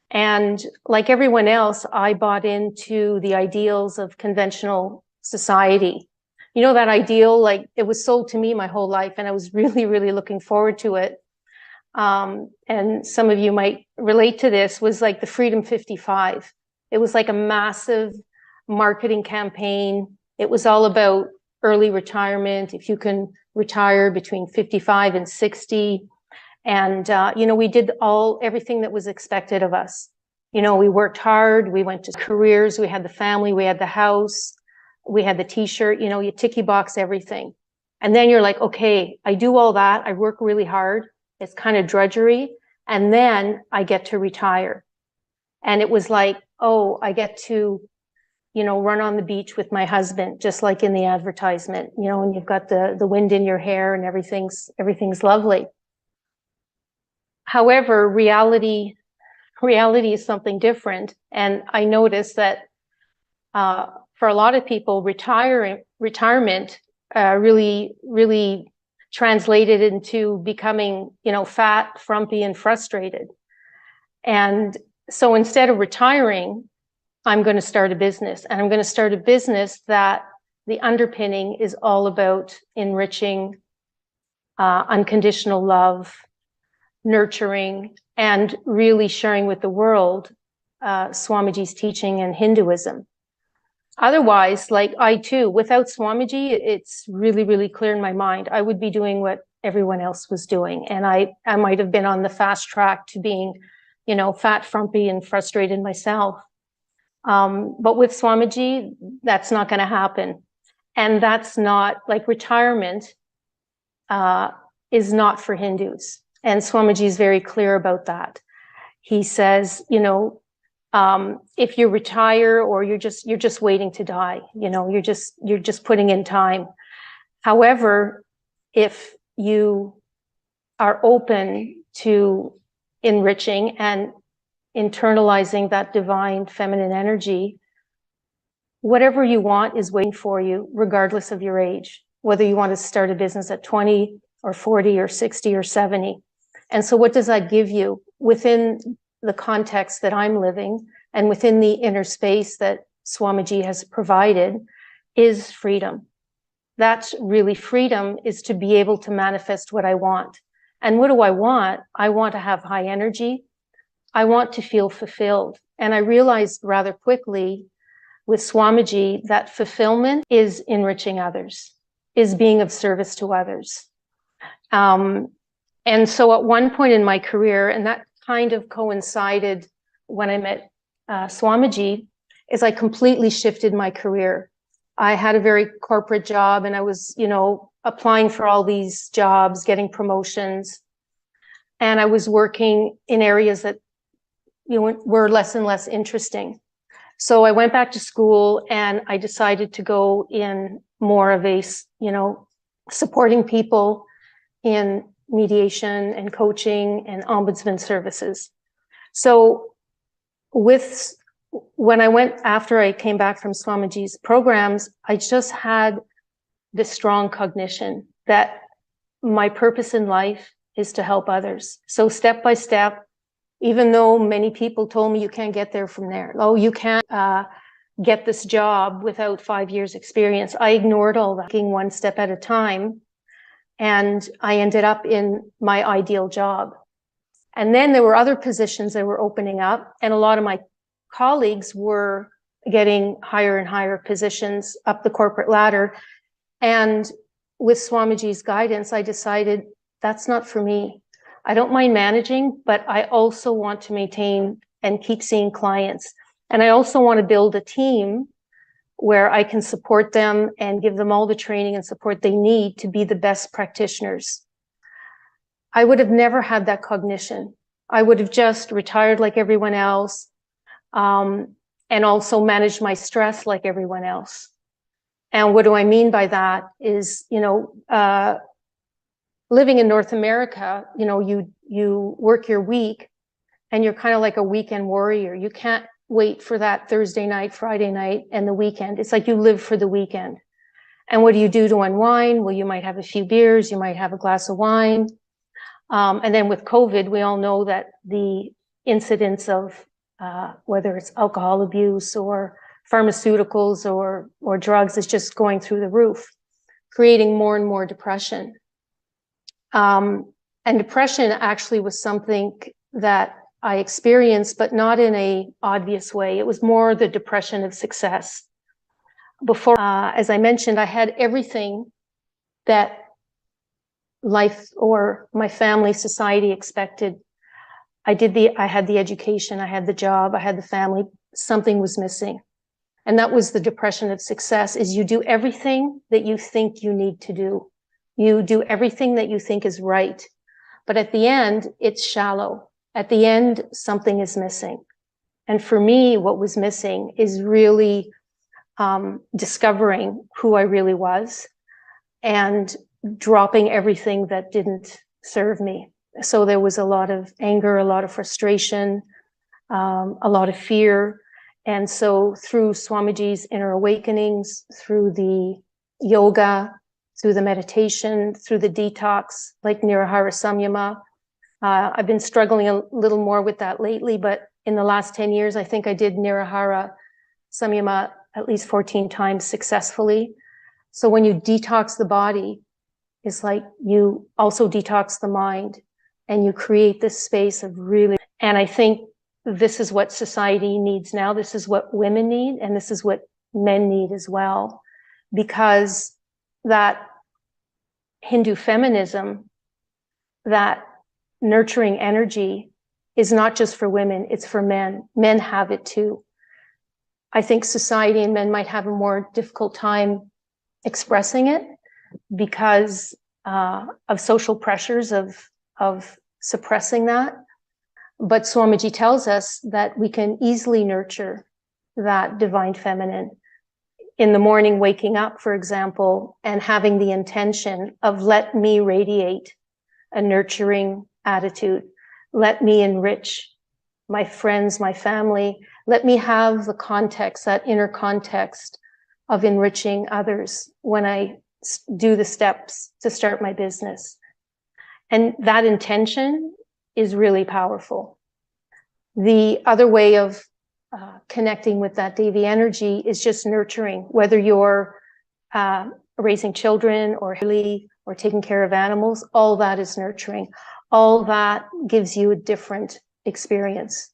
And like everyone else, I bought into the ideals of conventional society. That ideal, like it was sold to me my whole life, and I was really, really looking forward to it. And some of you might relate to this, was like the Freedom 55. It was like a massive marketing campaign. It was all about early retirement, if you can retire between 55 and 60. And, we did everything that was expected of us. We worked hard, we went to careers, we had the family, we had the house, we had the t-shirt, you ticky box everything. And then you're like, okay, I do all that. I work really hard. It's kind of drudgery. And then I get to retire. And it was like, oh, I get to, run on the beach with my husband, just like in the advertisement, and you've got the wind in your hair and everything's lovely. However, reality is something different. And I noticed that for a lot of people, retirement really, really translated into becoming, fat, frumpy, and frustrated. And so instead of retiring, I'm going to start a business. And I'm going to start a business that the underpinning is all about enriching, unconditional love, nurturing, and really sharing with the world Swamiji's teaching and Hinduism. Otherwise, like I too, without Swamiji, it's really, really clear in my mind. I would be doing what everyone else was doing. And I might have been on the fast track to being, fat, frumpy, and frustrated myself. But with Swamiji, that's not going to happen. And that's not, like, retirement is not for Hindus. And Swamiji is very clear about that. He says, if you retire or you're just waiting to die, you're just putting in time. However, if you are open to enriching and internalizing that divine feminine energy, whatever you want is waiting for you, regardless of your age, whether you want to start a business at 20 or 40 or 60 or 70. And so what does that give you within the context that I'm living and within the inner space that Swamiji has provided is freedom. That's really freedom, is to be able to manifest what I want. And what do I want? I want to have high energy. I want to feel fulfilled. And I realized rather quickly with Swamiji that fulfillment is enriching others, is being of service to others. And so at one point in my career, and that kind of coincided when I met Swamiji, is I completely shifted my career. I had a very corporate job and I was, applying for all these jobs, getting promotions. And I was working in areas that, were less and less interesting. So I went back to school and I decided to go in more of a, supporting people in mediation and coaching and ombudsman services. So when I went, after I came back from Swamiji's programs, I just had this strong cognition that my purpose in life is to help others. So step by step, even though many people told me you can't get there from there. Oh, you can't get this job without 5 years experience. I ignored all that, taking one step at a time. And I ended up in my ideal job. And then there were other positions that were opening up, and a lot of my colleagues were getting higher and higher positions up the corporate ladder. And with Swamiji's guidance, I decided that's not for me. I don't mind managing, but I also want to maintain and keep seeing clients. And I also want to build a team where I can support them and give them all the training and support they need to be the best practitioners. I would have never had that cognition. I would have just retired like everyone else, and also managed my stress like everyone else. And what do I mean by that is, living in North America, you work your week and you're kind of like a weekend warrior. You can't wait for that Thursday night, Friday night, and the weekend. It's like you live for the weekend. And what do you do to unwind? Well, you might have a few beers, you might have a glass of wine. And then with COVID, we all know that the incidence of whether it's alcohol abuse or pharmaceuticals or drugs is just going through the roof, creating more and more depression. And depression actually was something that I experienced, but not in an obvious way. It was more the depression of success. Before, as I mentioned, I had everything that life or my family, society expected. I had the education, I had the job, I had the family. Something was missing. And that was the depression of success, is you do everything that you think you need to do. You do everything that you think is right. But at the end, it's shallow. At the end, something is missing. And for me, what was missing is really discovering who I really was and dropping everything that didn't serve me. So there was a lot of anger, a lot of frustration, a lot of fear. And so through Swamiji's inner awakenings, through the yoga, through the meditation, through the detox, like Nirahara Samyama, I've been struggling a little more with that lately, but in the last 10 years, I think I did Nirahara Samyama at least 14 times successfully. So when you detox the body, it's like you also detox the mind and you create this space of really, and I think this is what society needs now. This is what women need, and this is what men need as well, because that Hindu feminism, that nurturing energy is not just for women, it's for men. Men have it too. I think society and men might have a more difficult time expressing it because of social pressures of suppressing that. But Swamiji tells us that we can easily nurture that divine feminine. In the morning, waking up, for example, and having the intention of let me radiate a nurturing attitude. Let me enrich my friends, my family. Let me have the context, that inner context of enriching others when I do the steps to start my business. And that intention is really powerful. The other way of connecting with that Devi energy is just nurturing, whether you're raising children or taking care of animals, all that is nurturing. All that gives you a different experience.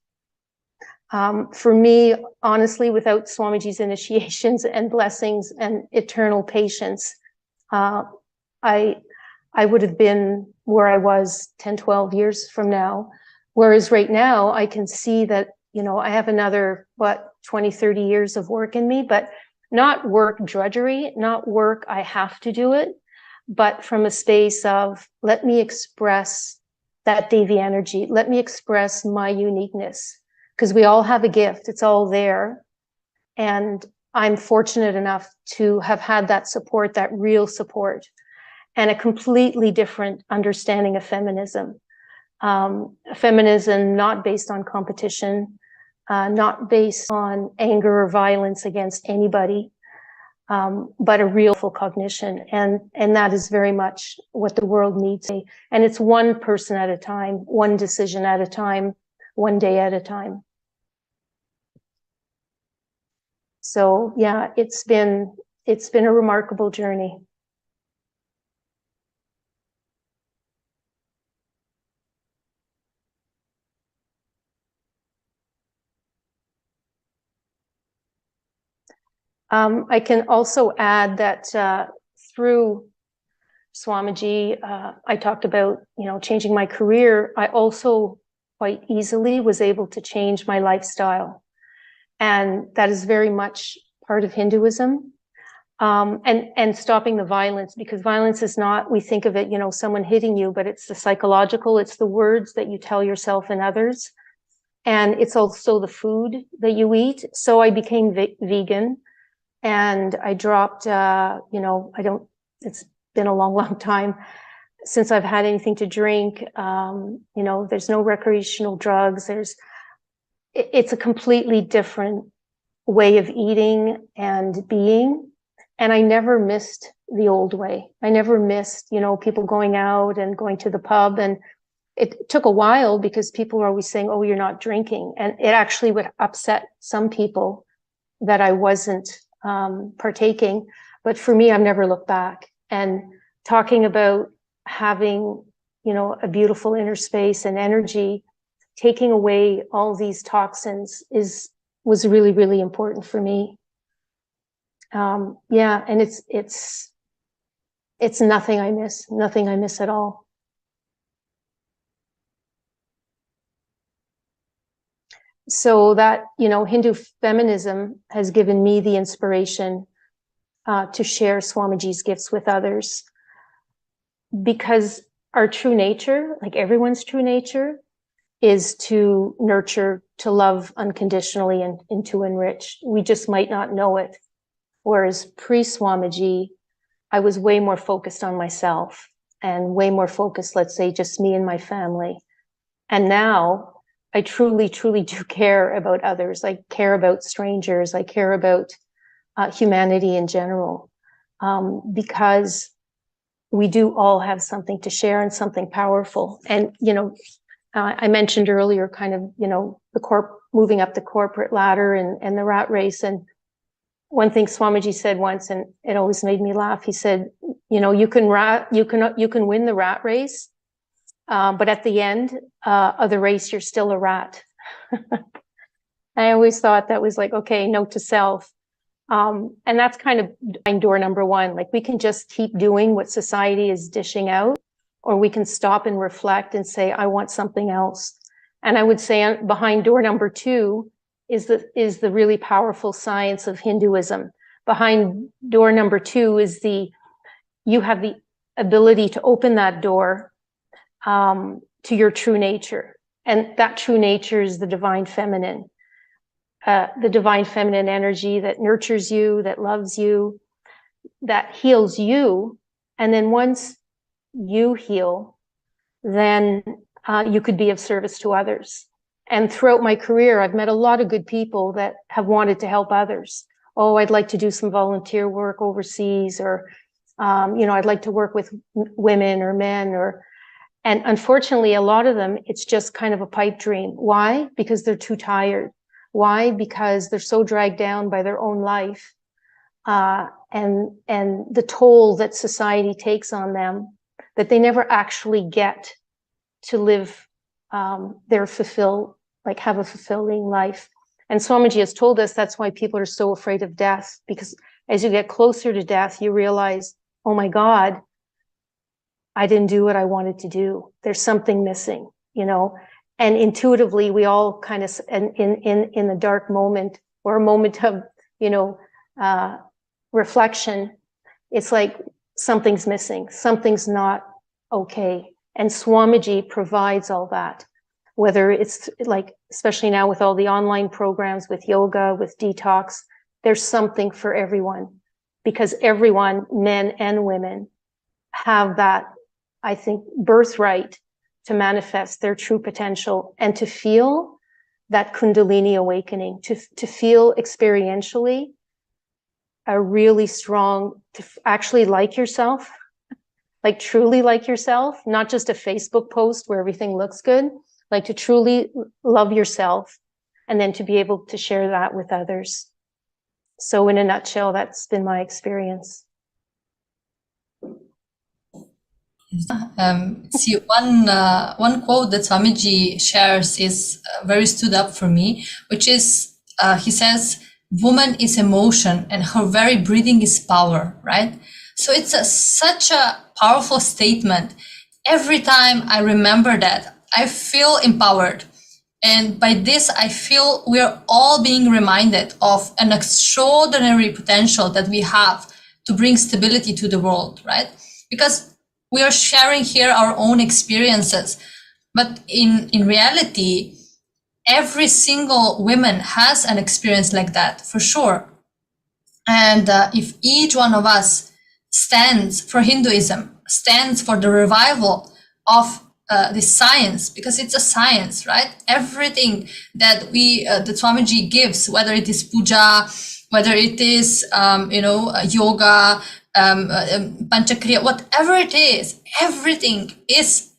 For me, honestly, without Swamiji's initiations and blessings and eternal patience, I would have been where I was 10, 12 years from now. Whereas right now, I can see that, I have another, 20, 30 years of work in me, but not work drudgery, not work I have to do it, but from a space of, let me express that Devi energy. Let me express my uniqueness, because we all have a gift. It's all there. And I'm fortunate enough to have had that support, that real support, and a completely different understanding of feminism. Feminism not based on competition, not based on anger or violence against anybody, but a real full cognition. And that is very much what the world needs. And it's one person at a time, one decision at a time, one day at a time. So yeah, it's been a remarkable journey. I can also add that through Swamiji, I talked about, changing my career. I also quite easily was able to change my lifestyle. And that is very much part of Hinduism. And stopping the violence, because violence is not, we think of it, someone hitting you, but it's the psychological, it's the words that you tell yourself and others. And it's also the food that you eat. So I became vegan. And I dropped, it's been a long, long time since I've had anything to drink. There's no recreational drugs. It's a completely different way of eating and being. And I never missed the old way. I never missed, people going out and going to the pub. And it took a while because people were always saying, oh, you're not drinking. And it actually would upset some people that I wasn't partaking. But for me, I've never looked back. And talking about having, a beautiful inner space and energy, taking away all these toxins was really, really important for me. And it's nothing I miss at all. So that, Hindu feminism has given me the inspiration to share Swamiji's gifts with others, because our true nature, like everyone's true nature, is to nurture, to love unconditionally, and to enrich. We just might not know it. Whereas pre-Swamiji, I was way more focused on myself and way more focused, let's say, just me and my family. And now I truly, truly do care about others. I care about strangers. I care about humanity in general, because we do all have something to share and something powerful. And, I mentioned earlier kind of, moving up the corporate ladder and the rat race. And one thing Swamiji said once, and it always made me laugh. He said, you can win the rat race, but at the end of the race, you're still a rat. I always thought that was like, okay, note to self. And that's kind of door number one. Like, we can just keep doing what society is dishing out, or we can stop and reflect and say, I want something else. And I would say behind door number two is the really powerful science of Hinduism. Behind door number two is you have the ability to open that door to your true nature. And that true nature is the divine feminine energy that nurtures you, that loves you, that heals you. And then once you heal, then you could be of service to others. And throughout my career, I've met a lot of good people that have wanted to help others. Oh, I'd like to do some volunteer work overseas, or, I'd like to work with women or men, and unfortunately, a lot of them, it's just kind of a pipe dream. Why? Because they're too tired. Why? Because they're so dragged down by their own life, and the toll that society takes on them, that they never actually get to live have a fulfilling life. And Swamiji has told us that's why people are so afraid of death, because as you get closer to death, you realize, oh my God, I didn't do what I wanted to do. There's something missing, and intuitively we all kind of, in the dark moment, or a moment of, reflection, it's like something's missing, something's not okay. And Swamiji provides all that, whether it's like, especially now with all the online programs, with yoga, with detox, there's something for everyone, because everyone, men and women, have that, I think, birthright to manifest their true potential and to feel that Kundalini awakening, to feel experientially a really strong, to actually like yourself, like truly like yourself, not just a Facebook post where everything looks good, like to truly love yourself and then to be able to share that with others. So in a nutshell, that's been my experience. See, one quote that Swamiji shares is very stood up for me, which is, he says, woman is emotion and her very breathing is power, right? So it's such a powerful statement. Every time I remember that, I feel empowered. And by this, I feel we are all being reminded of an extraordinary potential that we have to bring stability to the world, right? Because we are sharing here our own experiences, but in reality, every single woman has an experience like that, for sure. And if each one of us stands for Hinduism, stands for the revival of this science, because it's a science, right? Everything that that Swamiji gives, whether it is puja, whether it is, yoga, panchakriya, whatever it is, everything is,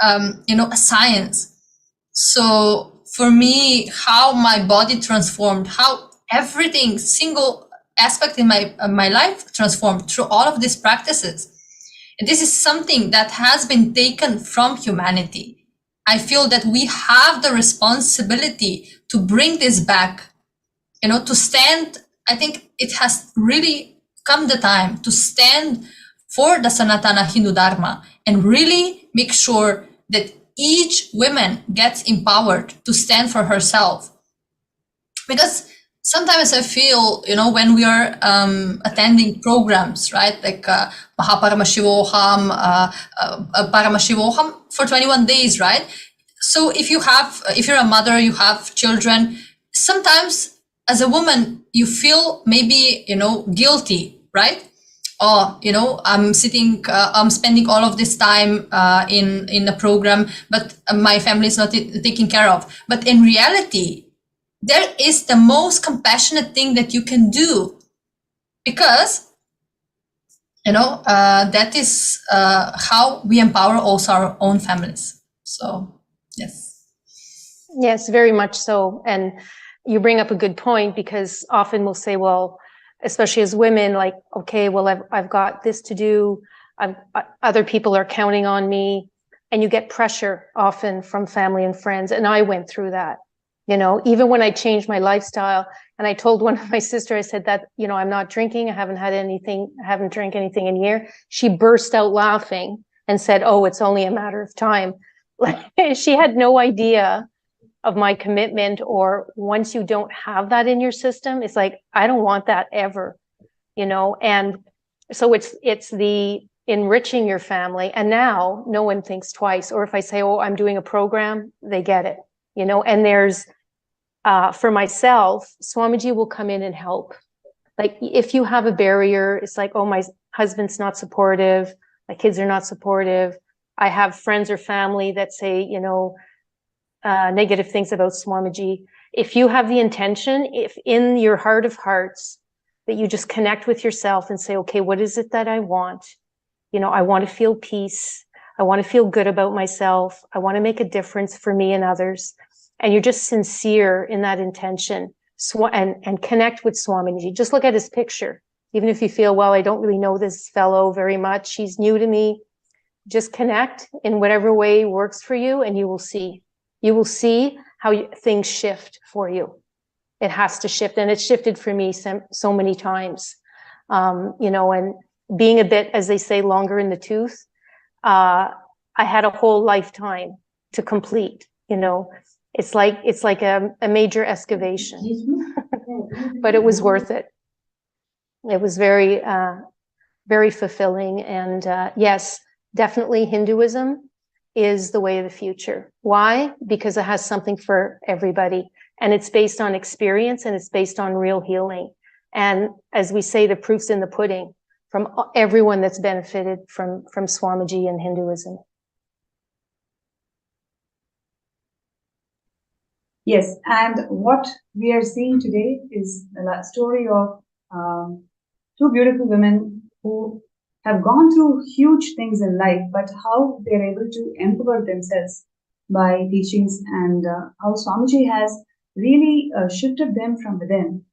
a science. So for me, how my body transformed, how everything, single aspect in my life transformed through all of these practices. And this is something that has been taken from humanity. I feel that we have the responsibility to bring this back, to stand. I think it has really come the time to stand for the Sanatana Hindu Dharma and really make sure that each woman gets empowered to stand for herself. Because sometimes I feel, when we are attending programs, right, like Paramashivam, Paramashivam for 21 days, right? So if you're a mother, you have children, sometimes as a woman, you feel maybe, guilty, right? Or, I'm spending all of this time in a program, but my family is not taken care of. But in reality, there is the most compassionate thing that you can do, because, that is how we empower also our own families. So, yes. Yes, very much so. And you bring up a good point, because often we'll say, well, especially as women, like, okay, well, I've got this to do. Other people are counting on me, and you get pressure often from family and friends. And I went through that, even when I changed my lifestyle. And I told one of my sister, I said that, I'm not drinking. I haven't drank anything in a year. She burst out laughing and said, oh, it's only a matter of time. Like, she had no idea of my commitment, or once you don't have that in your system, it's like, I don't want that ever, and so it's the enriching your family. And now no one thinks twice. Or if I say, oh, I'm doing a program, they get it, and there's, for myself, Swamiji will come in and help. Like, if you have a barrier, it's like, oh, my husband's not supportive, my kids are not supportive. I have friends or family that say, negative things about Swamiji. If you have the intention, if in your heart of hearts, that you just connect with yourself and say, okay, what is it that I want? I want to feel peace. I want to feel good about myself. I want to make a difference for me and others. And you're just sincere in that intention, and connect with Swamiji. Just look at his picture. Even if you feel, well, I don't really know this fellow very much, he's new to me. Just connect in whatever way works for you, and you will see. You will see how things shift for you. It has to shift, and it's shifted for me so many times. And being a bit, as they say, longer in the tooth, I had a whole lifetime to complete. It's like a major excavation, but it was worth it. It was very, very fulfilling. And yes, definitely Hinduism is the way of the future. Why? Because it has something for everybody, and it's based on experience, and it's based on real healing. And as we say, the proof's in the pudding from everyone that's benefited from Swamiji and Hinduism. Yes, and what we are seeing today is a story of two beautiful women who have gone through huge things in life, but how they're able to empower themselves by teachings, and how Swamiji has really shifted them from within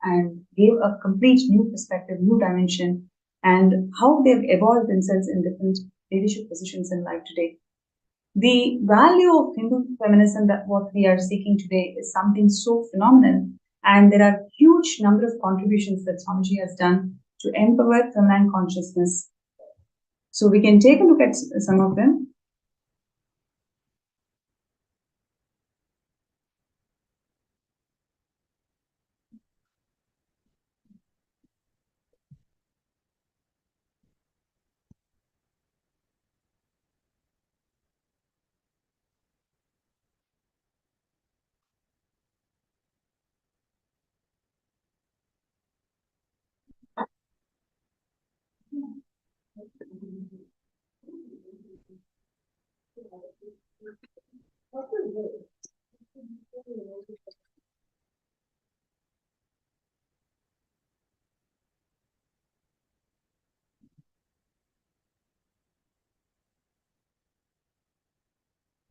and gave a complete new perspective, new dimension, and how they've evolved themselves in different leadership positions in life today. The value of Hindu feminism, that what we are seeking today, is something so phenomenal, and there are huge number of contributions that Swamiji has done to empower feminine consciousness. So we can take a look at some of them.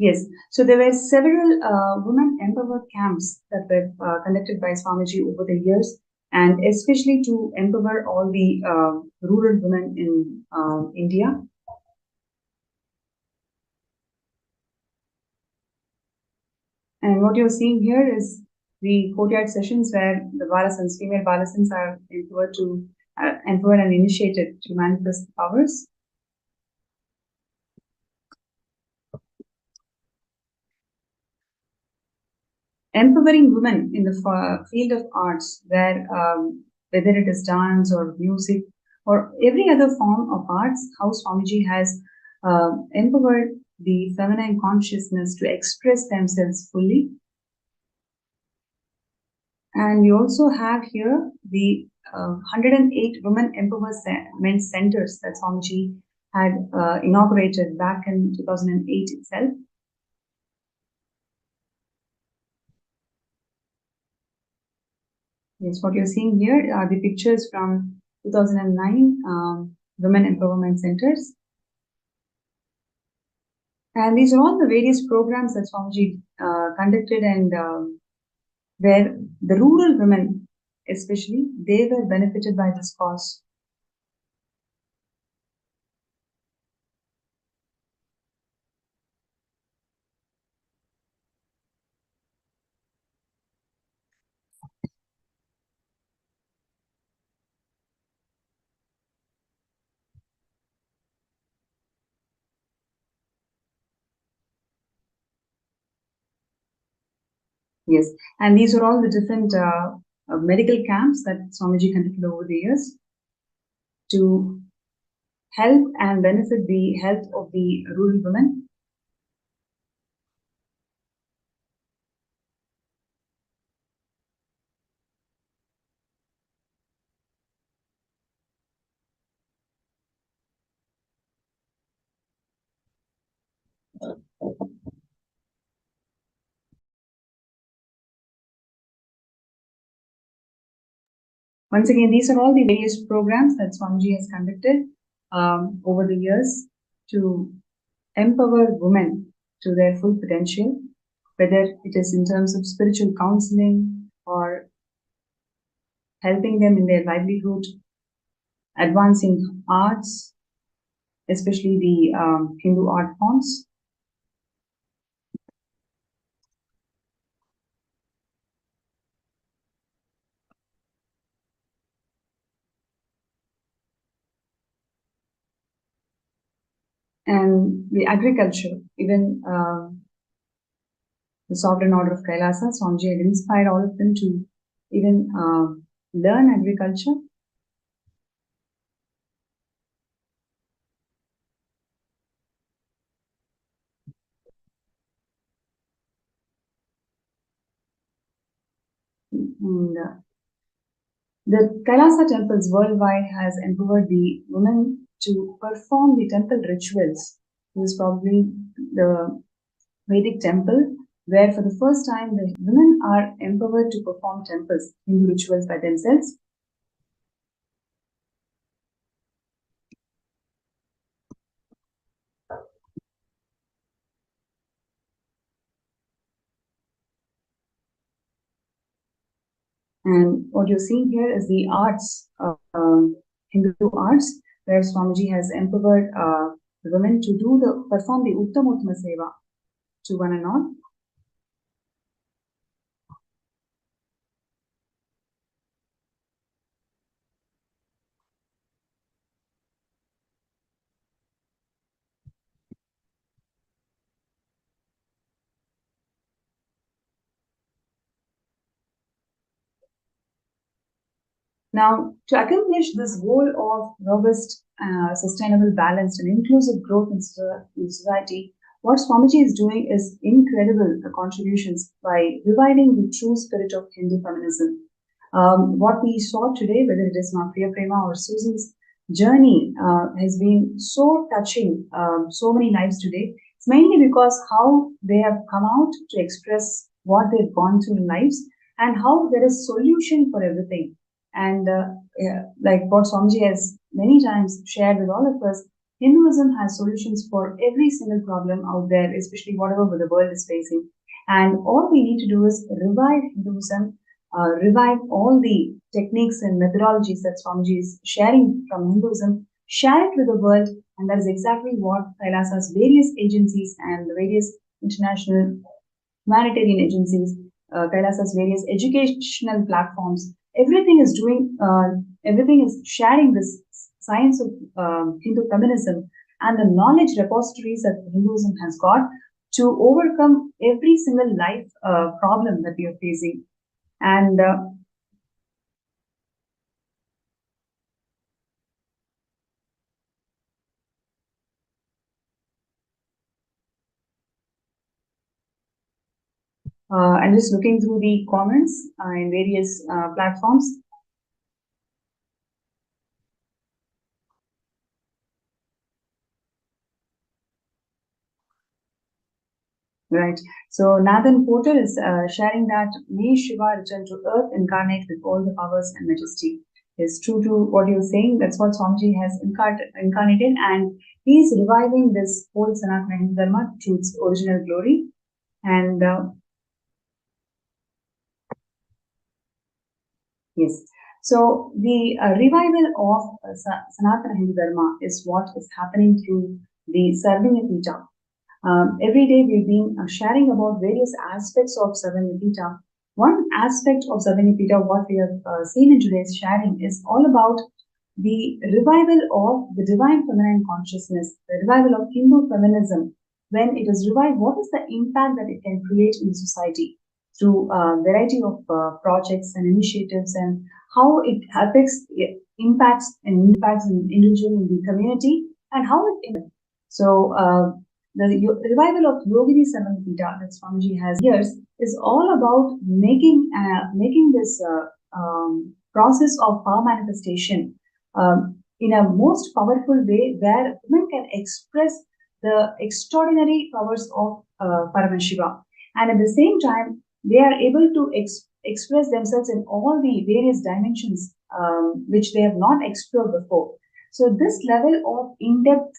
Yes, so there were several women empower camps that were conducted by Swamiji over the years, and especially to empower all the rural women in India. And what you're seeing here is the courtyard sessions where the Balasans, female Balasans, are empowered to empower and initiated to manifest powers. Empowering women in the field of arts, where whether it is dance or music or every other form of arts, how Swamiji has empowered the feminine consciousness to express themselves fully. And we also have here the 108 women empowerment centers that Swamiji had inaugurated back in 2008 itself. Yes, what you're seeing here are the pictures from 2009 Women Empowerment Centers. And these are all the various programs that Swamiji conducted, and where the rural women, especially, they were benefited by this cause. Yes, and these are all the different medical camps that Swamiji conducted over the years to help and benefit the health of the rural women. Once again, these are all the various programs that Swamiji has conducted over the years to empower women to their full potential, whether it is in terms of spiritual counseling or helping them in their livelihood, advancing arts, especially the Hindu art forms. And the agriculture, even the sovereign order of Kailasa, Swamiji had inspired all of them to even learn agriculture. And the Kailasa temples worldwide has empowered the women to perform the temple rituals. This is probably the Vedic temple where for the first time the women are empowered to perform temples, Hindu rituals by themselves. And what you're seeing here is the arts, Hindu arts, where Swamiji has empowered the women to perform the Uttamottama Seva to one and all. Now, to accomplish this goal of robust, sustainable, balanced, and inclusive growth in society, what Swamiji is doing is incredible contributions by reviving the true spirit of Hindu feminism. What we saw today, whether it is Priya Prema or Susan's journey, has been so touching, so many lives today. It's mainly because how they have come out to express what they've gone through in lives and how there is solution for everything. And like what Swamiji has many times shared with all of us, Hinduism has solutions for every single problem out there, especially whatever the world is facing. And all we need to do is revive Hinduism, revive all the techniques and methodologies that Swamiji is sharing from Hinduism, share it with the world, and that is exactly what Kailasa's various agencies and the various international humanitarian agencies, Kailasa's various educational platforms, everything is doing, everything is sharing this science of Hindu feminism and the knowledge repositories that Hinduism has got to overcome every single life problem that we are facing. And I'm just looking through the comments in various platforms. Right. So Nathan Porter is sharing that may Shiva return to earth, incarnate with all the powers and majesty. Is true to what you're saying. That's what Swamiji has incarnated, and he's reviving this whole Sanatana Hindu Dharma to its original glory. And yes, so the revival of Sanatana Hindu Dharma is what is happening through the Sarvanyapita. Every day we've been sharing about various aspects of Sarvanyapita. One aspect of Sarvanyapita, what we have seen in today's sharing, is all about the revival of the divine feminine consciousness, the revival of Hindu feminism. When it is revived, what is the impact that it can create in society through a variety of projects and initiatives, and how it impacts an individual in the community, and how it impacts. So the revival of Yogini Sarvanyapita that Swamiji has years is all about making this process of power manifestation in a most powerful way, where women can express the extraordinary powers of Paramashivam, and at the same time they are able to express themselves in all the various dimensions which they have not explored before. So this level of in-depth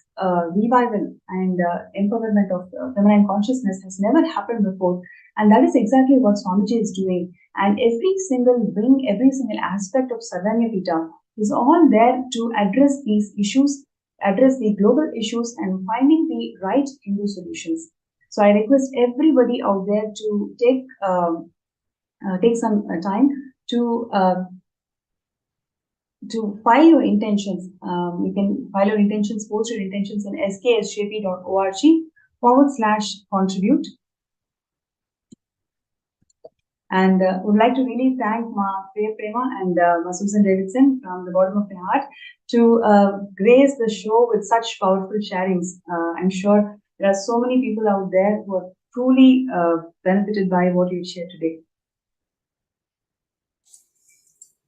revival and empowerment of feminine consciousness has never happened before, and that is exactly what Swamiji is doing. And every single wing, every single aspect of Sarvanyapita is all there to address these issues, address the global issues, and finding the right Hindu solutions. So I request everybody out there to take some time to file your intentions. You can file your intentions, post your intentions in sksjp.org/contribute. And would like to really thank Ma Priya Prema and Ma Susan Davidson from the bottom of my heart to grace the show with such powerful sharings. I'm sure there are so many people out there who are truly benefited by what you shared today.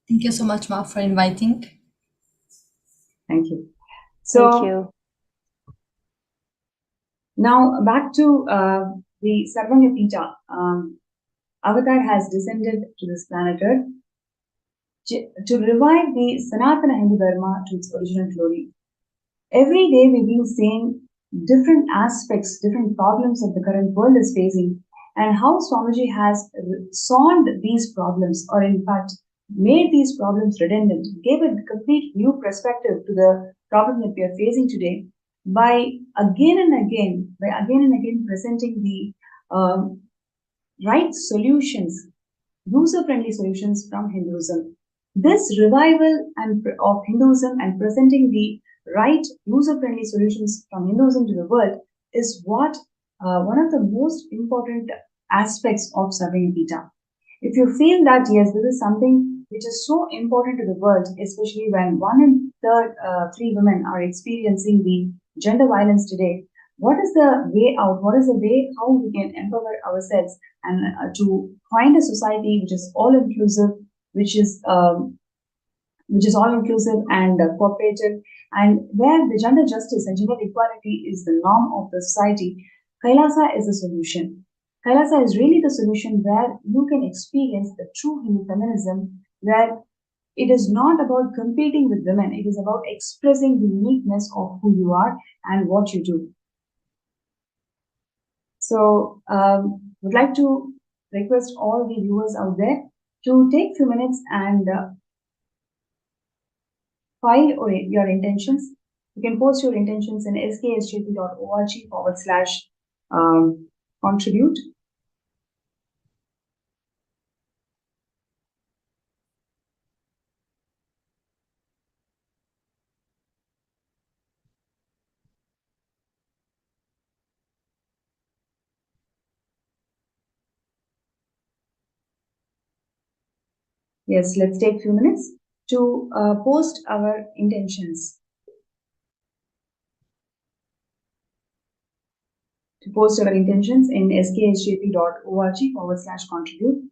Thank you so much, Ma, for inviting. Thank you. So, Thank you. Now back to the Sarvanyapita. Avatar has descended to this planet Earth to revive the Sanatana Hindu Dharma to its original glory. Every day we've been seeing different aspects, different problems that the current world is facing, and how Swamiji has solved these problems, or in fact, made these problems redundant, gave a complete new perspective to the problem that we are facing today by again and again presenting the right solutions, user-friendly solutions from Hinduism. This revival of Hinduism and presenting the right user-friendly solutions from Hinduism to the world is what one of the most important aspects of Sarvayapita. If you feel that yes, this is something which is so important to the world, especially when 1 in 3 women are experiencing the gender violence today, what is the way out? What is the way how we can empower ourselves and to find a society which is all inclusive, which is all inclusive and cooperative, and where the gender justice and gender equality is the norm of the society? Kailasa is the solution. Kailasa is really the solution where you can experience the true Hindu feminism, where it is not about competing with women. It is about expressing the uniqueness of who you are and what you do. So, would like to request all the viewers out there to take a few minutes and file your intentions. You can post your intentions in sksjp.org/contribute. Yes, let's take a few minutes to post our intentions. To post our intentions in sksjp.org/contribute.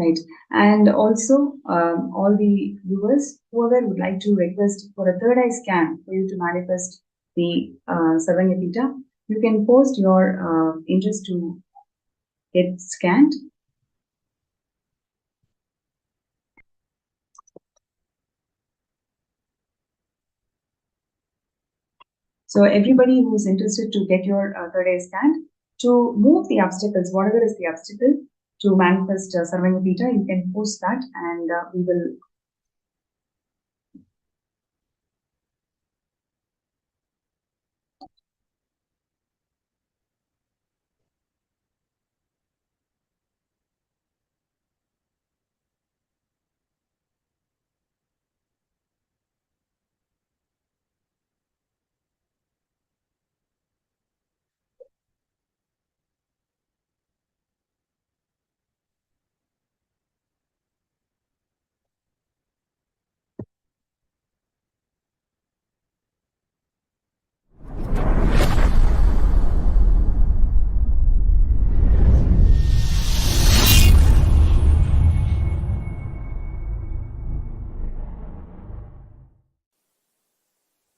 Right. And also, all the viewers, whoever would like to request for a third eye scan for you to manifest the Sarvayapita, you can post your interest to get scanned. So everybody who's interested to get your third eye scanned, to move the obstacles, whatever is the obstacle, to manifest Sarvayapita, you can post that and we will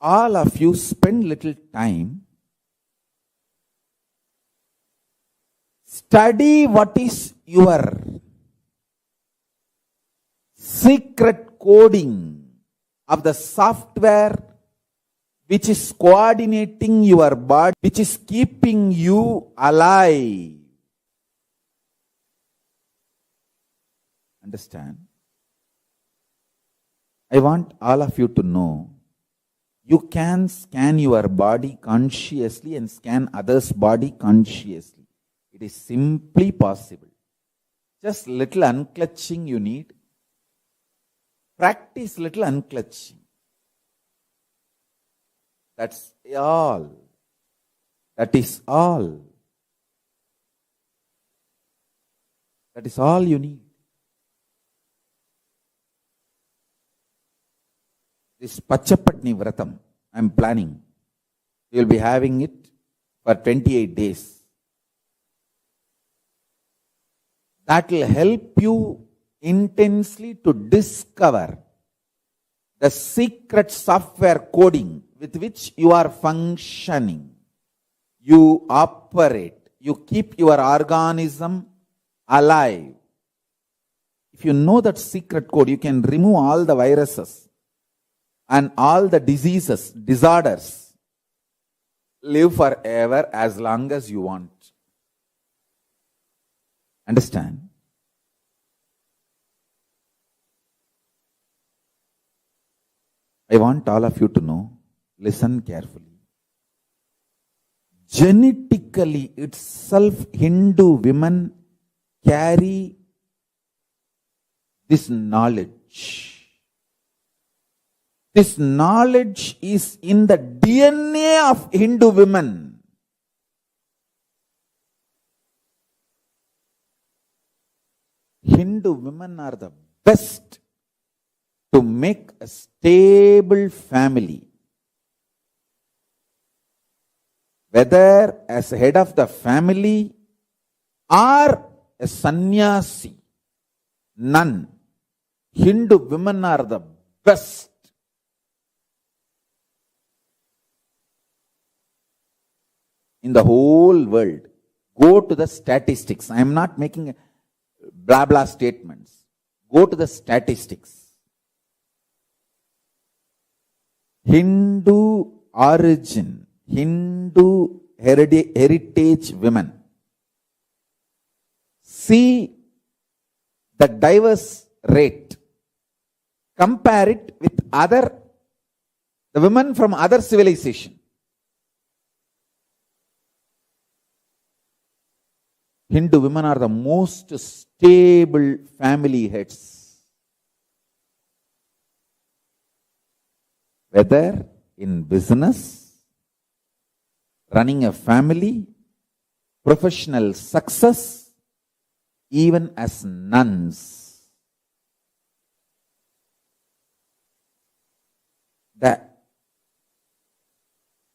all of you spend little time, study what is your secret coding of the software which is coordinating your body, which is keeping you alive. Understand? I want all of you to know, you can scan your body consciously and scan others' body consciously. It is simply possible. Just little unclutching you need. Practice little unclutching. That's all. That is all. That is all you need. This Pachapatni Vratam, I am planning. We will be having it for 28 days. That will help you intensely to discover the secret software coding with which you are functioning, you operate, you keep your organism alive. If you know that secret code, you can remove all the viruses and all the diseases, disorders. Live forever as long as you want. Understand? I want all of you to know, listen carefully. Genetically itself, Hindu women carry this knowledge. This knowledge is in the DNA of Hindu women. Hindu women are the best to make a stable family. Whether as head of the family or a sannyasi, nun, Hindu women are the best. In the whole world. Go to the statistics. I am not making blah blah statements. Go to the statistics. Hindu origin, Hindu heritage women. See the diverse rate. Compare it with the women from other civilization. Hindu women are the most stable family heads. Whether in business, running a family, professional success, even as nuns. The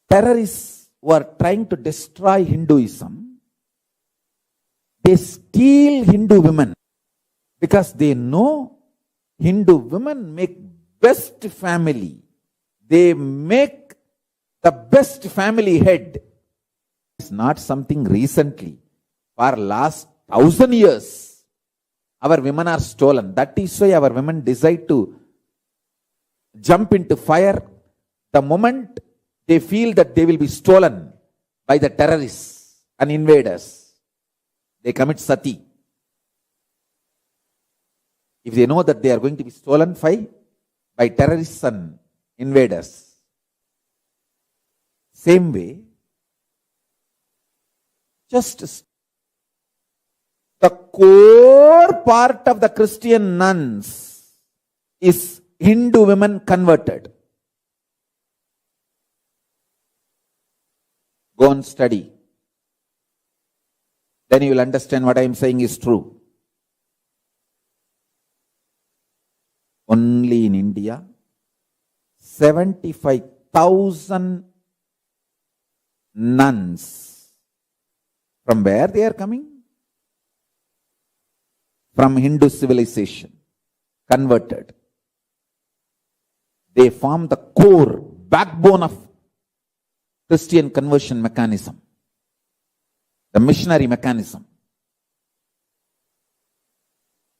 terrorists who are trying to destroy Hinduism, they steal Hindu women because they know Hindu women make best family. They make the best family head. It's not something recently. For last 1,000 years, our women are stolen. That is why our women decide to jump into fire the moment they feel that they will be stolen by the terrorists and invaders. They commit sati. If they know that they are going to be stolen by terrorists and invaders. Same way, just the core part of the Christian nuns is Hindu women converted. Go and study. Then you will understand what I am saying is true. Only in India, 75,000 nuns. From where they are coming? From Hindu civilization, converted. They form the core, backbone of Christian conversion mechanism. The missionary mechanism.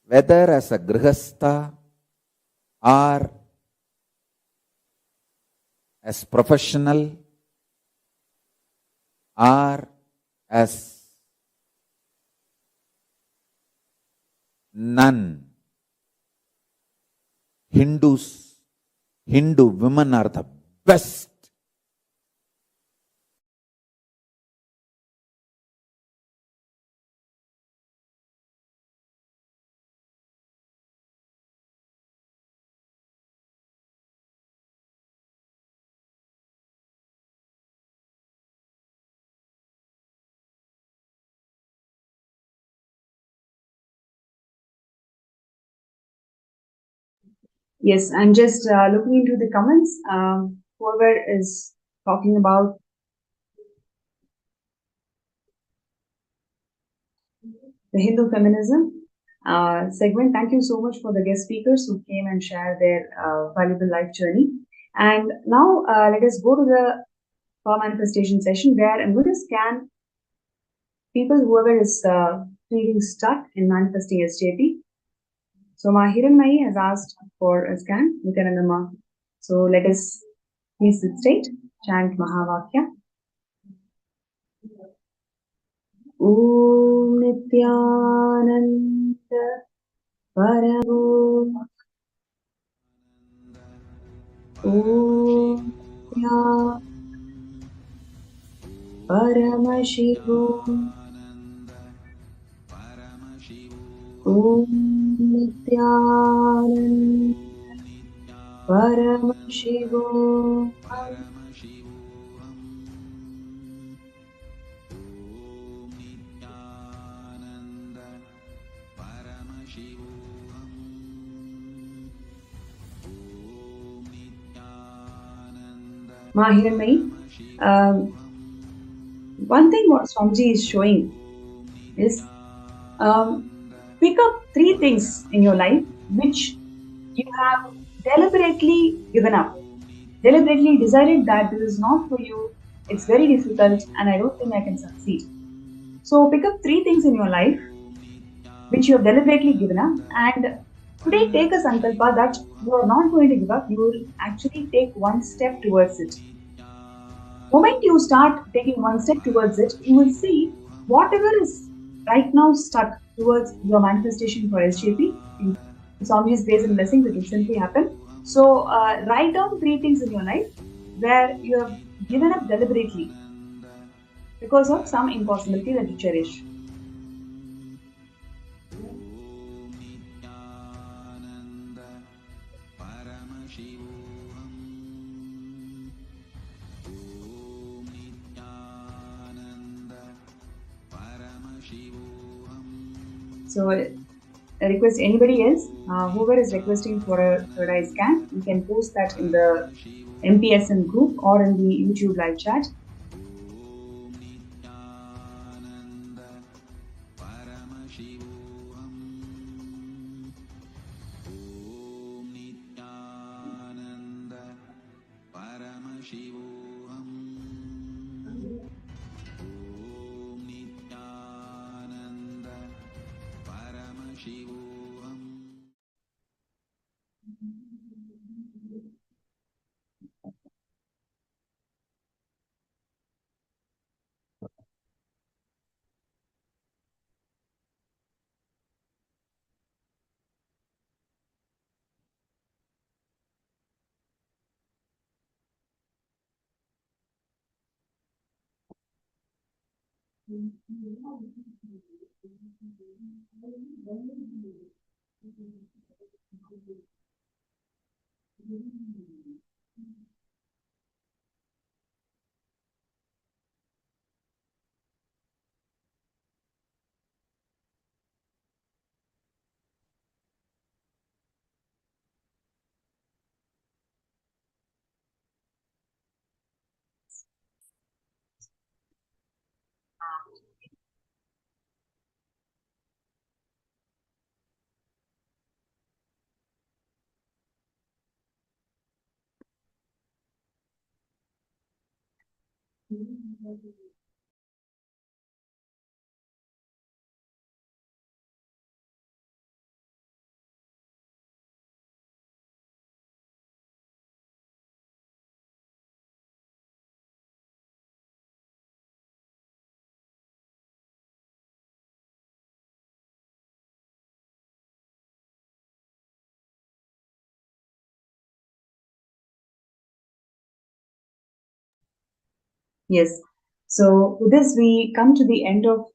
Whether as a grihastha or as professional or as nun, Hindu women are the best. Yes, I'm just looking into the comments. Whoever is talking about the Hindu feminism segment, thank you so much for the guest speakers who came and shared their valuable life journey. And now let us go to the power manifestation session where I'm going to scan people, whoever is feeling stuck in manifesting SJP. So Ma Hiranmayi has asked for a scan, Nithyananda. So let us please sit straight, chant Mahavakya. Om Nithyananda Paramo Om Nithya Paramashivam Om Nithyananda Paramashivam Ma Hiranmayi, one thing what Swamiji is showing is pick up 3 things in your life which you have deliberately given up, deliberately decided that this is not for you, it's very difficult and I don't think I can succeed. So pick up 3 things in your life which you have deliberately given up, and today take a sankalpa that you are not going to give up, you will actually take one step towards it. The moment you start taking one step towards it, you will see whatever is right now stuck towards your manifestation for SJP, in Swamiji's grace and blessings, it will simply happen. So write down 3 things in your life where you have given up deliberately because of some impossibility that you cherish. So I request anybody else, whoever is requesting for a third eye scan, you can post that in the MPSN group or in the YouTube live chat. Yes. So with this, we come to the end of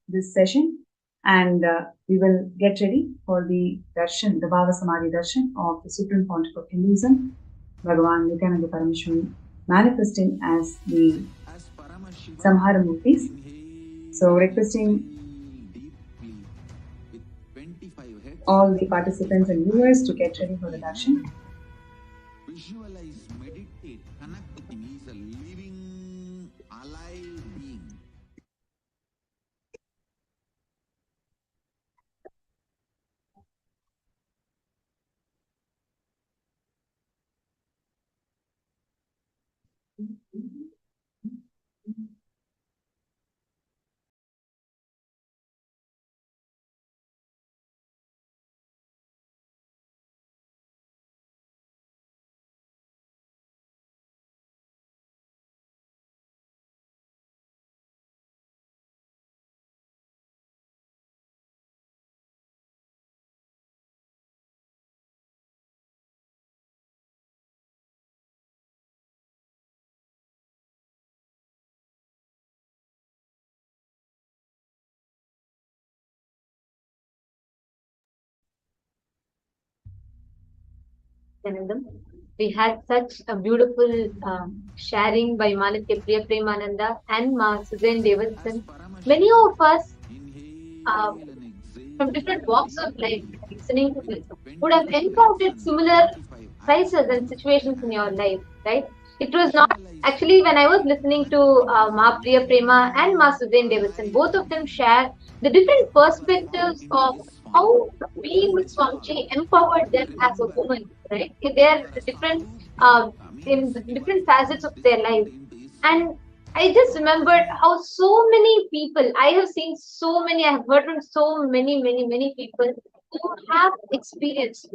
this session, and we will get ready for the Darshan, the Bhava Samadhi Darshan of the Supreme Pontiff of Hinduism, Bhagavan Nithyananda Paramashivam, manifesting as the Samhara Murthis. So requesting all the participants and viewers to get ready for the Darshan. Visualize, meditate, connect with him. He is a living, alive being. Nityanandam. We had such a beautiful sharing by Manitya Priya Premananda and Ma Suzanne Davidson. Many of us uh, from different walks of life listening to this would have encountered similar crises and situations in your life, right? It was not actually when I was listening to Ma Priya Prema and Ma Suzanne Davidson, both of them share the different perspectives of how being with Swamiji empowered them as a woman, right? They are different in the different facets of their life. And I just remembered how so many people, I have seen so many, I have heard from so many people who have experienced,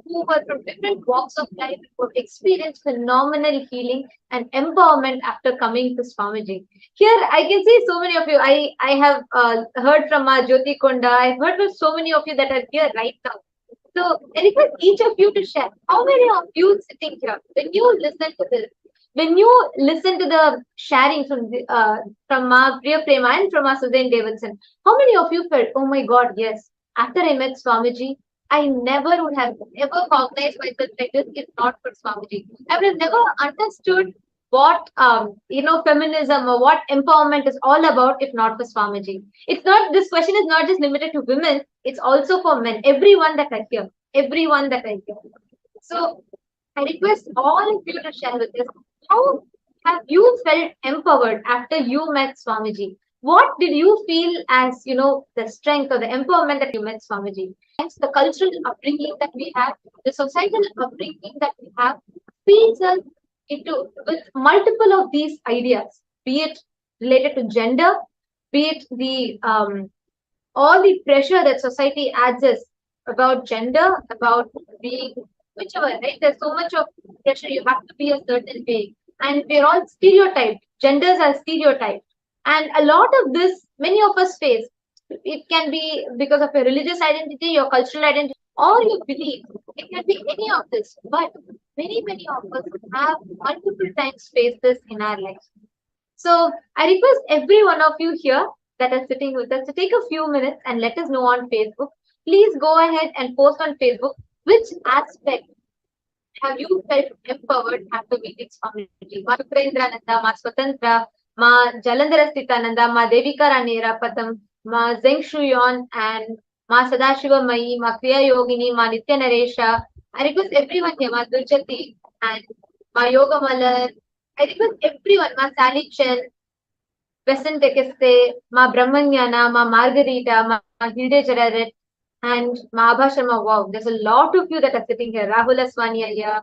who were from different walks of life, who have experienced phenomenal healing and empowerment after coming to Swamiji. Here, I can see so many of you. I have heard from Jyoti Konda. I've heard from so many of you that are here right now. So, I request each of you to share. How many of you sitting here, when you listen to this, when you listen to the sharing from Ma Priya Prema and from Ma Suzanne Davidson, how many of you felt, oh my God, yes, after I met Swamiji, I never would have ever cognized myself like this if not for Swamiji. I would have never understood what feminism or what empowerment is all about if not for Swamiji. It's not, this question is not just limited to women, it's also for men, everyone that I hear, everyone that I hear. So I request all of you to share with us, how have you felt empowered after you met Swamiji? What did you feel as, the strength or the empowerment that you met Swamiji? Thanks, the cultural upbringing that we have, the societal upbringing that we have, feeds us into with multiple of these ideas, be it related to gender, be it the all the pressure that society adds us about gender, about being whichever, right? There's so much of pressure. You have to be a certain way. And we're all stereotyped. Genders are stereotyped. And a lot of this, many of us face. It can be because of your religious identity, your cultural identity, or your belief. It can be any of this. But many of us have multiple times faced this in our lives. So I request every one of you here that are sitting with us to take a few minutes and let us know on Facebook. Please go ahead and post on Facebook which aspect have you felt empowered after meeting Swamiji. Ma Suprendrananda, Ma Swatantra, Ma Jalandhara Sthitananda, Ma Devika Rani Rapatam, Ma Zeng Shuyon, and Ma Sadashiva Mai, Ma Kriya Yogini, Ma Nitya Naresha. I request everyone here, Ma Durjati and Ma Yoga Malar. I request everyone, Ma Sally Chen, Besant Tekeste, Ma Brahmanyana, Ma Margarita, Ma Hilde Jararet, and Ma Abha Sharma. Wow, there's a lot of you that are sitting here. Rahul Aswani here.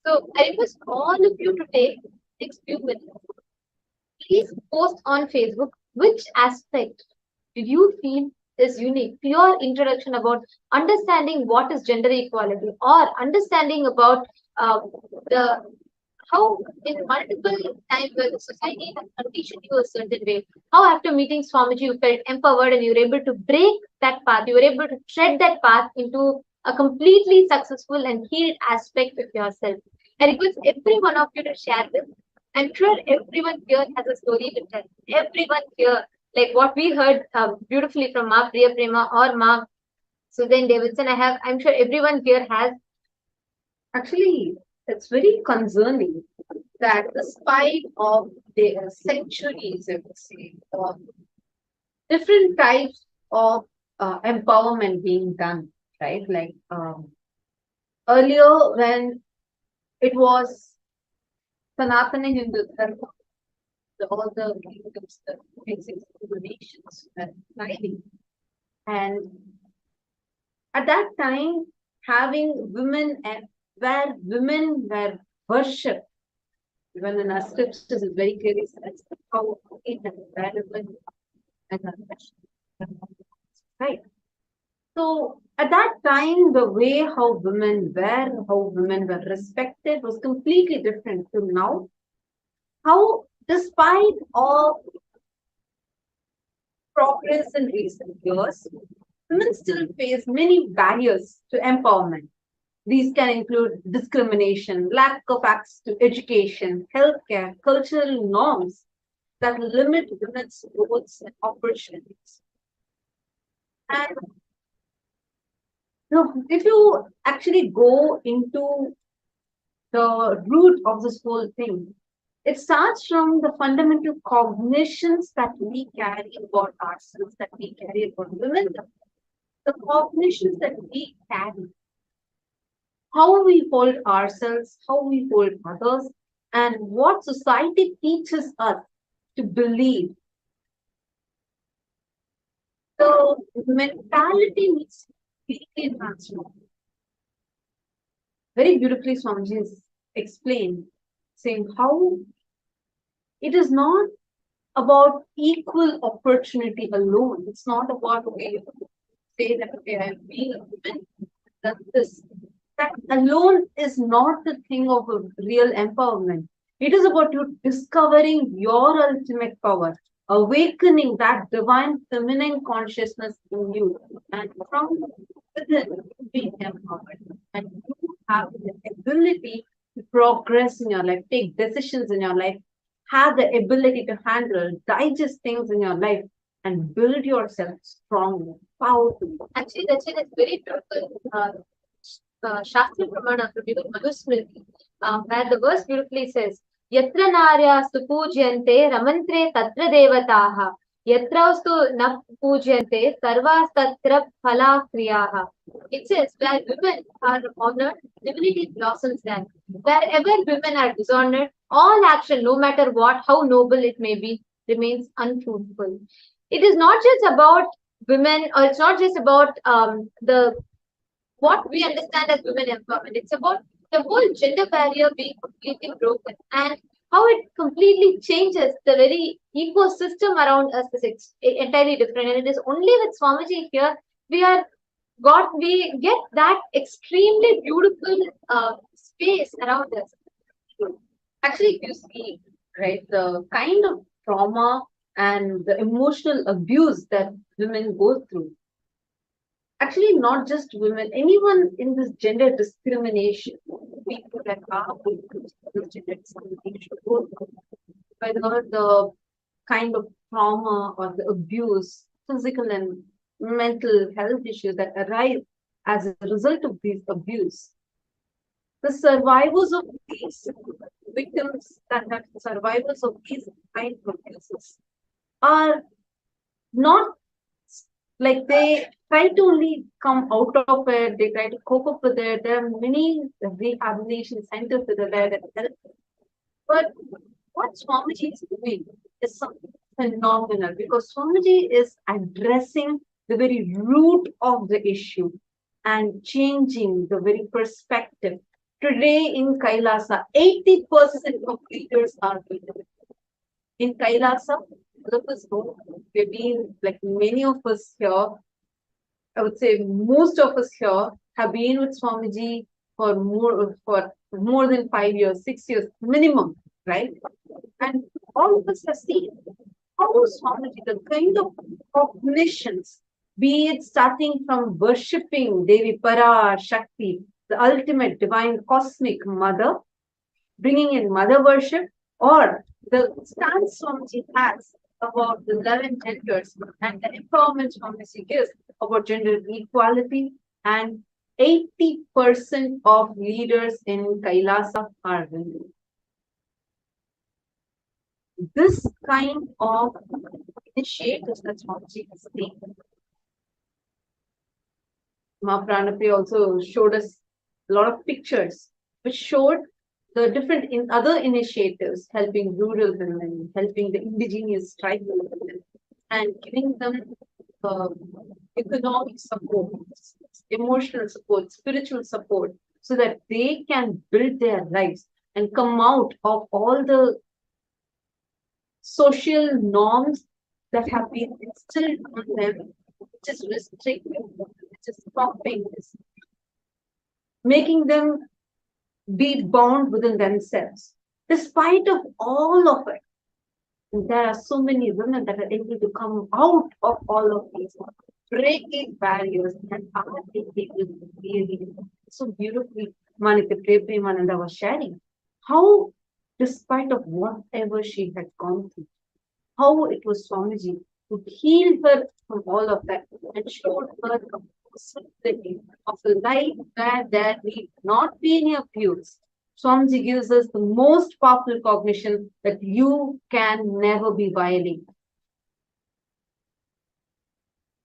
So I request all of you to take next few minutes. Please post on Facebook which aspect did you feel is unique. Your introduction about understanding what is gender equality, or understanding about the how in multiple times where the society has conditioned you a certain way, how after meeting Swamiji you felt empowered and you were able to break that path, you were able to tread that path into a completely successful and healed aspect of yourself. I request every one of you to share this. I'm sure everyone here has a story to tell. Everyone here, like what we heard beautifully from Ma Priya Prema or Ma Suzanne Davidson, I'm sure everyone here has. Actually, it's very concerning that despite of the centuries, I would say, of different types of empowerment being done, right? Like earlier when it was Sanatana Hindu Dharma, all the kingdoms, the basic nations were thriving. And at that time, having women and where women were worshipped, Even in our scriptures, it very clearly says how it is valuable as a question. Right. So at that time, the way how women were, how women were respected was completely different to now. How, despite all progress in recent years, women still face many barriers to empowerment. These can include discrimination, lack of access to education, healthcare, cultural norms that limit women's growth and opportunities. And if you actually go into the root of this whole thing, it starts from the fundamental cognitions that we carry about ourselves, that we carry about women, the cognitions that we carry, how we hold ourselves, how we hold others, and what society teaches us to believe. The mentality needs to be completely transformed. Very beautifully, Swamiji has explained, saying how it is not about equal opportunity alone. It's not about, okay, say that, okay, I'm being a woman, that this. That alone is not the thing of a real empowerment. It is about you discovering your ultimate power, awakening that divine feminine consciousness in you, and from within being empowered. And you have the ability to progress in your life, take decisions in your life, have the ability to handle, digest things in your life, and build yourself strong, powerful. Actually, that's it. It's very beautiful. Shastra Pramana Manusmriti, where the verse beautifully says, Yatra Narya Supujyante Ramantre Tatra Devataha, Yatrastu Na Pujyante Sarvas Tatra Phala Kriyaha. It says, where women are honored, divinity blossoms there. Wherever women are dishonored, all action, no matter what, how noble it may be, remains unfruitful. It is not just about women, or it's not just about the what we understand as women empowerment. It's about the whole gender barrier being completely broken and how it completely changes the very ecosystem around us is entirely different. And it is only with Swamiji here we get that extremely beautiful space around us. Actually, if you see, right, the kind of trauma and the emotional abuse that women go through, actually not just women, anyone in this gender discrimination, people that are going through this gender discrimination, whether the kind of trauma or the abuse, physical and mental health issues that arise as a result of these abuse. The survivors of these victims, that survivors of these kind of abuses are not like they try to only come out of it, they try to cope up with it. There are many rehabilitation centers that are there that help. But what Swamiji is doing is something phenomenal, because Swamiji is addressing the very root of the issue and changing the very perspective. Today in Kailasa, 80% of leaders are women. In Kailasa, all of us know, we've been, like many of us here, I would say most of us here have been with Swamiji for more than 5 years, 6 years minimum, right? And all of us have seen how Swamiji, the kind of cognitions, be it starting from worshipping Devi Para Shakti, the ultimate divine cosmic mother, bringing in mother worship, or the stance Swamiji has about the 11 genders and the empowerment Swamiji gives about gender equality, and 80% of leaders in Kailasa are women. This kind of initiatives that Swamiji has taken. Ma Pranapriya also showed us a lot of pictures which showed the different other initiatives helping rural women, helping the indigenous tribal women, and giving them economic support, emotional support, spiritual support, so that they can build their lives. and come out of all the social norms that have been instilled on them, which is restricting, which is stopping this, making them be bound within themselves. Despite of all of it, there are so many women that are able to come out of all of these, breaking barriers, and are able to really so beautifully. Manika Premananda was sharing how, despite of whatever she had gone through, how it was Swamiji who healed her from all of that and showed her the possibility of a life where there need not be any abuse. Swamiji gives us the most powerful cognition that you can never be violated.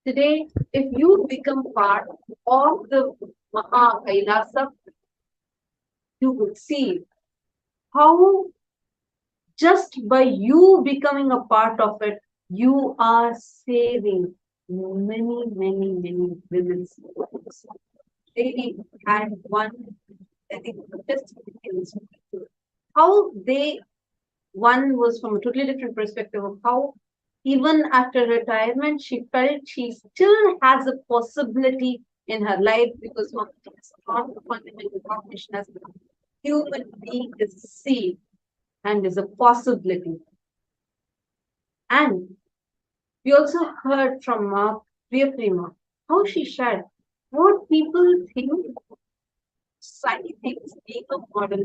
Today, if you become part of the Maha Kailasa, you will see how just by you becoming a part of it, you are saving many, many, many women's lives. They had one, I think, just how one was from a totally different perspective of how even after retirement, she felt she still has a possibility in her life because one of the fundamental cognition as a human being is a seed and is a possibility. And we also heard from Priya how she shared what people think society thinks being a model,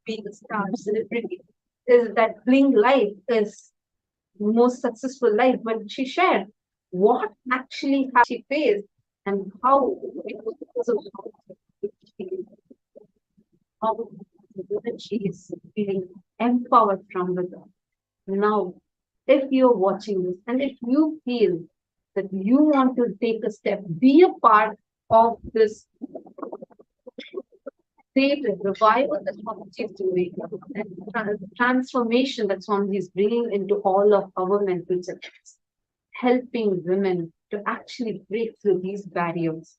being a star celebrity, is that bling life is the most successful life. But she shared what actually she faced and how it was because of how she is feeling empowered from within. Now, if you're watching this and if you feel that you want to take a step, be a part of this great revival that Swamiji is doing, and transformation that Swamiji is bringing into all of our mental systems, helping women to actually break through these barriers,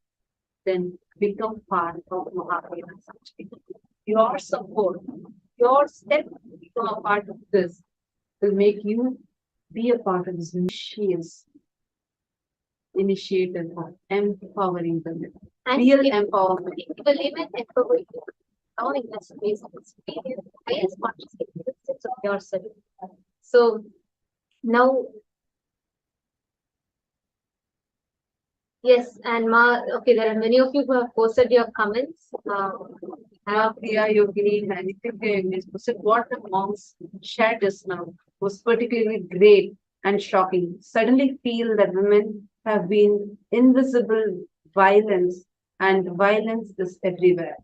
then become part of Mahakaya. Your support, your step to become a part of this will make you be a part of this initiative of empowering women. And real if empowerment. you believe in empowering, now in this space of experience, highest consciousness of yourself. So now, yes, and okay, there are many of you who have posted your comments. Priya Yogini and Nithyananda said what the monks shared just now was particularly great and shocking. Suddenly feel that women have been invisible violence, and violence is everywhere.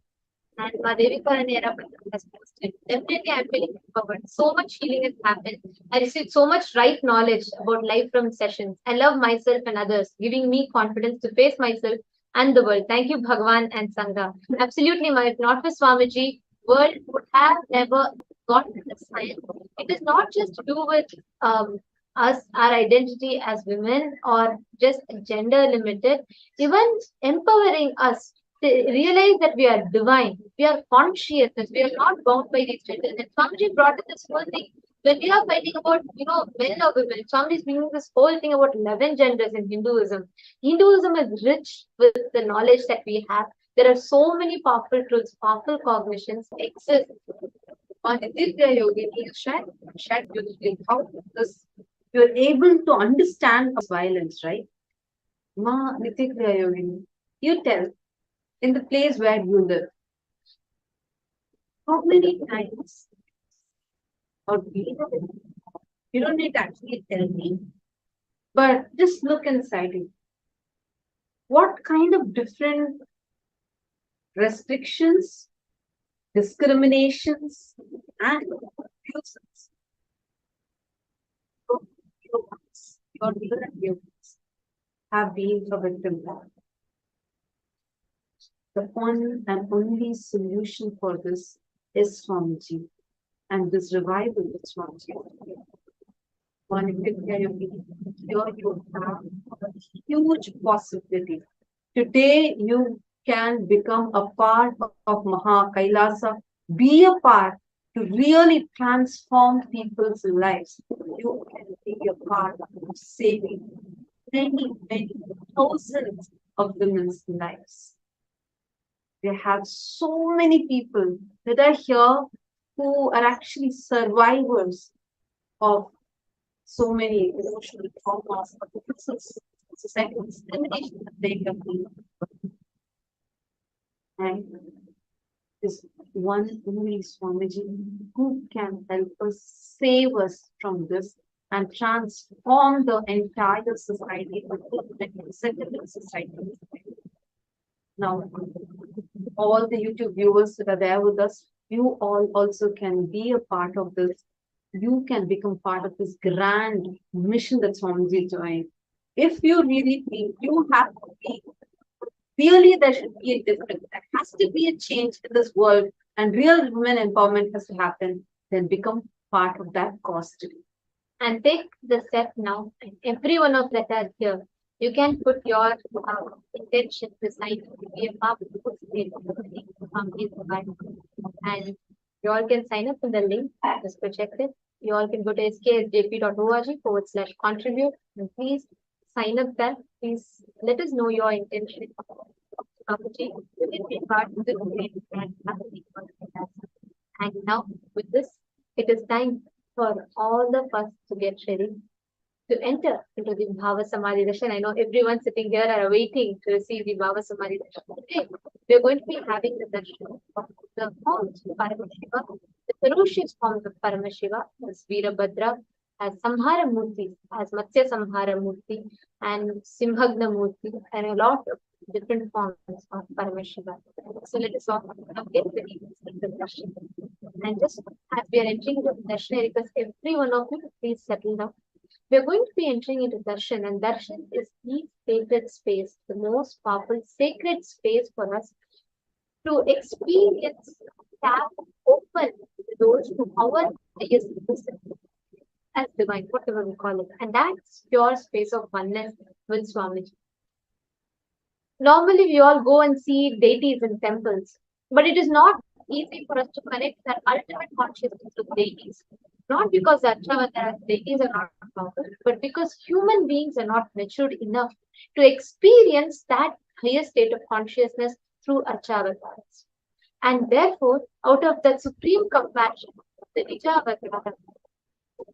And Madhevika and Era has posted. Definitely, I'm feeling empowered. So much healing has happened. I received so much right knowledge about life from sessions. I love myself and others, giving me confidence to face myself and the world. Thank you, Bhagwan and Sangha. Absolutely, if not for Swamiji, world would have never gotten this science. It is not just to do with us, our identity as women, or just gender limited. Even empowering us to realize that we are divine, we are conscious, that we are not bound by these genders. And Swamiji brought in this whole thing. When we are fighting about, men or women, Swamiji is bringing this whole thing about 11 genders in Hinduism. Hinduism is rich with the knowledge that we have. There are so many powerful truths, powerful cognitions exist. On Nithya Yogini, shared beautifully how this you're able to understand violence, right? Nithya Yogini, you tell, in the place where you live, how many times, or you don't need to actually tell me, but just look inside you. What kind of different restrictions, discriminations, and abuses your leaders have been a victim of? The one and only solution for this is Swamiji, and this revival is Swamiji. Here you have a huge possibility. Today you can become a part of Maha Kailasa be a part to really transform people's lives. You can be a part of saving many, many thousands of women's lives. We have so many people that are here who are actually survivors of so many emotional traumas, but because of societal discrimination that they have been. And is one only Swamiji who can help us, save us from this, and transform the entire society, the settlement society. Now, all the YouTube viewers that are there with us, you all also can be a part of this. You can become part of this grand mission that Swamiji is doing. If you really think you have to be, really there should be a difference. There has to be a change in this world and real women empowerment has to happen, then become part of that cause today. And take the step now. And every one of that are here. You can put your intention beside to be a part of the and you all can sign up in the link. Just go check it. You all can go to sksjp.org/contribute and please sign up there. Please let us know your intention. And now with this, it is time for all of us to get ready to enter into the Bhava Samadhi Darshan. I know everyone sitting here are waiting to receive the Bhava Samadhi Darshan. Today, we are going to be having the darshan of the forms of Paramashiva, the ferocious forms of Paramashiva, as Virabhadra, as Samhara Murthy, as Matsya Samhara Murthy, and Simhagna Murthy, and a lot of different forms of Paramashiva. So let us all get ready to the darshan. And just as we are entering into the darshan, I request every one of you to please settle down. We are going to be entering into Darshan, and Darshan is the sacred space, the most powerful sacred space for us to experience, tap, open the doors to our highest wisdom as divine, whatever we call it. And that's pure space of oneness with Swamiji. Normally, we all go and see deities in temples, but it is not easy for us to connect that ultimate consciousness with deities. Not because the Archavataras deities are not powerful, but because human beings are not matured enough to experience that higher state of consciousness through Archavataras. And therefore, out of that supreme compassion, the Nijavatara,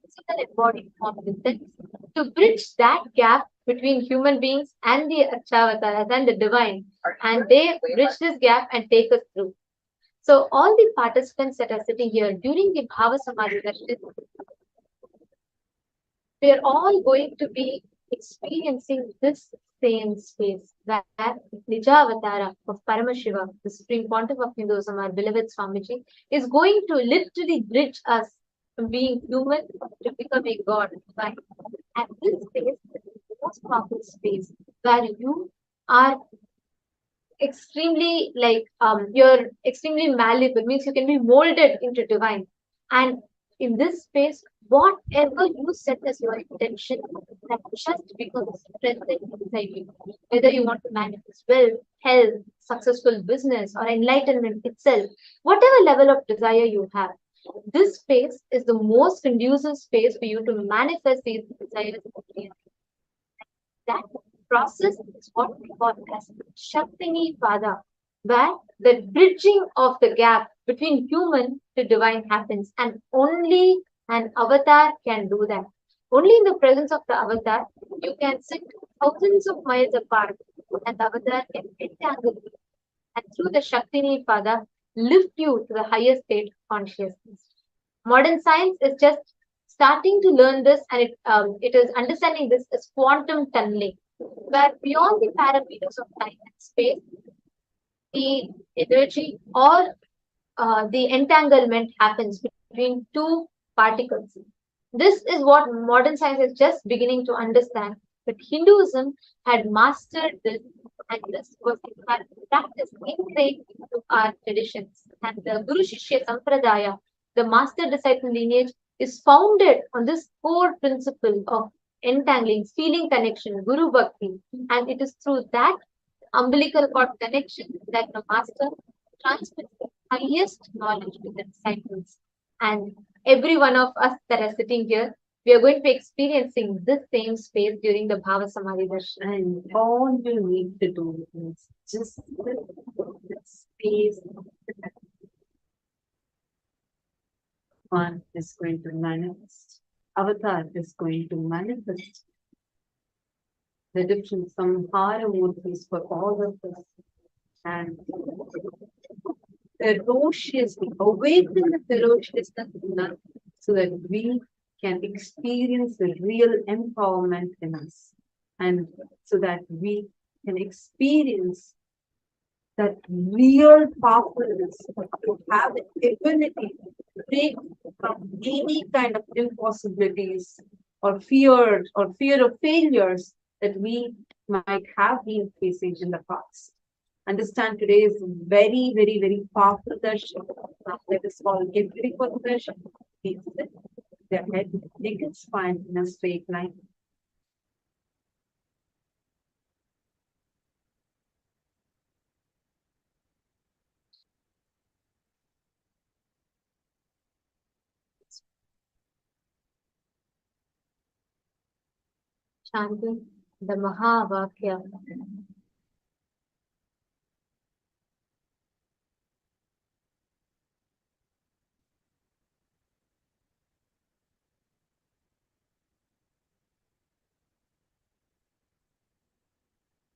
physical embodied form within, to bridge that gap between human beings and the Archavataras and the divine, and they bridge this gap and take us through. So all the participants that are sitting here during the Bhava Samadhi Darshan, we are all going to be experiencing this same space where Nijavatara of Paramashiva, the Supreme Pontiff of Hinduism, our beloved Swamiji, is going to literally bridge us from being human to becoming God. Right? And this space is the most powerful space where you are extremely you're extremely malleable, means you can be molded into divine. And in this space, whatever you set as your intention, that just becomes present inside you. Whether you want to manifest wealth, health, successful business, or enlightenment itself, whatever level of desire you have, this space is the most conducive space for you to manifest these desires. That process is what we call as Shaktini Pada, where the bridging of the gap between human to divine happens, and only an avatar can do that. Only in the presence of the avatar, you can sit thousands of miles apart, and the avatar can entangle you, and through the Shaktini Pada, lift you to the higher state of consciousness. Modern science is just starting to learn this, and it is understanding this as quantum tunneling, where beyond the parameters of time and space, the energy or the entanglement happens between two particles. This is what modern science is just beginning to understand, but Hinduism had mastered this, and this was in fact practiced ingrained into our traditions. And the Guru Shishya Sampradaya, the master disciple lineage, is founded on this core principle of entangling, feeling connection, Guru Bhakti. And it is through that umbilical cord connection that the master transmits the highest knowledge within cycles. And every one of us that are sitting here, we are going to be experiencing this same space during the Bhava Samadhi Darshan. And all you need to do is just sit in this space. One is going to manifest. Avatar is going to manifest the different samhara murtis for all of us. And ferociously awaken the ferociousness in us so that we can experience the real empowerment in us, and so that we can experience that real powerfulness to have the ability to break from any kind of impossibilities or fear of failures that we might have been facing in the past. Understand today is very, very, very powerful darshan. Now let us all get ready for the darshan. Please sit their head, naked spine in a straight line. Chanting the Mahavakya.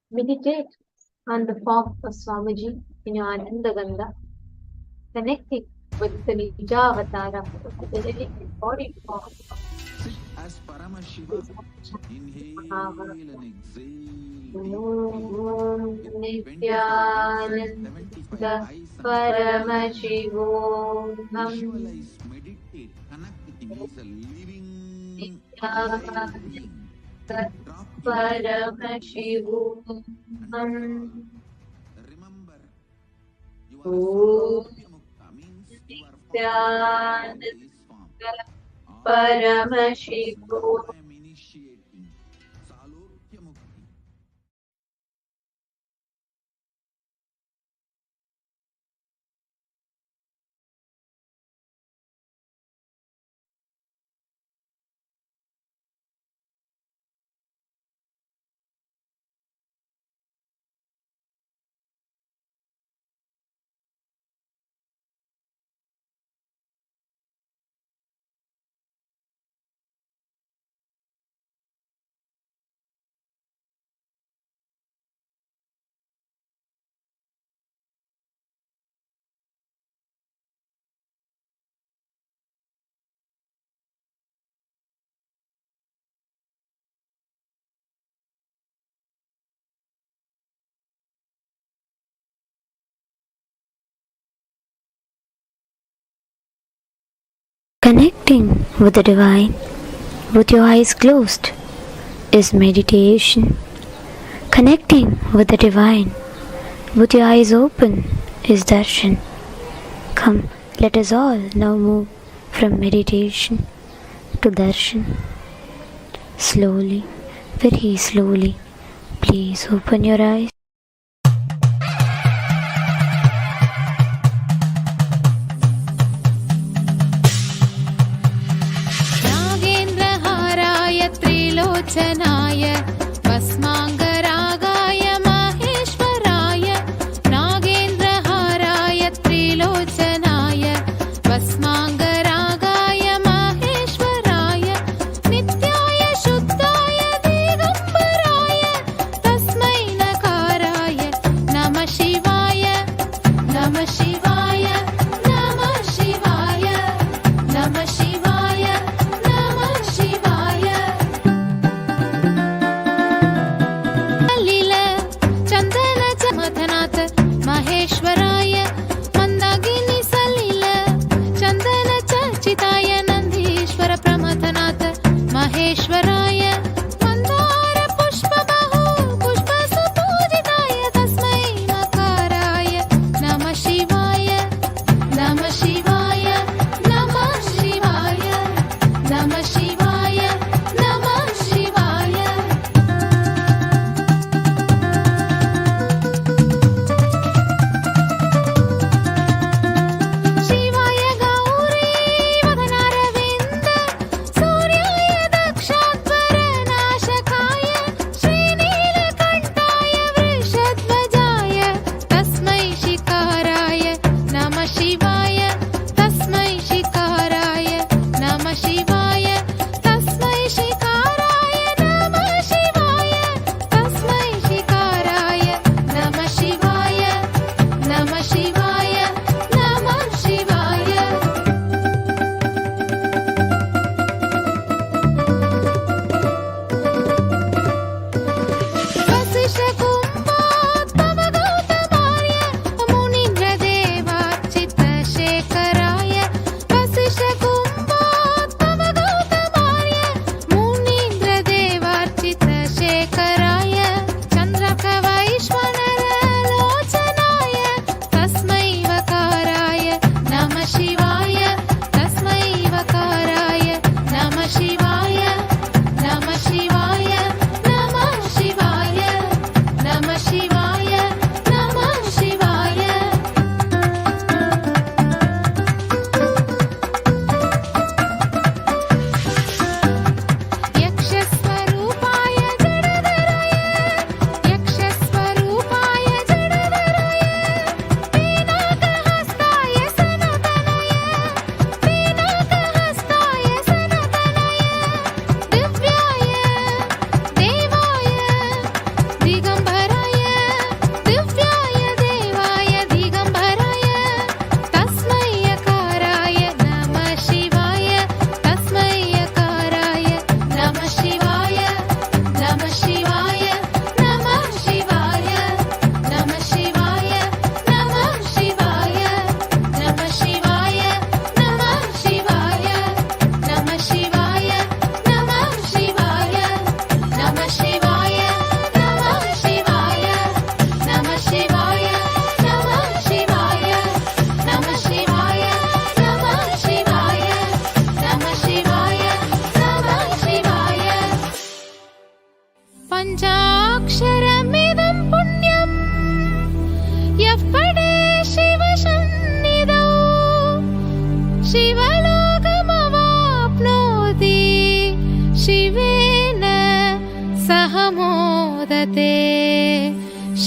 Meditate on the form of Swamiji in your Ananda Gandha, connecting with the Nijavatara, the living embodied form. Sit as Paramashivam. Inhale and exhale. Om Nithyananda Paramashivam. Visualize, meditate, connect with him. He's a living, alive being. Paramashivam. Remember, you Om are Samadhi means you are Nithyananda this form. Paramashivam. I am initiating Salokya Mukti. Connecting with the divine with your eyes closed is meditation. Connecting with the divine with your eyes open is darshan. Come, let us all now move from meditation to darshan. Slowly, very slowly, please open your eyes. त्रिलोचनाय भस्माङ्गरागाय माहेश्वराय नागेन्द्रहाराय त्रिलोचनाय भस्माङ्गरागाय माहेश्वराय नित्याय शुद्धाय दिगम्बराय तस्मै नकाराय नमः शिवाय नमः शिवाय नमः शिवाय नमः शिवाय नमः शिवाय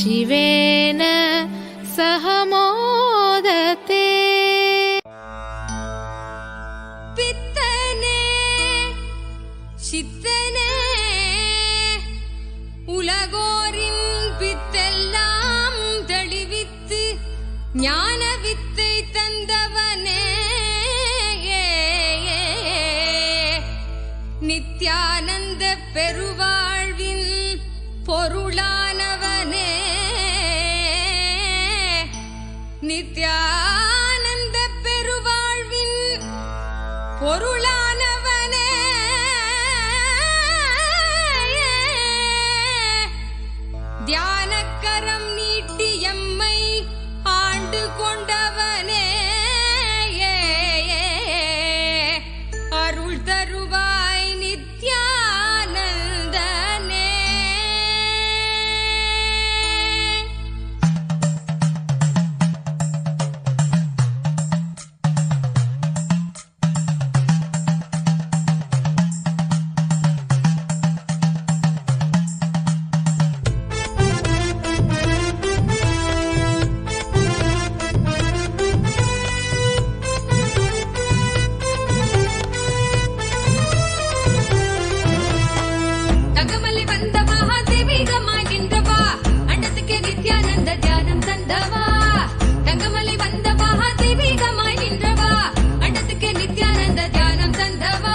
शिवेन सह मोदते। பித்தனே சித்தனே உலகோரின் பித்தெல்லாம் தெளிவித்து ஞான வித்தை தந்தவனே நித்யானந்த பெருவாழ்வின் பொருளானவனே நித்யானந்த பெருவாழ்வின் பொருளானவனே தியானக்கரம் நீட்டி எம்மை ஆண்டு கொண்டவனே அருள் தருவாய் நித்யானந்தனே. தங்கமலை வந்த மகாதேவிகமாய் நின்றவா அண்டத்துக்கு நித்யானந்த தியானம் தந்தவா. தங்கமலை வந்த மகாதேவிகமாய் நின்றவா அண்டத்துக்கு நித்யானந்த தியானம் தந்தவா.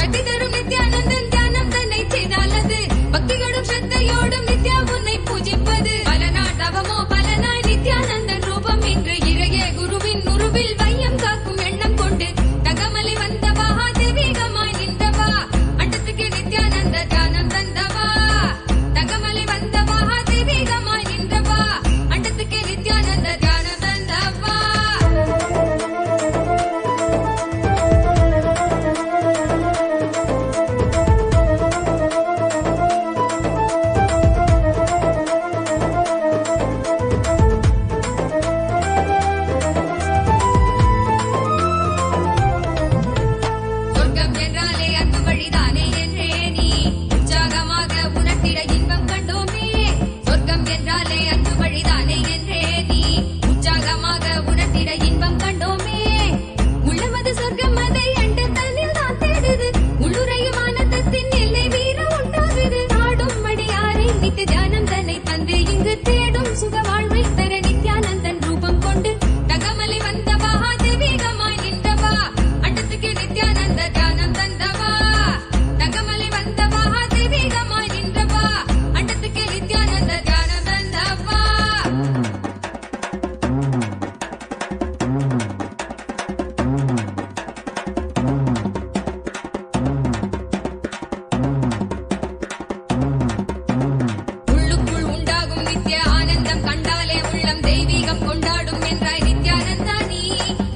கட்டி தரும் நித்யானந்தன் தியானம் தன்னை செய்தாலது பக்தியோடும் ஸ்ரத்தையோடும் நித்யா உன்னை பூஜிப்பது. பல நாட்டவமோ பல நாள் நித்யானந்தன் ரூபம் இன்று இறையே குருவின் உருவில் வையம் காக்கும் எண்ணம் கொண்டு தங்கமலை வந்த மகாதேவிகமாய் நின்றவா அண்டத்துக்கு நித்யானந்த தியானம் தந்தவா. தங்கமலை வந்த மகாதேவிகமாய் நின்றவா அண்டத்துக்கு நித்யானந்த தியானம் தந்தவா. சொர்க்கம் என்றாலே அன்பு வழிதானே என்றே நீ உற்சாகமாக உணர்த்திட இன்பம் கண்டோமே. சொர்க்கம் என்றாலே அன்பு வழிதானே என்றே நீ உற்சாகமாக உணர்த்திட இன்பம் கண்டோமே. உள்ளமது சொர்க்கம் அதை அண்டு தன்னில் தான் தேடுது உள்ளுரையும் ஆனந்தத்தின் எல்லை வீர உண்டாகுது. நாடும் மடியாரை நித்திய தியானம் தன்னை தந்து இங்கு தேடும் சுக வாழ்வை தர நித்யானந்தன் ரூபம் கொண்டு தங்கமலை வந்த மகாதேவிகமாய் நின்றவா அண்டத்துக்கு நித்யானந்த தியானம் தந்தவா. தங்கமலை வந்த மகாதேவிகமாய் நின்றவா அண்டத்துக்கு நித்யானந்த தியானம் தந்தவா. உள்ளுக்குள் உண்டாகும் நித்ய ஆனந்தம் கண்டாலே உள்ளம் தெய்வீகம் கொண்டாடும் என்றாய் நித்யானந்தா நீ.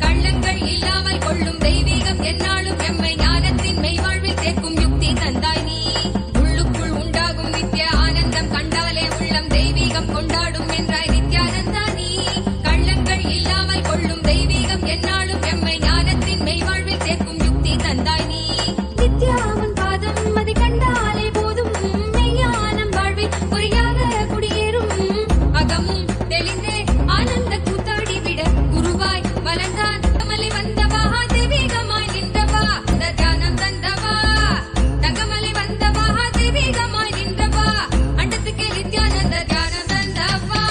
கள்ளங்கள் இல்லாமல் கொள்ளும் தெய்வீகம் எந்நாளும் எம்மை ஞானத்தின் மெய்வாழ்வில் சேர்க்கும் யுக்தி தந்தாய் நீ. உள்ளுக்குள் உண்டாகும் நித்ய ஆனந்தம் கண்டாலே உள்ளம் தெய்வீகம் கொண்டாடும் என்றாய் நித்யானந்தா நீ. கள்ளங்கள் இல்லாமல் கொள்ளும் தெய்வீகம் எந்நாளும் எம்மை ஞானத்தின் மெய்வாழ்வில் சேர்க்கும் யுக்தி தந்தாய் நீ. நித்யாவன் பாதம் அதை கண்டாலே போதும் மெய்ஞானம் வாழ்வில் பொறியாக குடியேறும். அகமும் தெளிந்தே ஆனந்த கூத்தாடி விட குருவாய் வளர்ந்தான் தங்கமலை வந்த மகாதேவிகமாய் நின்றவா இந்த தியானம் தந்தவா. தங்கமலை வந்த மகாதேவிகமாய் நின்றவா அண்டத்துக்கு நித்யானந்த தியானம் தந்தவா.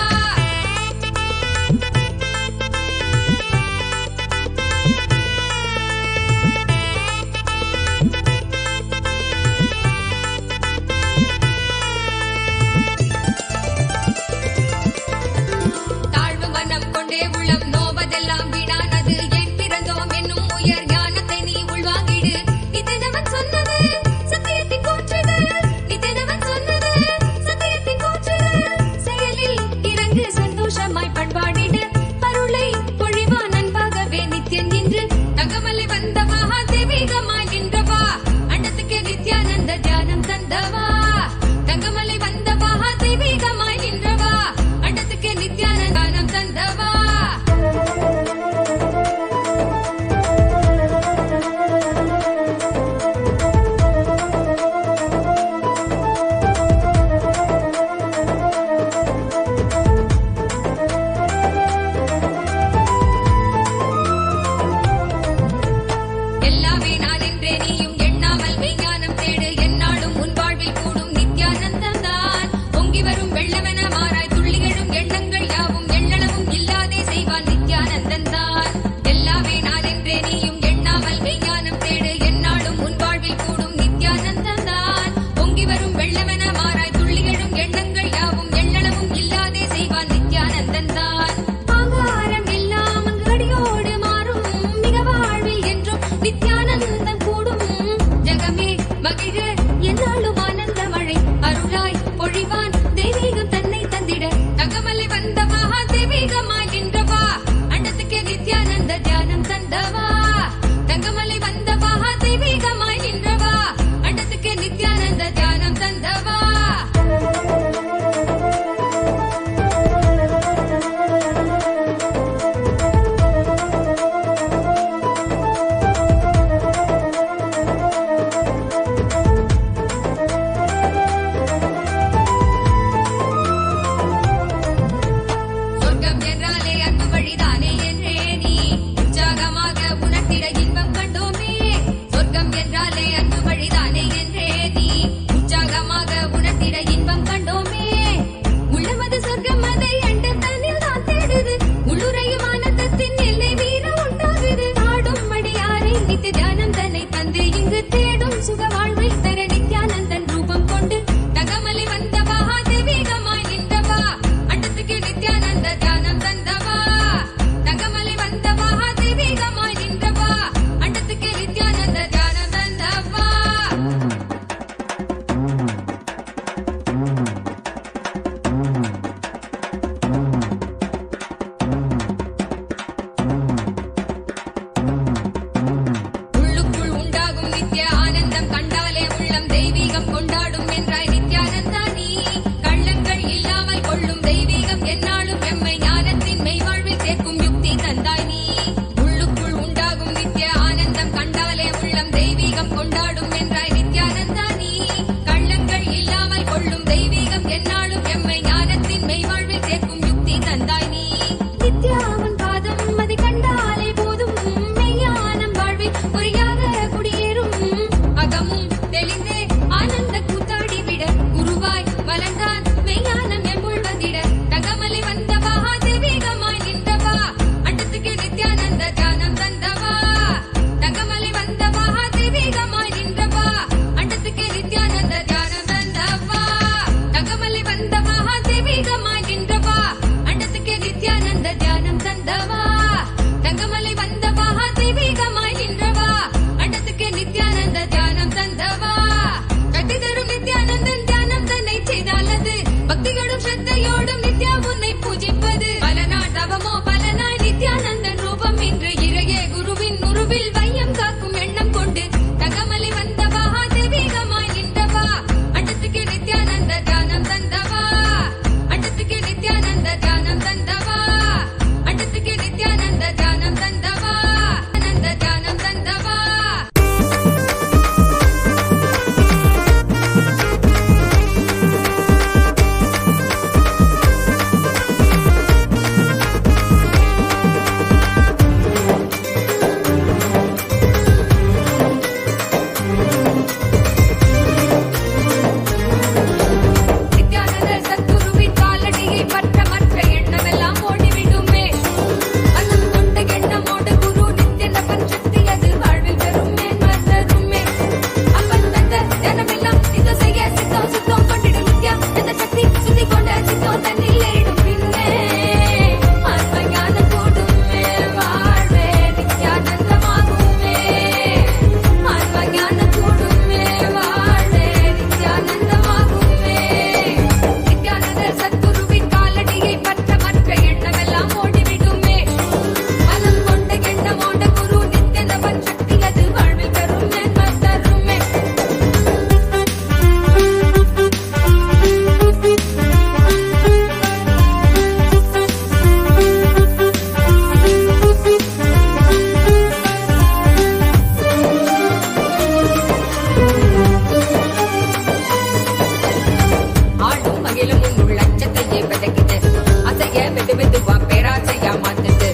மெது மெதுவா பேராசையா மாத்துது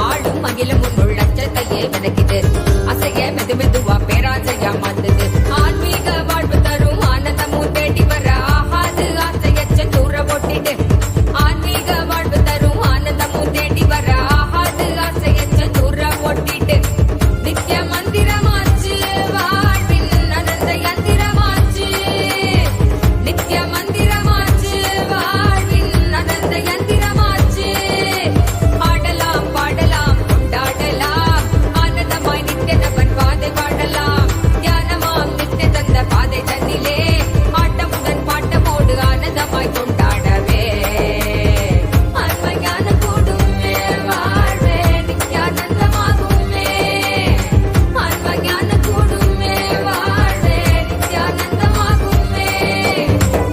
ஆளும் மகிழும் உன்னுள் அச்சத்தையே விலகிது அசைய மெது மெதுவா பேராசையா மாத்துது ஆன்மீக வாழ்வு தரும் ஆனந்தமும் தேடி வர ஆகாது ஆசையச்ச தூர ஓட்டிடு ஆன்மீக வாழ்வு தரும் ஆனந்தமும் தேடி வர ஆகாது ஆசையச்ச தூர ஓட்டிடு நித்ய மந்திரமாச்சு வாழ்வின் அனந்த யந்திரமாச்சு நித்ய மந்திரமாச்சு வாழ்வின் அனந்த யந்திரமாச்சு ஆடலாம் பாடலாம் கொண்டாடலாம் ஆனந்தமாய் நித்யனவன் பாதை பாடலாம் தியானமாம் நித்ய தந்த பாதை தன்னிலே ஆட்டமுடன் பாட்டமோடு ஆனந்தமாய் கொண்டாடவே ஆன்மஞான கூடுமே வாழ்வே நித்யானந்தமாகுமே ஆன்மஞான கூடுமே வாழ்வே நித்யானந்தமாகுமே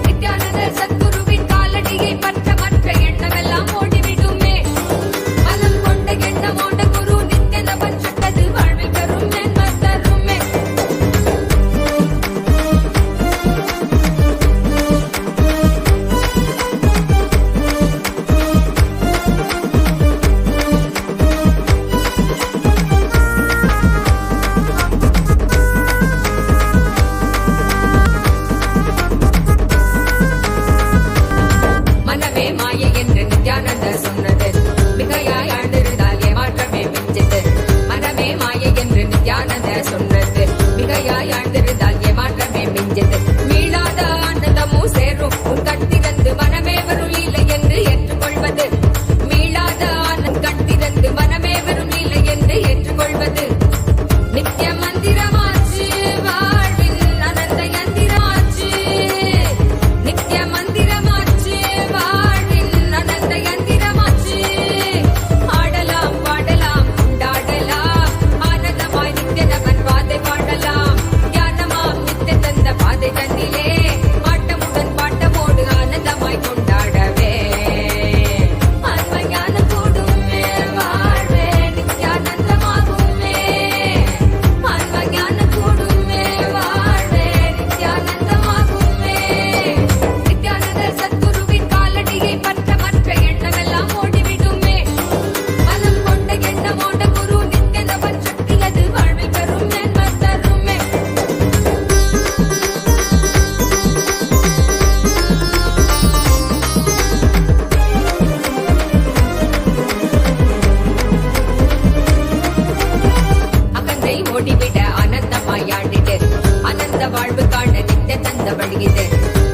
நித்யானந்த சத்குருவின் காலடியை பற்ற மற்ற எண்ணமெல்லாம் ஓடிவிடுமே மனம் கொண்ட எண்ணமோட குரு நித்யனவன் சுட்டது வாழ்வில் தரும் நன்மை தருமே மனமே மாயை என்று நித்யானந்த சொன்னது மிகையாய் ஆழ்ந்திருந்தால் ஏமாற்றமே மிஞ்சது மனமே மாயை என்று நித்யானந்த சொன்னது மிகையாய் ஆழ்ந்திருந்தால் ஏமாற்றமே மிஞ்சது மீளாத ஆனந்தமும் சேரும் உன் கண் திறந்து மனமே வரும் இல்லை என்று ஏற்றுக்கொள்வது மீளாத ஆனந்த கண் திறந்து மனமே வரும் இல்லை என்று ஏற்றுக்கொள்வது நித்ய மந்திரமாச்சு வாழ்வின் அனந்த யந்திரமாச்சு நித்ய மந்திரமாச்சு வாழ்வின் அனந்த யந்திரமாச்சு ஆடலாம் பாடலாம் கொண்டாடலாம் ஆனந்தமாய் நித்யனவன் பாதை பாடலாம் தியானமாம் நித்ய தந்த பாதை தன்னிலே ஆட்டமுடன் பாட்டமோடு ஆனந்தமாய் கொண்டாடவே ஆன்மஞான கூடுமே வாழ்வே நித்யானந்தமாகுமே ஆன்மஞான கூடுமே வாழ்வே நித்யானந்தமாகுமே நித்யானந்த சத்குருவின் காலடியை பற்ற மற்ற எண்ணமெல்லாம் ஓடிவிடுமே மனம் கொண்ட எண்ணமோட குரு நித்யனவன் சுட்டியது வாழ்வில் தரும் நன்மை தருமே அகந்தை ஓடிவிட ஆனந்தமாய் ஆடிடு ஆனந்த வாழ்வு காண நித்ய தந்த வழியுது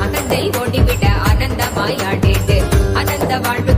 அகந்தை ஓடிவிட ஆனந்தமாய் ஆடிடு ஆனந்த வாழ்வு